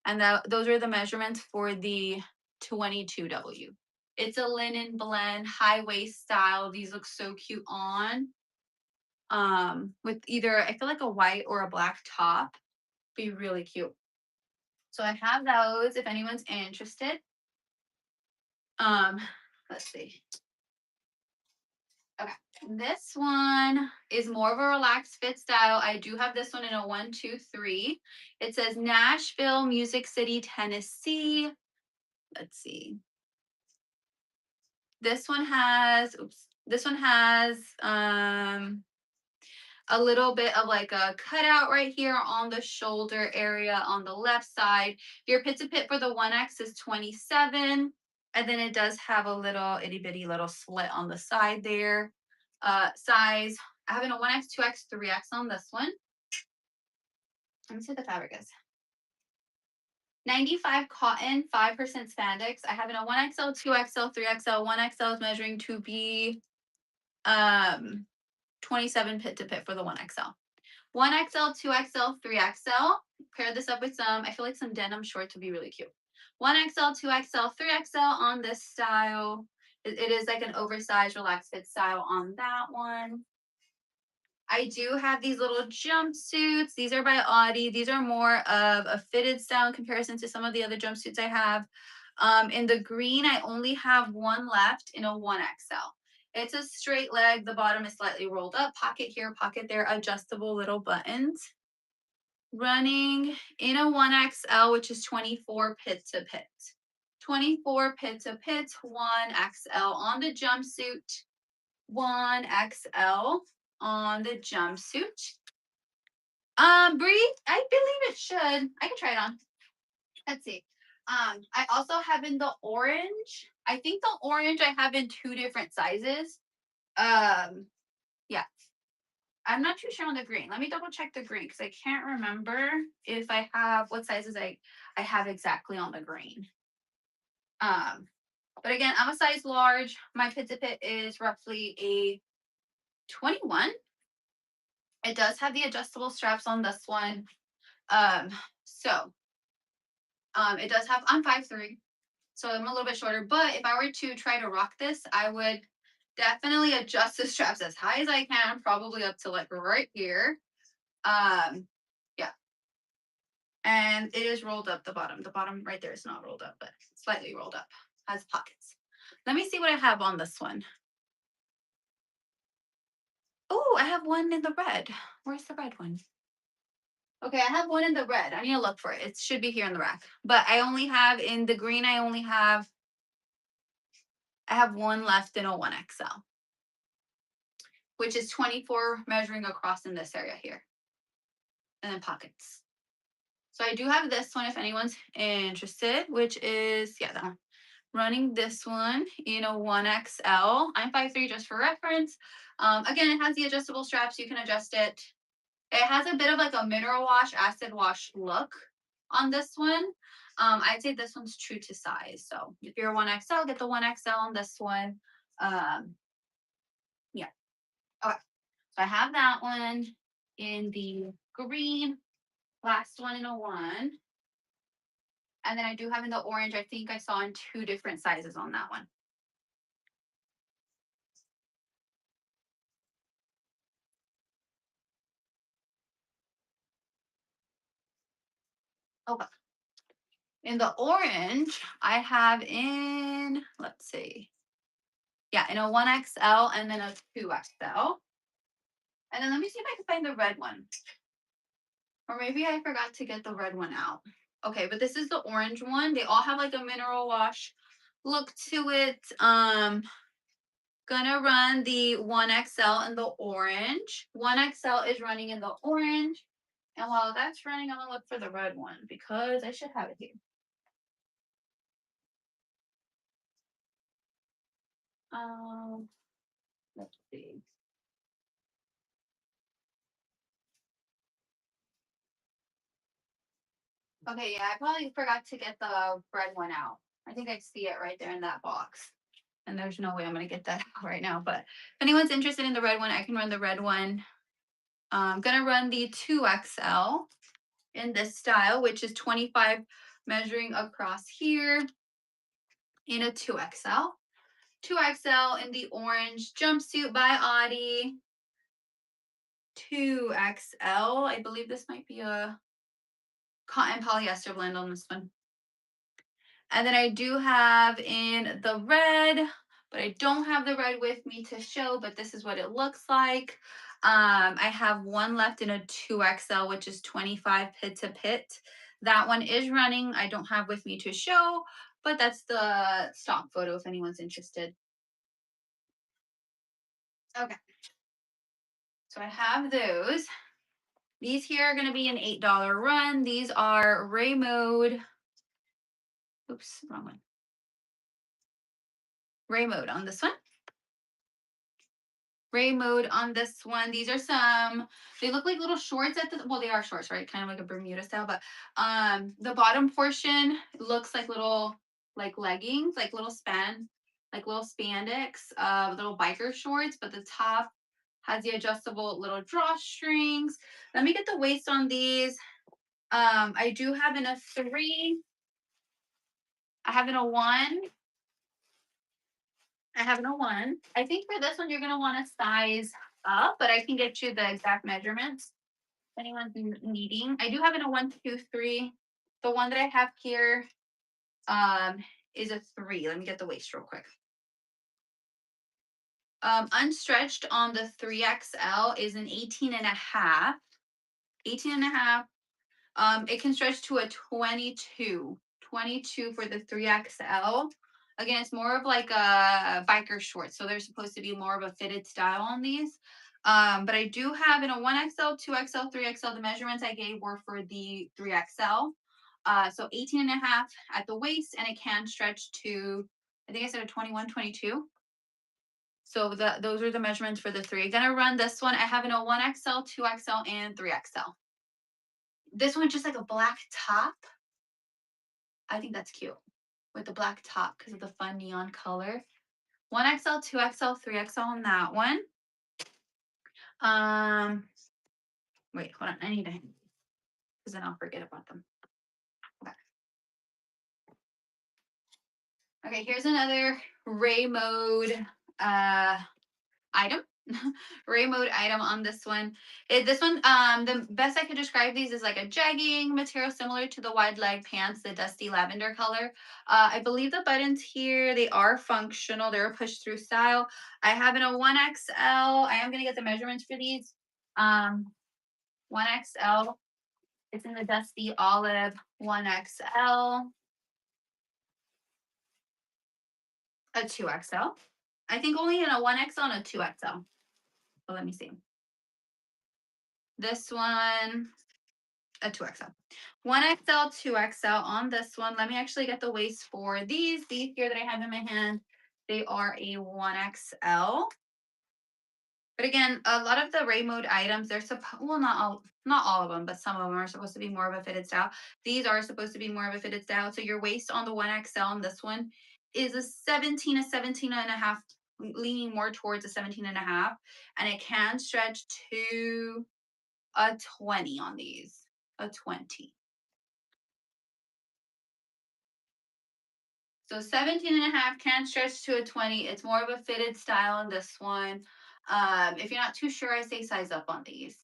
And those are the measurements for the 22W. It's a linen blend, high waist style. These look so cute on. With either, I feel like a white or a black top. Be really cute. So I have those if anyone's interested. Let's see. Okay, this one is more of a relaxed fit style. I do have this one in a 1, 2, 3. It says Nashville, Music City, Tennessee. Let's see. This one has, a little bit of like a cutout right here on the shoulder area on the left side. Your pit to pit for the 1X is 27. And then it does have a little itty bitty little slit on the side there. Size, I have in a 1X, 2X, 3X on this one. Let me see what the fabric is. 95 cotton, 5% spandex. I have in a 1XL, 2XL, 3XL. 1XL is measuring to be 27 pit to pit for the 1XL. 1XL, 2XL, 3XL. Pair this up with some, I feel like some denim shorts would be really cute. 1XL, 2XL, 3XL on this style. It is like an oversized relaxed fit style on that one. I do have these little jumpsuits. These are by Audi. These are more of a fitted style in comparison to some of the other jumpsuits I have. In the green, I only have one left in a 1XL. It's a straight leg. The bottom is slightly rolled up. Pocket here, pocket there, adjustable little buttons. Running in a 1XL, which is 24 pit to pit. 24 pit to pit, 1XL on the jumpsuit, 1XL on the jumpsuit. Bree, I believe it should. I can try it on. Let's see. I also have in the orange. I think the orange I have in 2 different sizes. Yeah. I'm not too sure on the green. Let me double check the green because I can't remember if I have what sizes I have exactly on the green. But again, I'm a size large. My pit to pit is roughly a 21. It does have the adjustable straps on this one. Um, so it does have, I'm 5'3", so I'm a little bit shorter. But if I were to try to rock this, I would definitely adjust the straps as high as I can, probably up to like right here. Yeah. And it is rolled up the bottom. The bottom right there is not rolled up, but slightly rolled up. Has pockets. Let me see what I have on this one. Oh, I have one in the red. Where's the red one? Okay, I have one in the red. I need to look for it. It should be here in the rack. But I only have in the green, I have one left in a 1XL, which is 24 measuring across in this area here. And then pockets. So I do have this one if anyone's interested, which is, yeah, that one. Running this one in a 1XL. I'm 5'3", just for reference. Again, it has the adjustable straps. You can adjust it. It has a bit of like a mineral wash, acid wash look on this one. I'd say this one's true to size. So if you're a 1XL, get the 1XL on this one. Yeah. Okay. So I have that one in the green, last one in a 1. And then I do have in the orange, I think I saw in 2 different sizes on that one. Okay. In the orange, I have in, let's see. Yeah, in a 1XL and then a 2XL. And then let me see if I can find the red one. Or maybe I forgot to get the red one out. Okay, but this is the orange one. They all have like a mineral wash look to it. Gonna run the 1XL in the orange. 1XL is running in the orange. And while that's running, I'm gonna look for the red one because I should have it here. Let's see. Okay, yeah, I probably forgot to get the red one out. I think I see it right there in that box. And there's no way I'm gonna get that out right now. But if anyone's interested in the red one, I can run the red one. I'm gonna run the 2XL in this style, which is 25 measuring across here in a 2XL. 2XL in the orange jumpsuit by Audie. 2XL. I believe this might be a cotton polyester blend on this one. And then I do have in the red, but I don't have the red with me to show, but this is what it looks like. I have one left in a 2XL, which is 25 pit to pit. That one is running. I don't have with me to show, but that's the stock photo if anyone's interested. Okay. So I have those. These here are going to be an $8 run. These are Ray Mode. Oops, wrong one. Ray Mode on this one. Ray Mode on this one. These are some, they look like little shorts at the, well, they are shorts, right? Kind of like a Bermuda style, but the bottom portion looks like little, like leggings, like little spandex, little biker shorts, but the top has the adjustable little drawstrings. Let me get the waist on these. I do have in a 3. I have in a 1. I have no one. I think for this one, you're going to want to size up, but I can get you the exact measurements if anyone's needing. I do have in a 1, 2, 3. The one that I have here is a 3. Let me get the waist real quick. Unstretched on the 3XL is an 18 and a half. 18 and a half. It can stretch to a 22. 22 for the 3XL. Again, it's more of like a biker short, so they're supposed to be more of a fitted style on these. But I do have in a 1XL, 2XL, 3XL, the measurements I gave were for the 3XL. So 18 and a half at the waist, and it can stretch to, I think I said a 21, 22. So those are the measurements for the three. I'm gonna run this one. I have in a 1XL, 2XL, and 3XL. This one just like a black top. I think that's cute with the black top because of the fun neon color. 1XL, 2XL, 3XL on that one. Wait, hold on. I need to, because then I'll forget about them. Okay. Okay, here's another Ray mode item. Ray mode item on this one. This one, the best I could describe these is like a jegging material similar to the wide leg pants, the dusty lavender color. I believe the buttons here, they are functional. They're a push through style. I have in a 1XL. I am going to get the measurements for these. 1XL. It's in the dusty olive. 1XL. A 2XL. I think only in a 1XL and a 2XL. But let me see. This one, a 2XL. 1XL, 2XL on this one. Let me actually get the waist for these. These here that I have in my hand, they are a 1XL. But again, a lot of the Ray mode items, they're well, not all of them, but some of them are supposed to be more of a fitted style. These are supposed to be more of a fitted style. So your waist on the 1XL and this one is a 17 and a half, leaning more towards a 17 and a half. And it can stretch to a 20 on these, a 20. So 17 and a half can stretch to a 20. It's more of a fitted style in this one. If you're not too sure, I say size up on these.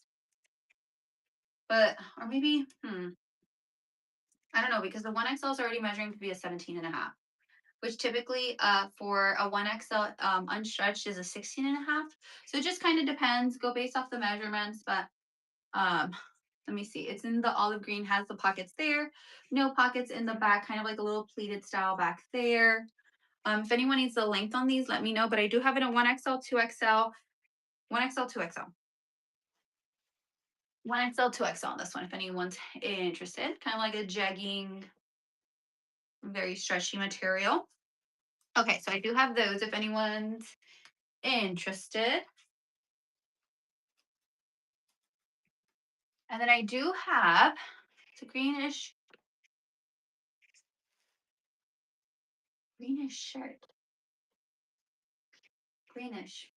But, or maybe, I don't know, because the 1XL is already measuring to be a 17 and a half, which typically for a 1XL unstretched is a 16 and a half. So it just kind of depends, go based off the measurements, but let me see. It's in the olive green, has the pockets there. No pockets in the back, kind of like a little pleated style back there. If anyone needs the length on these, let me know. But I do have it in 1XL, 2XL, 1XL, 2XL. 1XL, 2XL on this one, if anyone's interested. Kind of like a jegging, very stretchy material. Okay, so I do have those if anyone's interested. And then I do have, it's a greenish shirt. Greenish.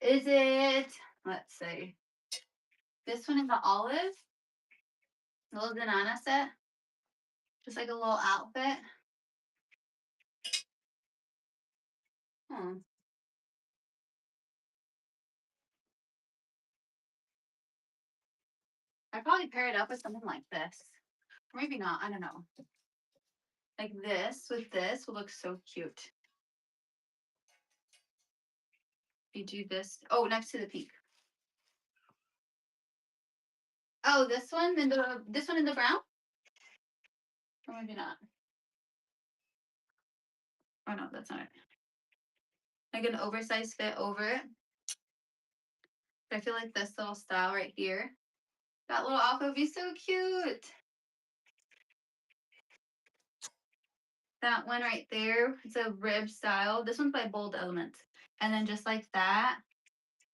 Is it, let's see. This one is the olive. A little banana set. Just like a little outfit. I'd probably pair it up with something like this. Or maybe not, I don't know. Like this with this will look so cute. You do this. Oh, next to the pink. Oh, this one in the brown? Or maybe not. Oh no, that's not it. Like an oversized fit over it. But I feel like this little style right here, that little outfit would be so cute. That one right there, it's a rib style. This one's by Bold Elements. And then just like that,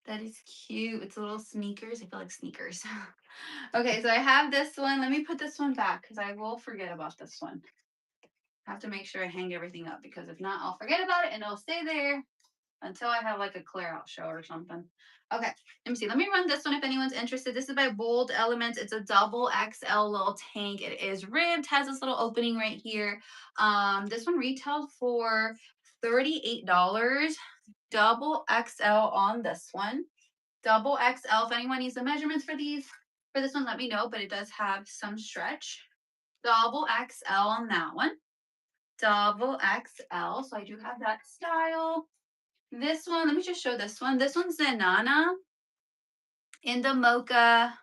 that is cute. It's little sneakers. I feel like sneakers. Okay, so I have this one. Let me put this one back because I will forget about this one. I have to make sure I hang everything up because if not, I'll forget about it and it'll stay there until I have like a clear out show or something. Okay, let me see. Let me run this one if anyone's interested. This is by Bold Elements. It's a double XL little tank. It is ribbed, has this little opening right here. This one retailed for $38. Double XL on this one. Double XL. If anyone needs the measurements for this one, let me know, but it does have some stretch. Double XL on that one. Double XL. So I do have that style. This one, let me just show this one. This one's Zanana in the mocha.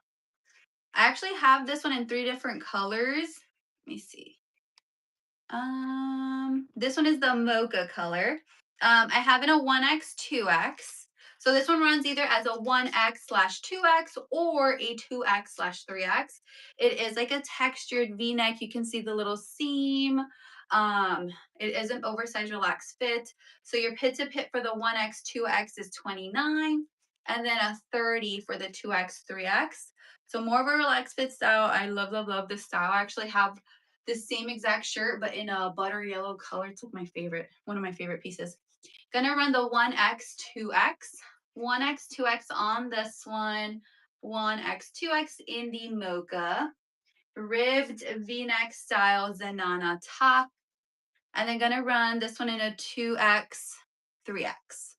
I actually have this one in 3 different colors. Let me see. This one is the mocha color. I have in a 1X, 2X. So this one runs either as a 1X/2X or a 2X/3X. It is like a textured V-neck. You can see the little seam. It is an oversized relaxed fit. So your pit to pit for the 1X, 2X is 29, and then a 30 for the 2X, 3X. So more of a relaxed fit style. I love, love, love this style. I actually have the same exact shirt, but in a butter yellow color. It's like my favorite, one of my favorite pieces. Gonna run the 1X, 2X. 1X, 2X on this one. 1X, 2X in the mocha. Ribbed V-neck style Zenana top. And then gonna run this one in a 2X, 3X.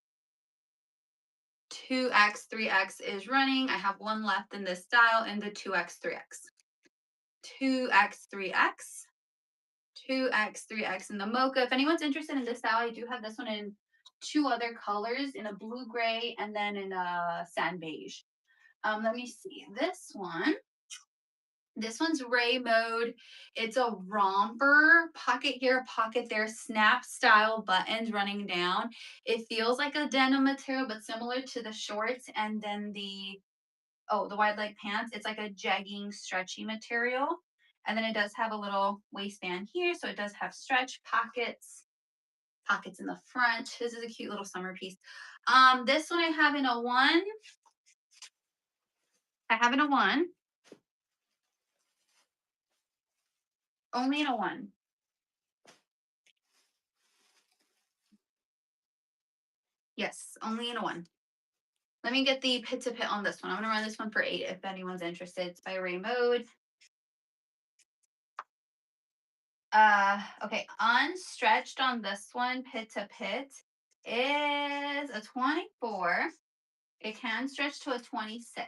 2X, 3X is running. I have one left in this style in the 2X, 3X. 2X, 3X. 2X, 3X in the mocha. If anyone's interested in this style, I do have this one in two other colors, in a blue gray and then in a sand beige. Let me see. This one's Ray Mode. It's a romper, pocket here, pocket there, snap style buttons running down. It feels like a denim material, but similar to the shorts and then the wide leg pants. It's like a jegging, stretchy material. And then it does have a little waistband here, so it does have stretch pockets in the front. This is a cute little summer piece. This one I have in a 1. I have in a 1. Only in a 1. Yes, only in a 1. Let me get the pit to pit on this one. I'm gonna run this one for 8 if anyone's interested. It's by Ray Mode. Okay, unstretched on this one, pit to pit, is a 24. It can stretch to a 26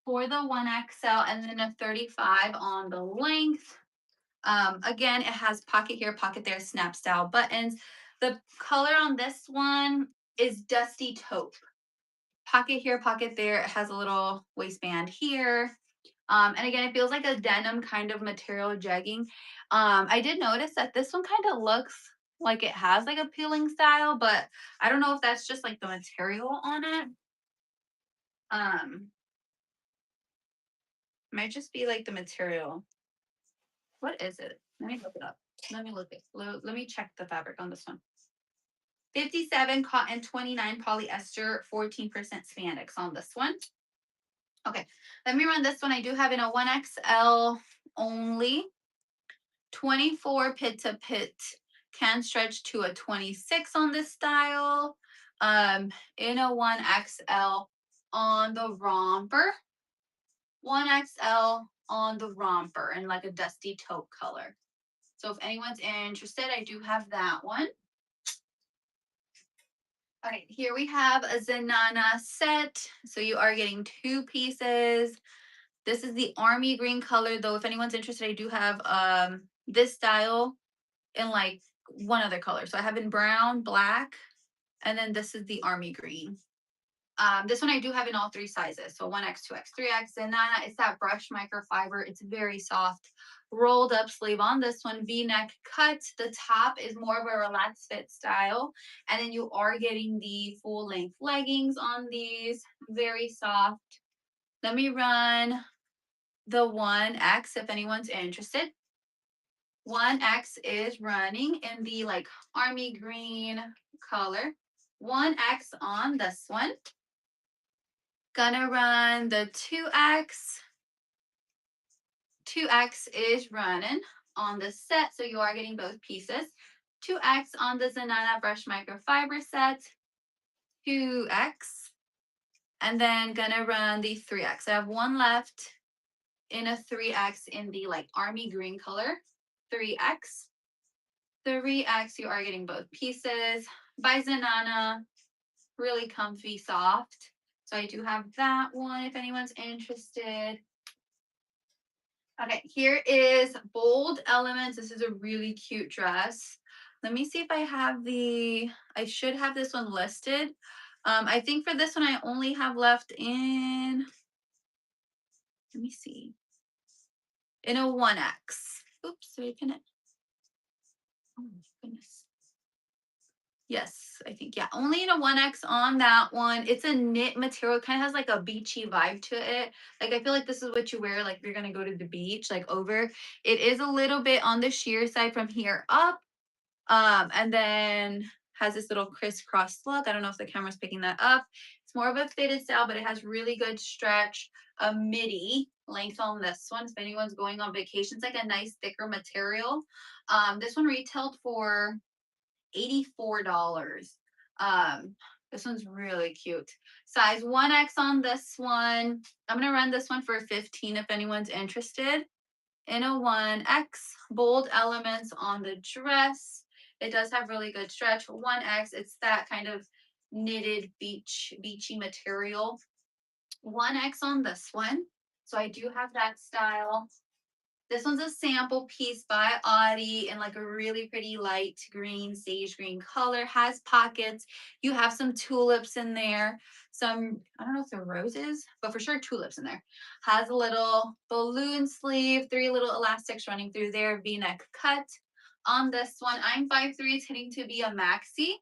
for the 1XL, and then a 35 on the length. Again, it has pocket here, pocket there, snap style buttons. The color on this one is dusty taupe. Pocket here, pocket there. It has a little waistband here. And again, it feels like a denim kind of material jegging. I did notice that this one kind of looks like it has like a peeling style, but I don't know if that's just like the material on it. Might just be like the material. What is it? Let me look it up. Let me check the fabric on this one. 57 cotton, 29 polyester, 14% spandex on this one. Okay, let me run this one. I do have in a 1XL only. 24 pit to pit, can stretch to a 26 on this style. In a 1XL on the romper. 1XL on the romper in like a dusty taupe color. So if anyone's interested, I do have that one. Okay, here we have a Zenana set. So you are getting 2 pieces. This is the army green color, though. If anyone's interested, I do have this style in like one other color. So I have in brown, black, and then this is the army green. This one I do have in all 3 sizes. So 1X, 2X, 3X. Zenana, it's that brush microfiber. It's very soft. Rolled up sleeve on this one, V-neck cut. The top is more of a relaxed fit style. And then you are getting the full length leggings on these. Very soft. Let me run the 1X if anyone's interested. 1X is running in the like army green color. 1X on this one. Gonna run the 2X. 2X is running on the set, so you are getting both pieces. 2X on the Zenana brush microfiber set. 2X. And then gonna run the 3X. I have one left in a 3X in the like army green color. 3X. 3X, you are getting both pieces. By Zenana, really comfy, soft. So I do have that one if anyone's interested. Okay, here is Bold Elements. This is a really cute dress. Let me see if I have I should have this one listed. I think for this one, I only have left in, let me see, in a 1X. Oops, did I pin it? Oh my goodness. Yes, I think, yeah, only in a 1X on that one. It's a knit material, kind of has like a beachy vibe to it. Like I feel like this is what you wear like if you're gonna go to the beach, like over. It is a little bit on the sheer side from here up. And then has this little crisscross look. I don't know if the camera's picking that up. It's more of a fitted style, but it has really good stretch, a midi length on this one. If anyone's going on vacation, it's like a nice thicker material. This one retailed for $84. This one's really cute. Size 1X on this one. I'm gonna run this one for 15 if anyone's interested. In a 1X, bold elements on the dress. It does have really good stretch. 1X, it's that kind of knitted beachy material. 1X on this one. So I do have that style. This one's a sample piece by Audie in like a really pretty light green, sage green color. Has pockets. You have some tulips in there. Some, I don't know if they're roses, but for sure tulips in there. Has a little balloon sleeve, 3 little elastics running through there, V-neck cut. On this one, I'm 5'3", it's hitting to be a maxi.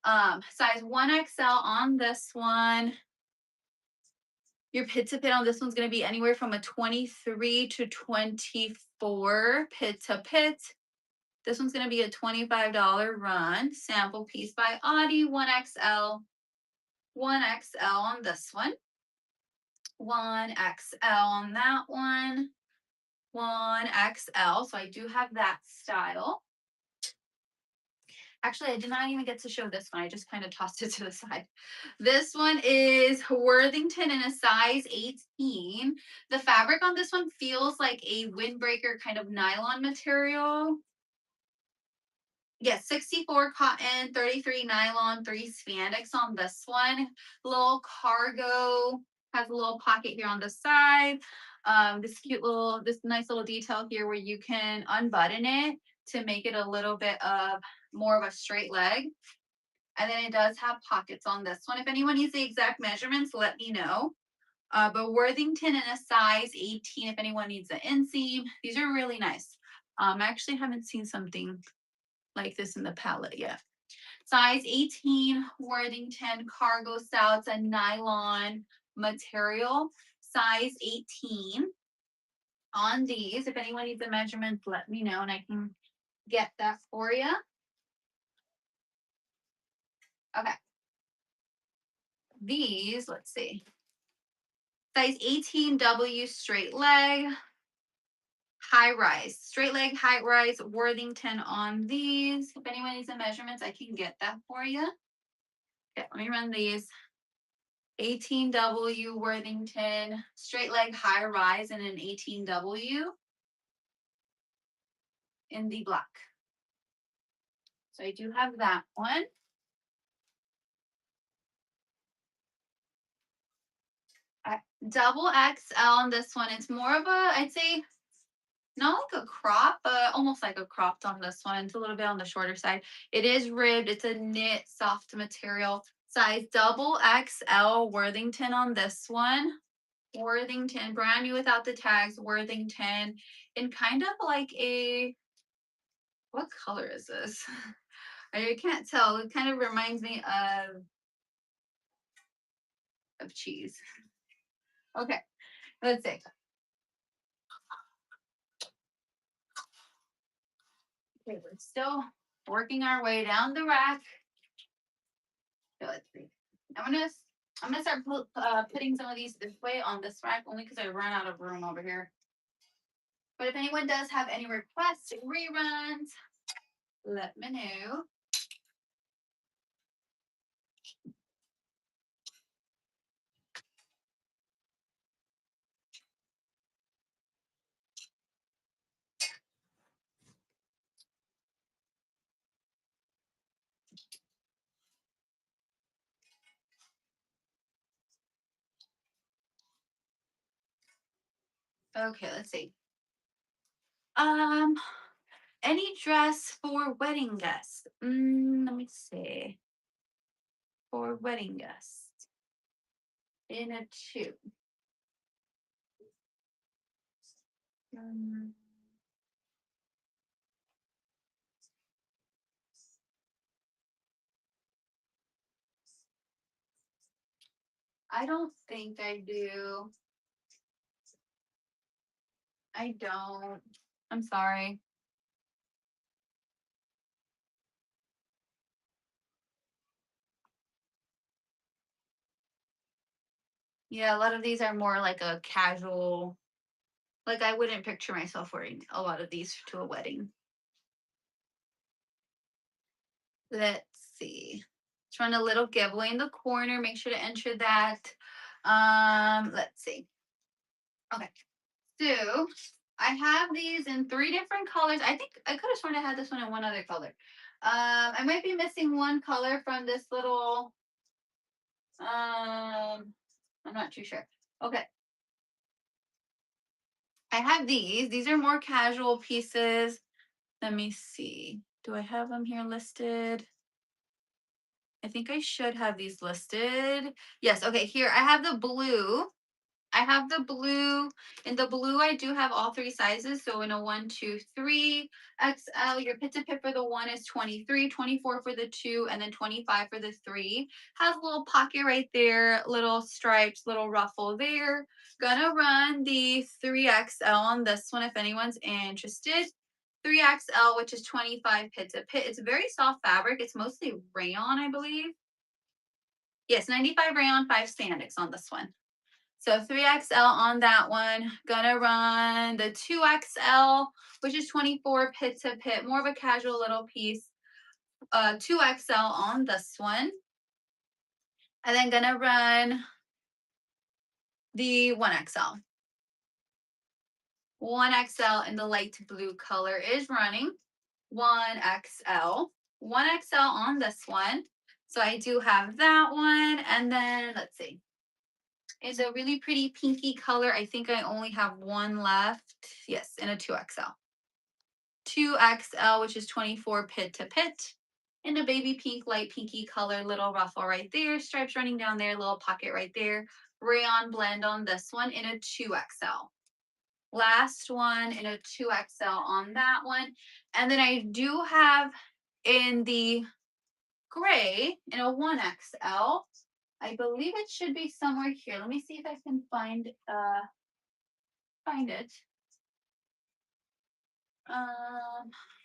Size 1XL on this one. Your pit to pit on this one's going to be anywhere from a 23 to 24 pit to pit. This one's going to be a $25 run. Sample piece by Audie, 1XL. 1XL on this one. 1XL on that one. 1XL. So I do have that style. Actually, I did not even get to show this one. I just kind of tossed it to the side. This one is Worthington in a size 18. The fabric on this one feels like a windbreaker kind of nylon material. Yes, 64 cotton, 33 nylon, 3 spandex on this one. Little cargo, has a little pocket here on the side. This nice little detail here where you can unbutton it to make it a little bit of more of a straight leg. And then it does have pockets on this one. If anyone needs the exact measurements, let me know. But Worthington in a size 18, if anyone needs the inseam. These are really nice. I actually haven't seen something like this in the palette yet. Size 18, Worthington cargo style. It's a nylon material. Size 18 on these. If anyone needs the measurements, let me know and I can get that for you. Okay. These, let's see. Size 18W straight leg, high rise. Straight leg, high rise, Worthington on these. If anyone needs the measurements, I can get that for you. Okay, let me run these. 18W Worthington, straight leg, high rise, and an 18W in the black. So I do have that one. Double XL on this one. It's more of a, I'd say, not like a crop, but almost like a cropped on this one. It's a little bit on the shorter side. It is ribbed. It's a knit soft material. Size double XL Worthington on this one. Worthington, brand new without the tags, Worthington, in kind of like a, what color is this? I can't tell. It kind of reminds me of cheese. Okay, let's see. Okay, we're still working our way down the rack. So let's see. I'm gonna start putting some of these this way on this rack only because I ran out of room over here. But if anyone does have any requests, reruns, let me know. Okay, let's see. Any dress for wedding guests? Let me see. For wedding guests. In a 2. I don't think I do. I don't. I'm sorry. Yeah, a lot of these are more like a casual, like I wouldn't picture myself wearing a lot of these to a wedding. Let's see. Let's run a little giveaway in the corner. Make sure to enter that. Let's see. Okay. So I have these in 3 different colors. I think I could have sworn I had this one in one other color. I might be missing one color from this little I'm not too sure. Okay. I have these. These are more casual pieces. Let me see. Do I have them here listed? I think I should have these listed. Yes, okay, here I have the blue. I have the blue. In the blue, I do have all 3 sizes. So in a 1, 2, 3 XL, your pit to pit for the 1 is 23, 24 for the 2, and then 25 for the 3. Has a little pocket right there, little stripes, little ruffle there. Gonna run the 3XL on this one if anyone's interested. 3XL, which is 25 pit to pit. It's a very soft fabric. It's mostly rayon, I believe. Yes, 95 rayon, 5 spandex on this one. So 3XL on that one. Gonna run the 2XL, which is 24 pit to pit, more of a casual little piece. 2XL on this one. And then gonna run the 1XL. 1XL in the light blue color is running. 1XL. 1XL on this one. So I do have that one. And then let's see. It's a really pretty pinky color. I think I only have one left. Yes, in a 2XL. 2XL, which is 24 pit to pit. In a baby pink, light pinky color, little ruffle right there, stripes running down there, little pocket right there. Rayon blend on this one in a 2XL. Last one in a 2XL on that one. And then I do have in the gray in a 1XL. I believe it should be somewhere here. Let me see if I can find it.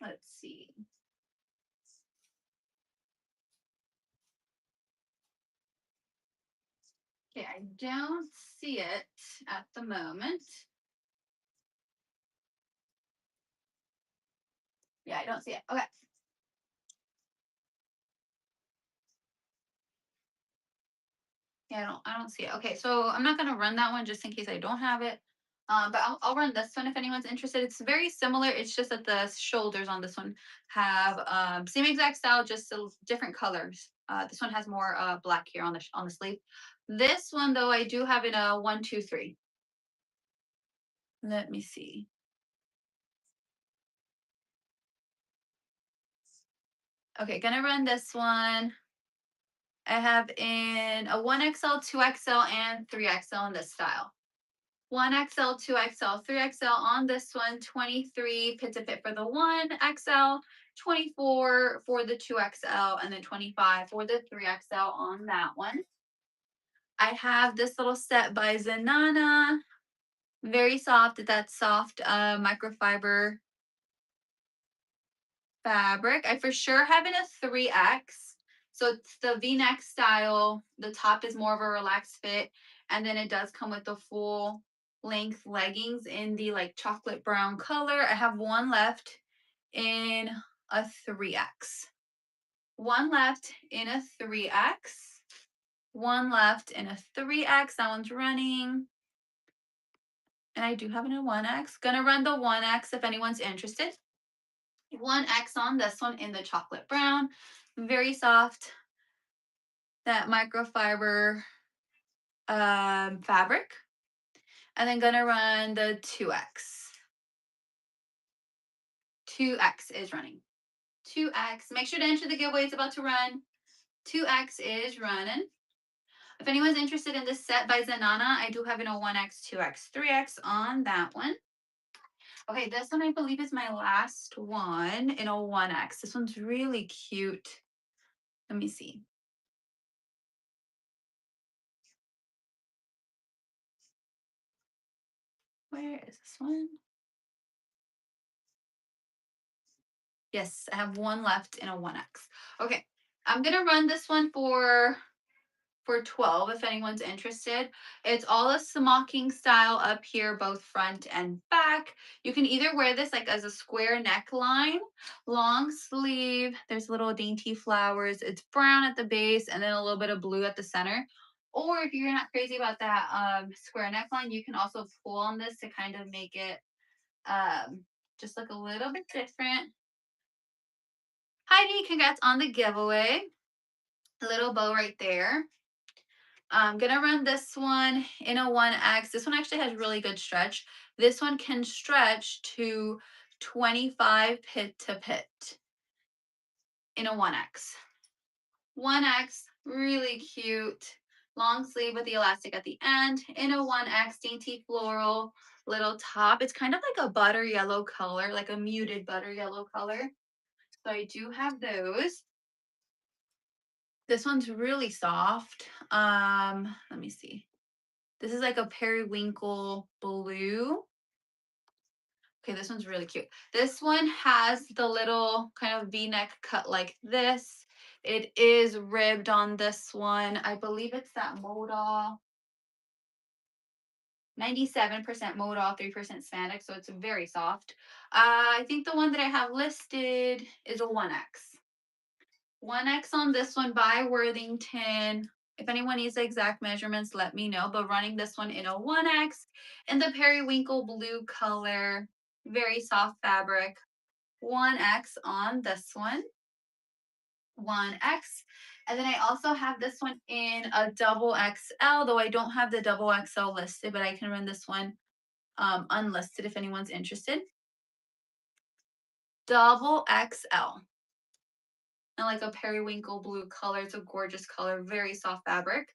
Let's see. Okay, I don't see it at the moment. Yeah, I don't see it. Okay. Yeah, I don't see it. Okay, so I'm not gonna run that one just in case I don't have it. But I'll run this one if anyone's interested. It's very similar. It's just that the shoulders on this one have same exact style, just different colors. This one has more black here on the sleeve. This one though, I do have in a 1, 2, 3. Let me see. Okay, gonna run this one. I have in a 1XL, 2XL, and 3XL in this style. 1XL, 2XL, 3XL on this one, 23 pit to fit for the 1XL, 24 for the 2XL, and then 25 for the 3XL on that one. I have this little set by Zanana. Very soft. That soft microfiber fabric. I for sure have in a 3X. So it's the V-neck style. The top is more of a relaxed fit. And then it does come with the full length leggings in the like chocolate brown color. I have one left in a 3X. One left in a 3X. One left in a 3X. That one's running. And I do have it in a 1X. Gonna run the 1X if anyone's interested. 1X on this one in the chocolate brown. Very soft. That microfiber fabric. And then gonna run the 2X. 2X is running. 2X. Make sure to enter the giveaway. It's about to run. 2X is running. If anyone's interested in this set by Zanana, I do have in a 1X, 2X, 3X on that one. Okay, this one I believe is my last one in a 1X. This one's really cute. Let me see. Where is this one? Yes, I have one left in a 1X. Okay, I'm gonna run this one for 12 if anyone's interested. It's all a smocking style up here, both front and back. You can either wear this like as a square neckline, long sleeve. There's little dainty flowers. It's brown at the base and then a little bit of blue at the center. Or if you're not crazy about that square neckline, you can also pull on this to kind of make it just look a little bit different. Heidi, congrats on the giveaway. A little bow right there. I'm gonna run this one in a 1X. This one actually has really good stretch. This one can stretch to 25 pit to pit in a 1X. 1X, really cute. Long sleeve with the elastic at the end. In a 1X, dainty floral little top. It's kind of like a butter yellow color, like a muted butter yellow color. So I do have those. This one's really soft. Let me see. This is like a periwinkle blue. Okay, this one's really cute. This one has the little kind of V-neck cut like this. It is ribbed on this one. I believe it's that modal. 97% modal, 3% spandex, so it's very soft. I think the one that I have listed is a 1X. 1X on this one by Worthington. If anyone needs the exact measurements, let me know. But running this one in a 1X in the periwinkle blue color, very soft fabric. 1X on this one. 1X. And then I also have this one in a double XL, though I don't have the double XL listed, but I can run this one unlisted if anyone's interested. Double XL. And like a periwinkle blue color. It's a gorgeous color, very soft fabric.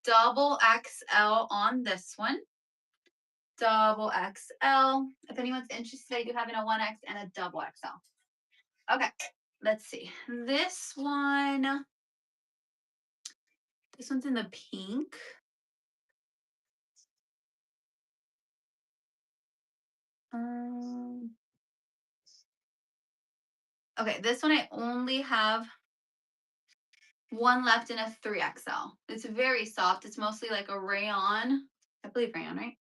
Double XL on this one. Double XL. If anyone's interested, I do have in a 1X and a double XL. Okay, let's see. This one's in the pink. Okay, this one I only have one left in a 3XL. It's very soft. It's mostly like a rayon. I believe rayon, right?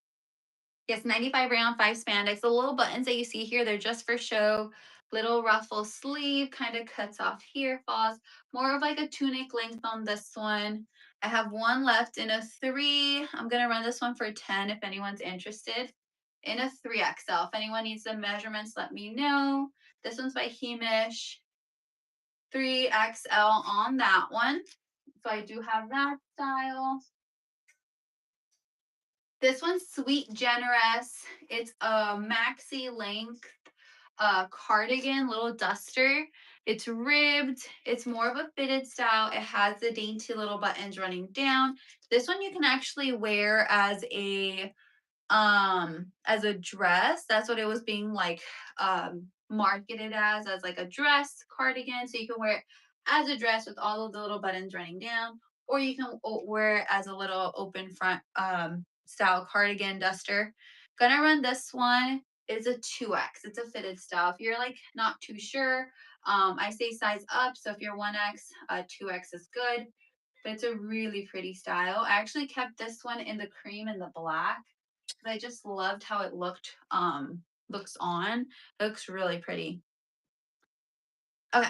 Yes, 95 rayon, 5 spandex. The little buttons that you see here, they're just for show. Little ruffle sleeve kind of cuts off here, falls. More of like a tunic length on this one. I have one left in a 3. I'm going to run this one for 10 if anyone's interested. In a 3XL. If anyone needs the measurements, let me know. This one's by Hemish. 3XL on that one. So I do have that style. This one's Sweet Generous. It's a maxi length cardigan, little duster. It's ribbed. It's more of a fitted style. It has the dainty little buttons running down. This one you can actually wear as a dress. That's what it was being like marketed as like a dress cardigan. So you can wear it as a dress with all of the little buttons running down, or you can wear it as a little open front style cardigan duster. Gonna run this one. It's a 2X. It's a fitted style. If you're like not too sure, I say size up. So if you're 1X, 2X is good. But it's a really pretty style. I actually kept this one in the cream and the black. I just loved how it looks on. It looks really pretty. Okay.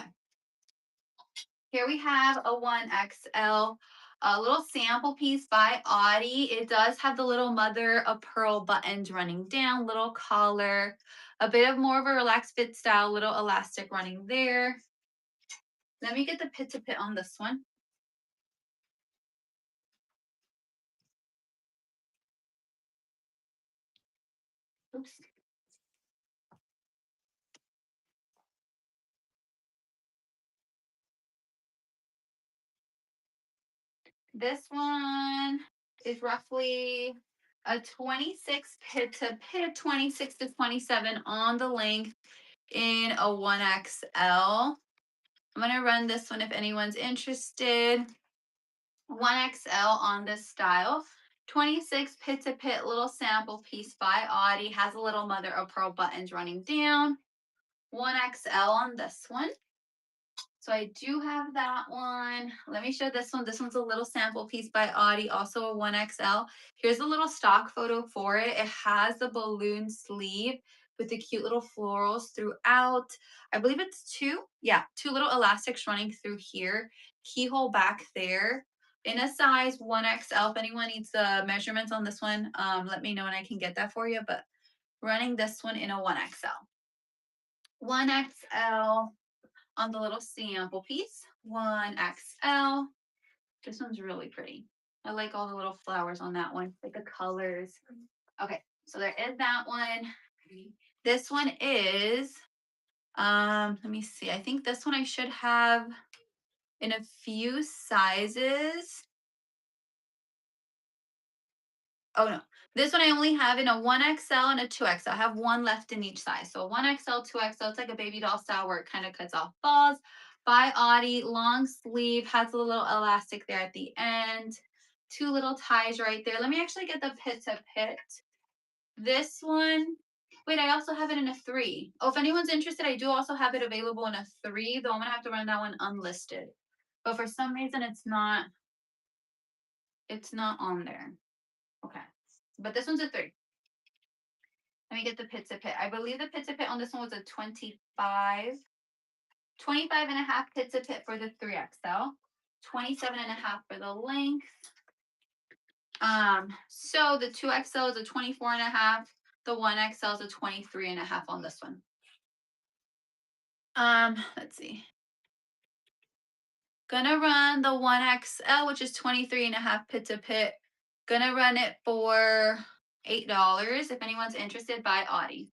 Here we have a 1XL, a little sample piece by Audie. It does have the little mother of pearl buttons running down, little collar, a bit of more of a relaxed fit style, little elastic running there. Let me get the pit to pit on this one. Oops. This one is roughly a 26 pit to pit, 26 to 27 on the length in a 1XL. I'm going to run this one if anyone's interested. 1XL on this style. 26 pit to pit little sample piece by Audie. Has a little mother of pearl buttons running down. 1XL on this one. So I do have that one. Let me show this one. This one's a little sample piece by Audie, also a 1XL. Here's a little stock photo for it. It has the balloon sleeve with the cute little florals throughout. I believe it's two little elastics running through here. Keyhole back there. In a size 1XL. If anyone needs the measurements on this one, let me know and I can get that for you. But running this one in a 1XL. 1XL on the little sample piece. 1XL. This one's really pretty. I like all the little flowers on that one, like the colors. Okay, so there is that one. This one is, let me see. I think this one I should have in a few sizes. Oh no, this one I only have in a 1XL and a 2XL. I have one left in each size. So 1XL, 2XL, it's like a baby doll style where it kind of cuts off balls. By Audie, long sleeve, has a little elastic there at the end. Two little ties right there. Let me actually get the pit to pit. This one, wait, I also have it in a 3. Oh, if anyone's interested, I do also have it available in a 3, though I'm gonna have to run that one unlisted. But for some reason it's not on there. Okay, but this one's a 3. Let me get the pit to pit. I believe the pit to pit on this one was a 25. 25 and a half pit to pit for the 3XL. 27 and a half for the length. So the 2XL is a 24 and a half. The 1XL is a 23 and a half on this one. Let's see. Gonna run the 1XL, which is 23 and a half pit to pit. Gonna run it for $8 if anyone's interested. By Audie.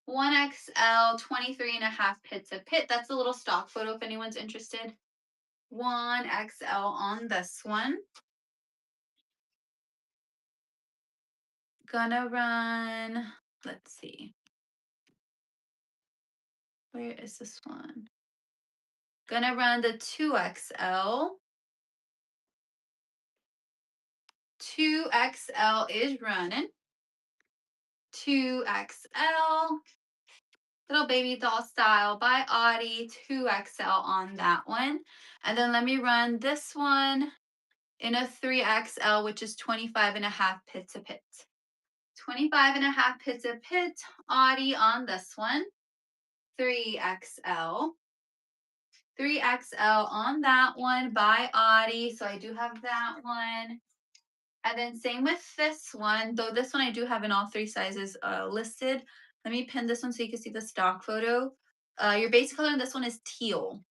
1XL, 23 and a half pit to pit. That's a little stock photo if anyone's interested. 1XL on this one. Gonna run, let's see. Where is this one? Gonna run the 2XL. 2XL is running. 2XL. Little baby doll style by Audie. 2XL on that one. And then let me run this one in a 3XL, which is 25 and a half pit to pit. 25 and a half pit to pit. Audie on this one. 3XL. 3XL on that one by Audie. So I do have that one. And then same with this one, though this one I do have in all 3 sizes listed. Let me pin this one so you can see the stock photo. Your base color in this one is teal.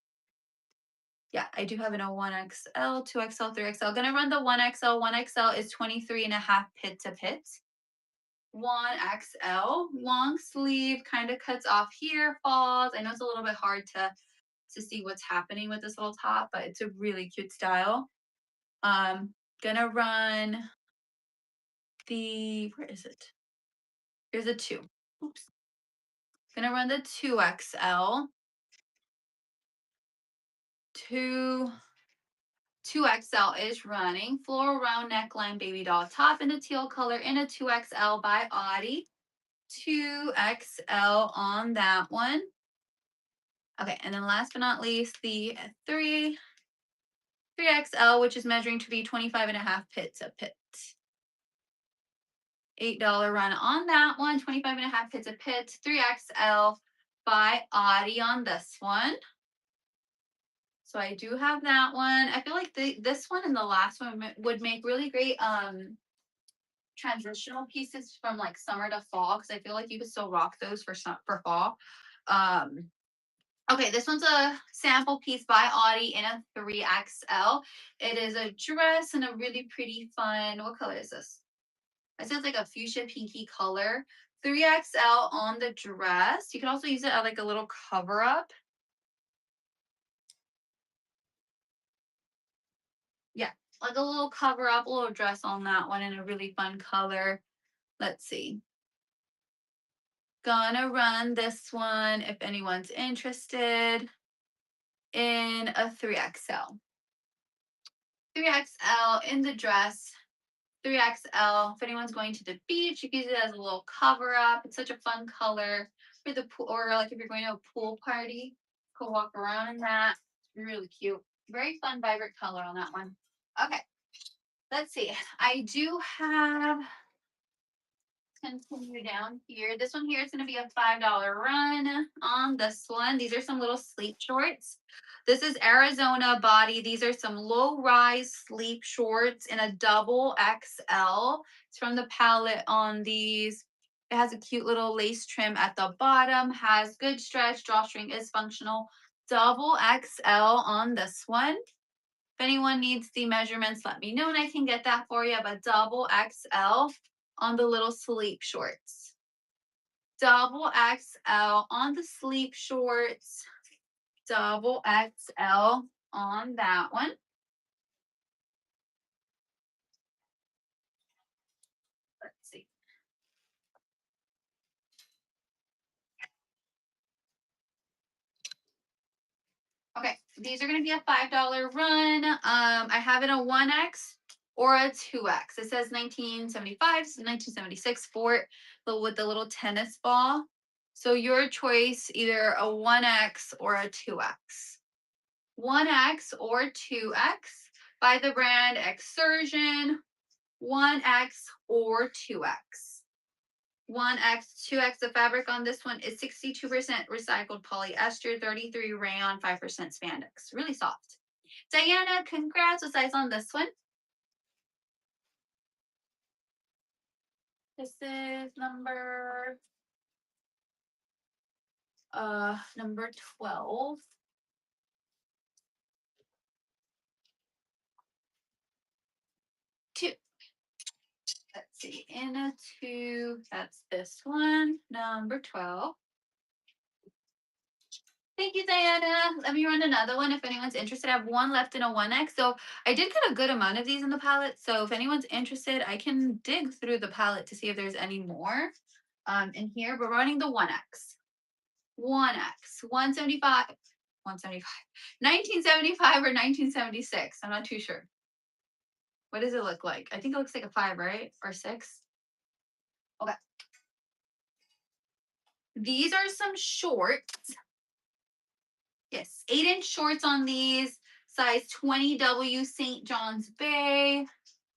Yeah, I do have in a 1XL, 2XL, 3XL. Gonna run the 1XL. 1XL is 23 and a half pit to pit. 1XL, long sleeve, kind of cuts off here, falls. I know it's a little bit hard to see what's happening with this little top, but it's a really cute style. Gonna run the, where is it? Here's a 2. Oops. Gonna run the 2XL. 2XL is running. Floral round neckline baby doll top in a teal color in a 2XL by Audie. 2XL on that one. Okay, and then last but not least, the 3XL, which is measuring to be 25 and a half pit to pit. $8 run on that one, 25 and a half pit to pit. 3XL by Audie on this one. So I do have that one. I feel like this one and the last one would make really great transitional pieces from like summer to fall, because I feel like you could still rock those for fall. Okay, this one's a sample piece by Audie in a 3XL. It is a dress in a really pretty fun, what color is this? It says like a fuchsia pinky color. 3XL on the dress. You can also use it as like a little cover up. Yeah, like a little cover up, a little dress on that one in a really fun color. Let's see. Gonna run this one if anyone's interested in a 3XL. 3XL in the dress 3XL. If anyone's going to the beach, you can use it as a little cover up. It's such a fun color for the pool, or like if you're going to a pool party, go walk around in that. Really cute. Very fun, vibrant color on that one. Okay, let's see. I do have, continue down here. This one here is going to be a $5 run on this one. These are some little sleep shorts. This is Arizona body. These are some low rise sleep shorts in a double XL. It's from the palette on these. It has a cute little lace trim at the bottom, has good stretch, drawstring is functional. Double XL on this one. If anyone needs the measurements, let me know and I can get that for you. But double XL on the little sleep shorts. Double XL on the sleep shorts. Double XL on that one. Let's see. Okay, these are going to be a $5 run. I have it a 1X or a 2X. It says 1975, 1976 Fort with the little tennis ball. So your choice, either a 1X or a 2X. 1X or 2X by the brand Exertion. 1X or 2X. 1X, 2X. The fabric on this one is 62% recycled polyester, 33 rayon, 5% spandex. Really soft. Diana, congrats. What size on this one? This is number 12. Two. Let's see. In a 2, that's this one, number 12. Thank you, Diana. Let me run another one if anyone's interested. I have one left in a 1X. So I did get a good amount of these in the palette. So if anyone's interested, I can dig through the palette to see if there's any more in here. We're running the 1X. 1X, 175, 175, 1975 or 1976. I'm not too sure. What does it look like? I think it looks like a 5, right? Or 6. Okay. These are some shorts. Yes, 8-inch shorts on these, size 20W St. John's Bay.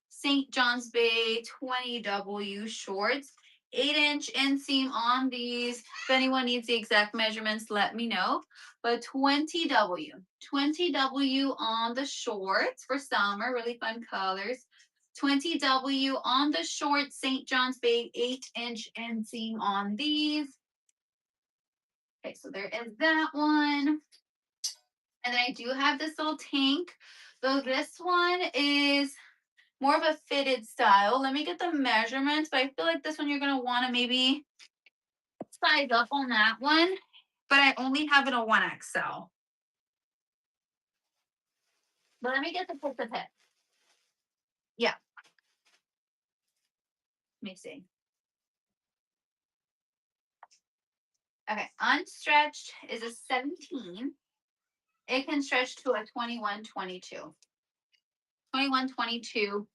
St. John's Bay 20W shorts. 8-inch inseam on these. If anyone needs the exact measurements, let me know. But 20W. 20W on the shorts for summer. Really fun colors. 20W on the shorts. St. John's Bay 8-inch inseam on these. Okay, so there is that one. And then I do have this little tank. So this one is more of a fitted style. Let me get the measurements, but I feel like this one you're going to want to maybe size up on that one. But I only have it a 1XL. But let me get the pit. Yeah. Let me see. Okay, unstretched is a 17. It can stretch to a 21, 22. 21, 22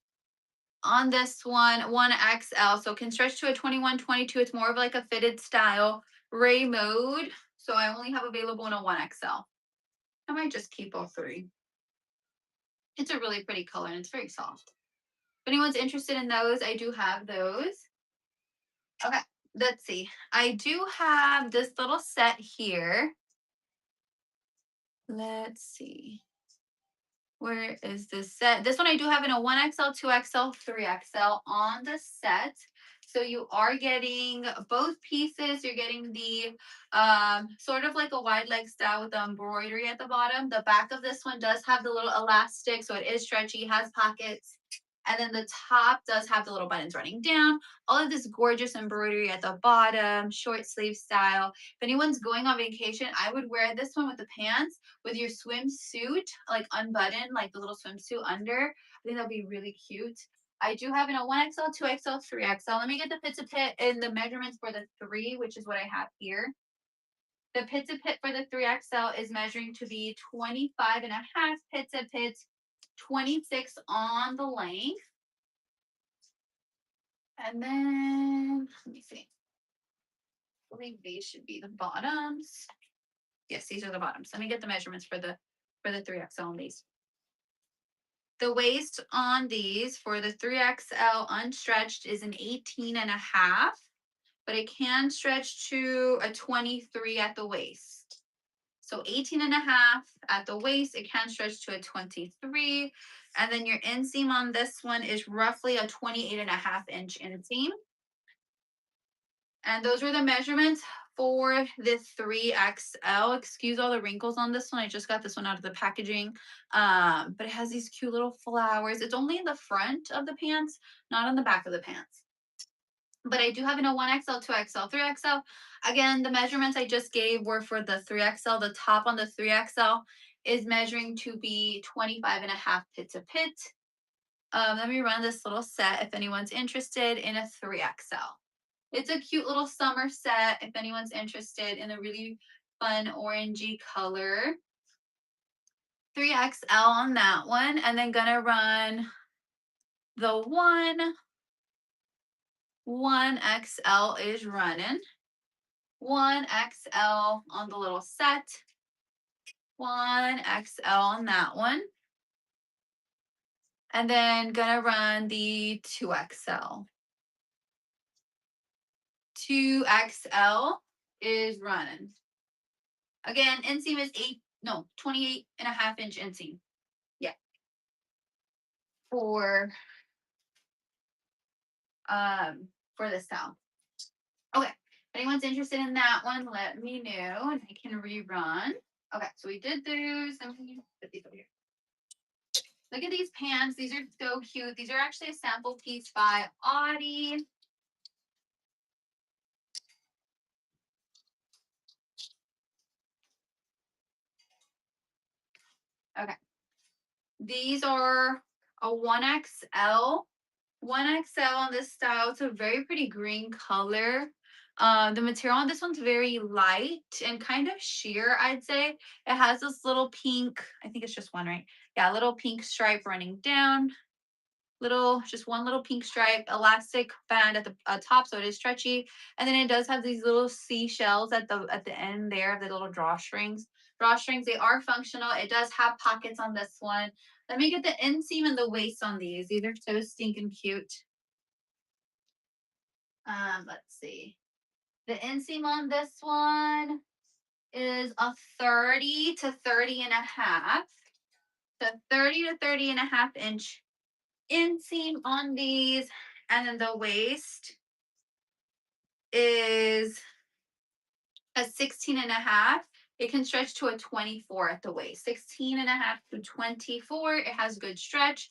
on this one, 1XL. So it can stretch to a 21, 22. It's more of like a fitted style Ray mode. So I only have available in a 1XL. I might just keep all 3. It's a really pretty color and it's very soft. If anyone's interested in those, I do have those. Okay, let's see. I do have this little set here. Let's see. Where is this set? This one I do have in a 1XL, 2XL, 3XL on the set. So you are getting both pieces. You're getting the sort of like a wide leg style with the embroidery at the bottom. The back of this one does have the little elastic, so it is stretchy, has pockets. And then the top does have the little buttons running down. All of this gorgeous embroidery at the bottom, short sleeve style. If anyone's going on vacation, I would wear this one with the pants, with your swimsuit, like unbuttoned, like the little swimsuit under. I think that'd be really cute. I do have in a 1XL, 2XL, 3XL. Let me get the pit to pit and the measurements for the 3, which is what I have here. The pit to pit for the 3XL is measuring to be 25 and a half. Pit to pit, 26 on the length. And then, let me see. I believe these should be the bottoms. Yes, these are the bottoms. Let me get the measurements for the 3XL on these. The waist on these for the 3XL unstretched is an 18 and a half, but it can stretch to a 23 at the waist. So 18 and a half at the waist, it can stretch to a 23. And then your inseam on this one is roughly a 28 and a half inch inseam. And those were the measurements for the 3XL. Excuse all the wrinkles on this one. I just got this one out of the packaging. But it has these cute little flowers. It's only in the front of the pants, not on the back of the pants. But I do have in a 1XL, 2XL, 3XL. Again, the measurements I just gave were for the 3XL. The top on the 3XL is measuring to be 25 and a half pit to pit. Let me run this little set if anyone's interested in a 3XL. It's a cute little summer set if anyone's interested in a really fun orangey color. 3XL on that one, and then gonna run the 1XL is running. 1XL on the little set. 1XL on that one. And then gonna run the 2XL. 2XL is running. Again, inseam is 28 and a half inch inseam. Yeah. For this style. Okay. If anyone's interested in that one, let me know and I can rerun. Okay, so we did those. Let me put these over here. Look at these pants. These are so cute. These are actually a sample piece by Audie. Okay. These are a 1XL. 1XL on this style. It's a very pretty green color. The material on this one's very light and kind of sheer, I'd say. It has this little pink, I think it's just one, right? Yeah, little pink stripe running down. Just one little pink stripe, elastic band at the top, so it is stretchy. And then it does have these little seashells at the end there, the little drawstrings. Drawstrings, they are functional. It does have pockets on this one. Let me get the inseam and the waist on these. These are so stinking cute. Let's see. The inseam on this one is a 30 to 30 and a half. So 30 to 30 and a half inch inseam on these. And then the waist is a 16 and a half. It can stretch to a 24 at the waist. 16 and a half to 24. It has good stretch.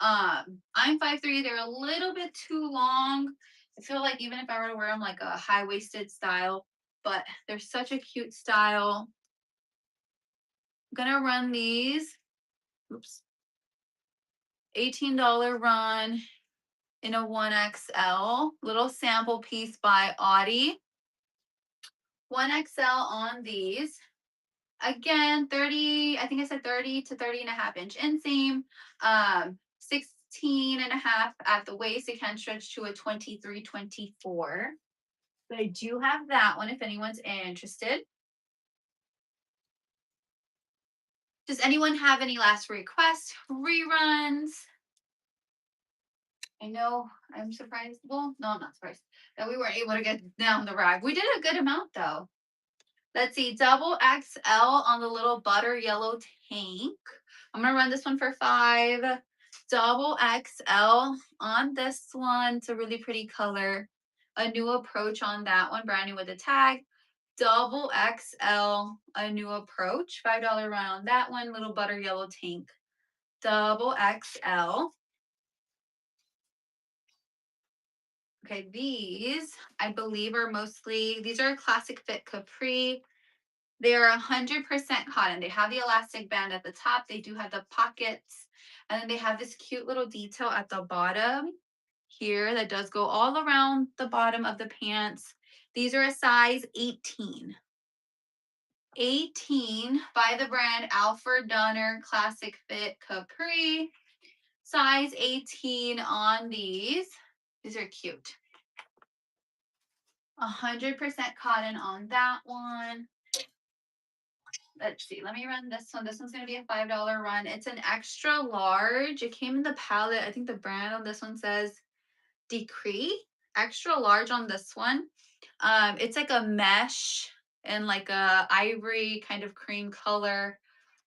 I'm 5'3". They're a little bit too long. I feel like even if I were to wear them like a high-waisted style, but they're such a cute style. I'm gonna run these. Oops. $18 run in a 1XL. Little sample piece by Audie. 1XL on these. Again, 30, I think I said 30 to 30 and a half inch inseam. 16 and a half at the waist. It can stretch to a 23, 24. But I do have that one if anyone's interested. Does anyone have any last requests, reruns? I know I'm surprised. Well, no, I'm not surprised that we weren't able to get down the rag. We did a good amount though. Let's see, double XL on the little butter yellow tank. I'm gonna run this one for 5. Double XL on this one. It's a really pretty color. A new approach on that one, brand new with the tag. Double XL, a new approach. $5 run on that one. Little butter yellow tank. Double XL. Okay, these I believe are mostly, these are a classic fit capri. They are 100% cotton. They have the elastic band at the top. They do have the pockets. And then they have this cute little detail at the bottom here that does go all around the bottom of the pants. These are a size 18. 18 by the brand Alfred Dunner Classic Fit Capri. Size 18 on these. These are cute. 100% cotton on that one. Let's see. Let me run this one. This one's going to be a $5 run. It's an extra large. It came in the palette. I think the brand on this one says Decree. Extra large on this one. It's like a mesh and like a ivory kind of cream color.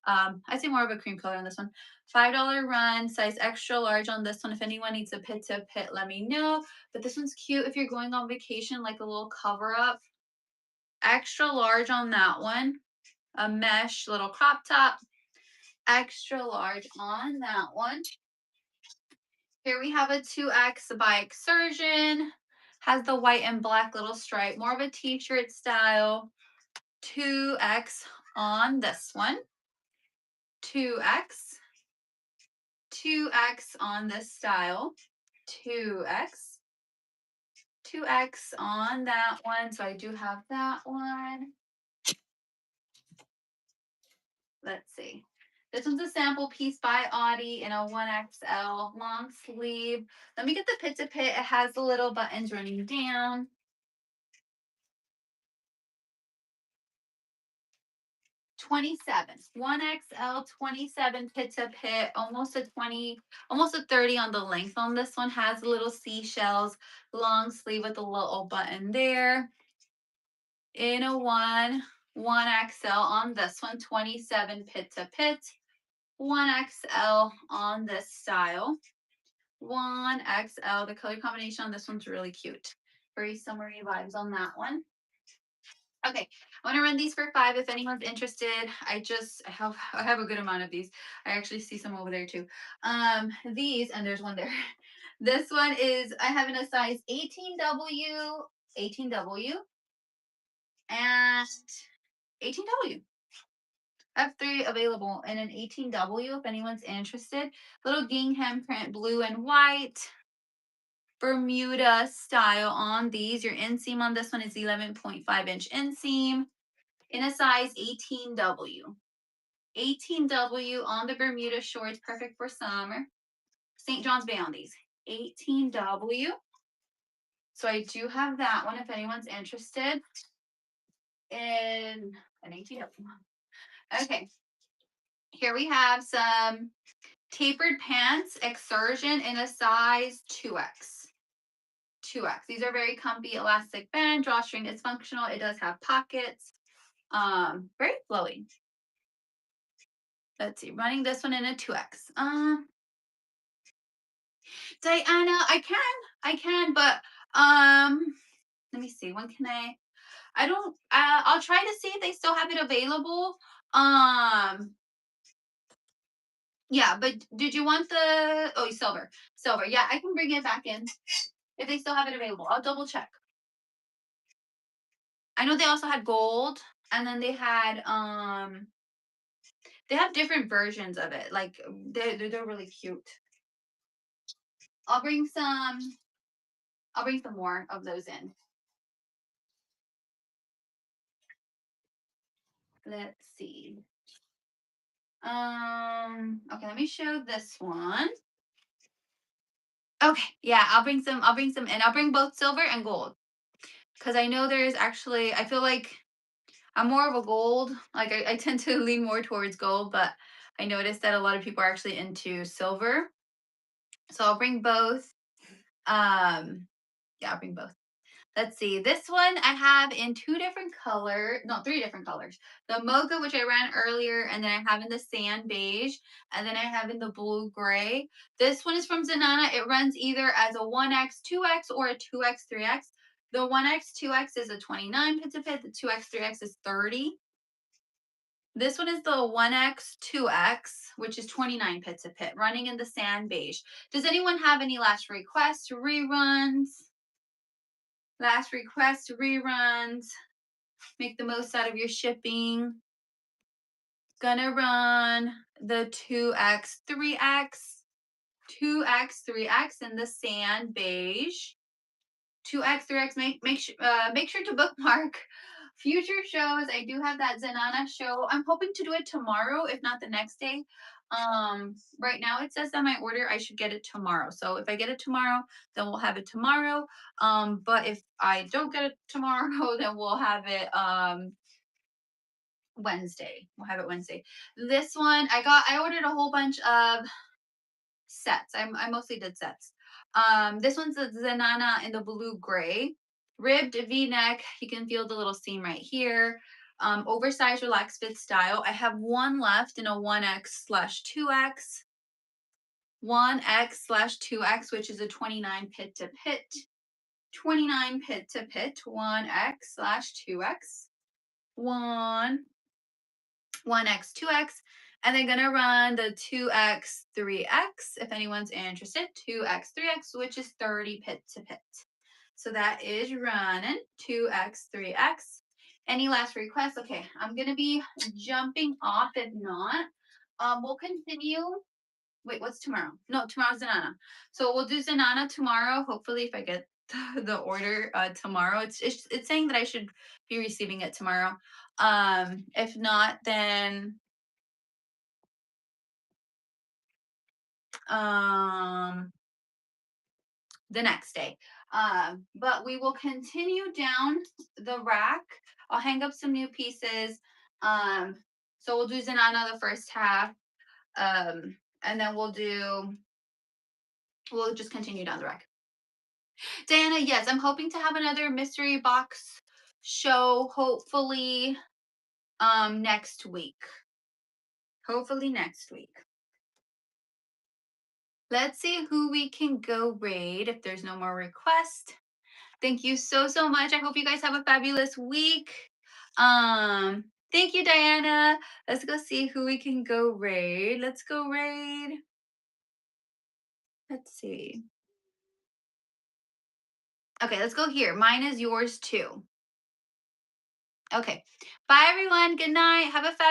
I'd say more of a cream color on this one. $5 run, size extra large on this one. If anyone needs a pit to pit, let me know. But this one's cute if you're going on vacation, like a little cover up. Extra large on that one. A mesh little crop top. Extra large on that one. Here we have a 2X by Exertion. Has the white and black little stripe, more of a t-shirt style. 2X on this one. 2X. 2X on this style. 2X. 2X on that one. So I do have that one. Let's see. This one's a sample piece by Audie in a 1XL long sleeve. Let me get the pit to pit. It has the little buttons running down. 27, 1XL, 27 pit to pit, almost a 20, almost a 30 on the length on this one. Has little seashells, long sleeve with a little button there. In a 1XL on this one, 27 pit to pit. 1XL on this style. 1XL. The color combination on this one's really cute. Very summery vibes on that one. Okay, I want to run these for $5 if anyone's interested. I have a good amount of these. I actually see some over there too. These, and there's one there. This one is, I have in a size 18W, 18W, and 18W. I have 3 available in an 18W if anyone's interested. Little gingham print, blue and white. Bermuda style on these. Your inseam on this one is 11.5-inch inseam in a size 18W. 18W on the Bermuda shorts, perfect for summer. St. John's Bay on these. 18W. So I do have that one if anyone's interested in an 18W. Okay. Here we have some tapered pants, Exertion in a size 2X. 2X. These are very comfy, elastic band, drawstring is functional. It does have pockets. Very flowy. Let's see, running this one in a 2X. Diana, I can, but let me see. When can I don't. I'll try to see if they still have it available. Yeah, but did you want the? Oh, silver. Silver. Yeah, I can bring it back in if they still have it available. I'll double check. I know they also had gold, and then they have different versions of it. Like they're really cute. I'll bring some more of those in. Let's see. Okay, let me show this one. Okay, yeah, I'll bring some in. I'll bring both silver and gold. Because I know there's actually, I feel like I'm more of a gold. Like I tend to lean more towards gold, but I noticed that a lot of people are actually into silver. So I'll bring both. Yeah, I'll bring both. Let's see. This one I have in 3 different colors. The mocha, which I ran earlier, and then I have in the sand beige, and then I have in the blue gray. This one is from Zanana. It runs either as a 1X, 2X, or a 2X, 3X. The 1X, 2X is a 29 pit to pit. The 2X, 3X is 30. This one is the 1X, 2X, which is 29 pit to pit, running in the sand beige. Does anyone have any last requests, reruns? Last request reruns. Make the most out of your shipping. Gonna run the 2X, 3X. 2X, 3X in the sand beige. 2X, 3X. Make sure to bookmark future shows. I do have that Zanana show. I'm hoping to do it tomorrow, if not the next day. Right now it says that my order, I should get it tomorrow. So if I get it tomorrow, then we'll have it tomorrow. But if I don't get it tomorrow, then we'll have it Wednesday. We'll have it Wednesday. This one I ordered a whole bunch of sets. I mostly did sets. This one's a Zanana in the blue gray, ribbed V-neck. You can feel the little seam right here. Oversized relaxed fit style. I have one left in a 1X/2X. 1X/2X, which is a 29 pit to pit. 29 pit to pit. 1X/2X. 1X, 2X, and they're gonna run the 2X, 3X if anyone's interested. 2X, 3X, which is 30 pit to pit. So that is running 2X, 3X. Any last requests? Okay, I'm gonna be jumping off. If not, we'll continue. Wait, what's tomorrow? No, tomorrow's Zanana. So we'll do Zanana tomorrow. Hopefully, if I get the order tomorrow, it's saying that I should be receiving it tomorrow. If not, then the next day. But we will continue down the rack. I'll hang up some new pieces. So we'll do Zanana the first half. And then we'll just continue down the rack. Diana, yes, I'm hoping to have another mystery box show hopefully next week. Hopefully next week. Let's see who we can go raid if there's no more requests. Thank you so much. I hope you guys have a fabulous week. Thank you, Diana. Let's go see who we can go raid. Let's go raid. Let's see. Okay, let's go here. Mine is yours too. Okay. Bye, everyone. Good night. Have a fabulous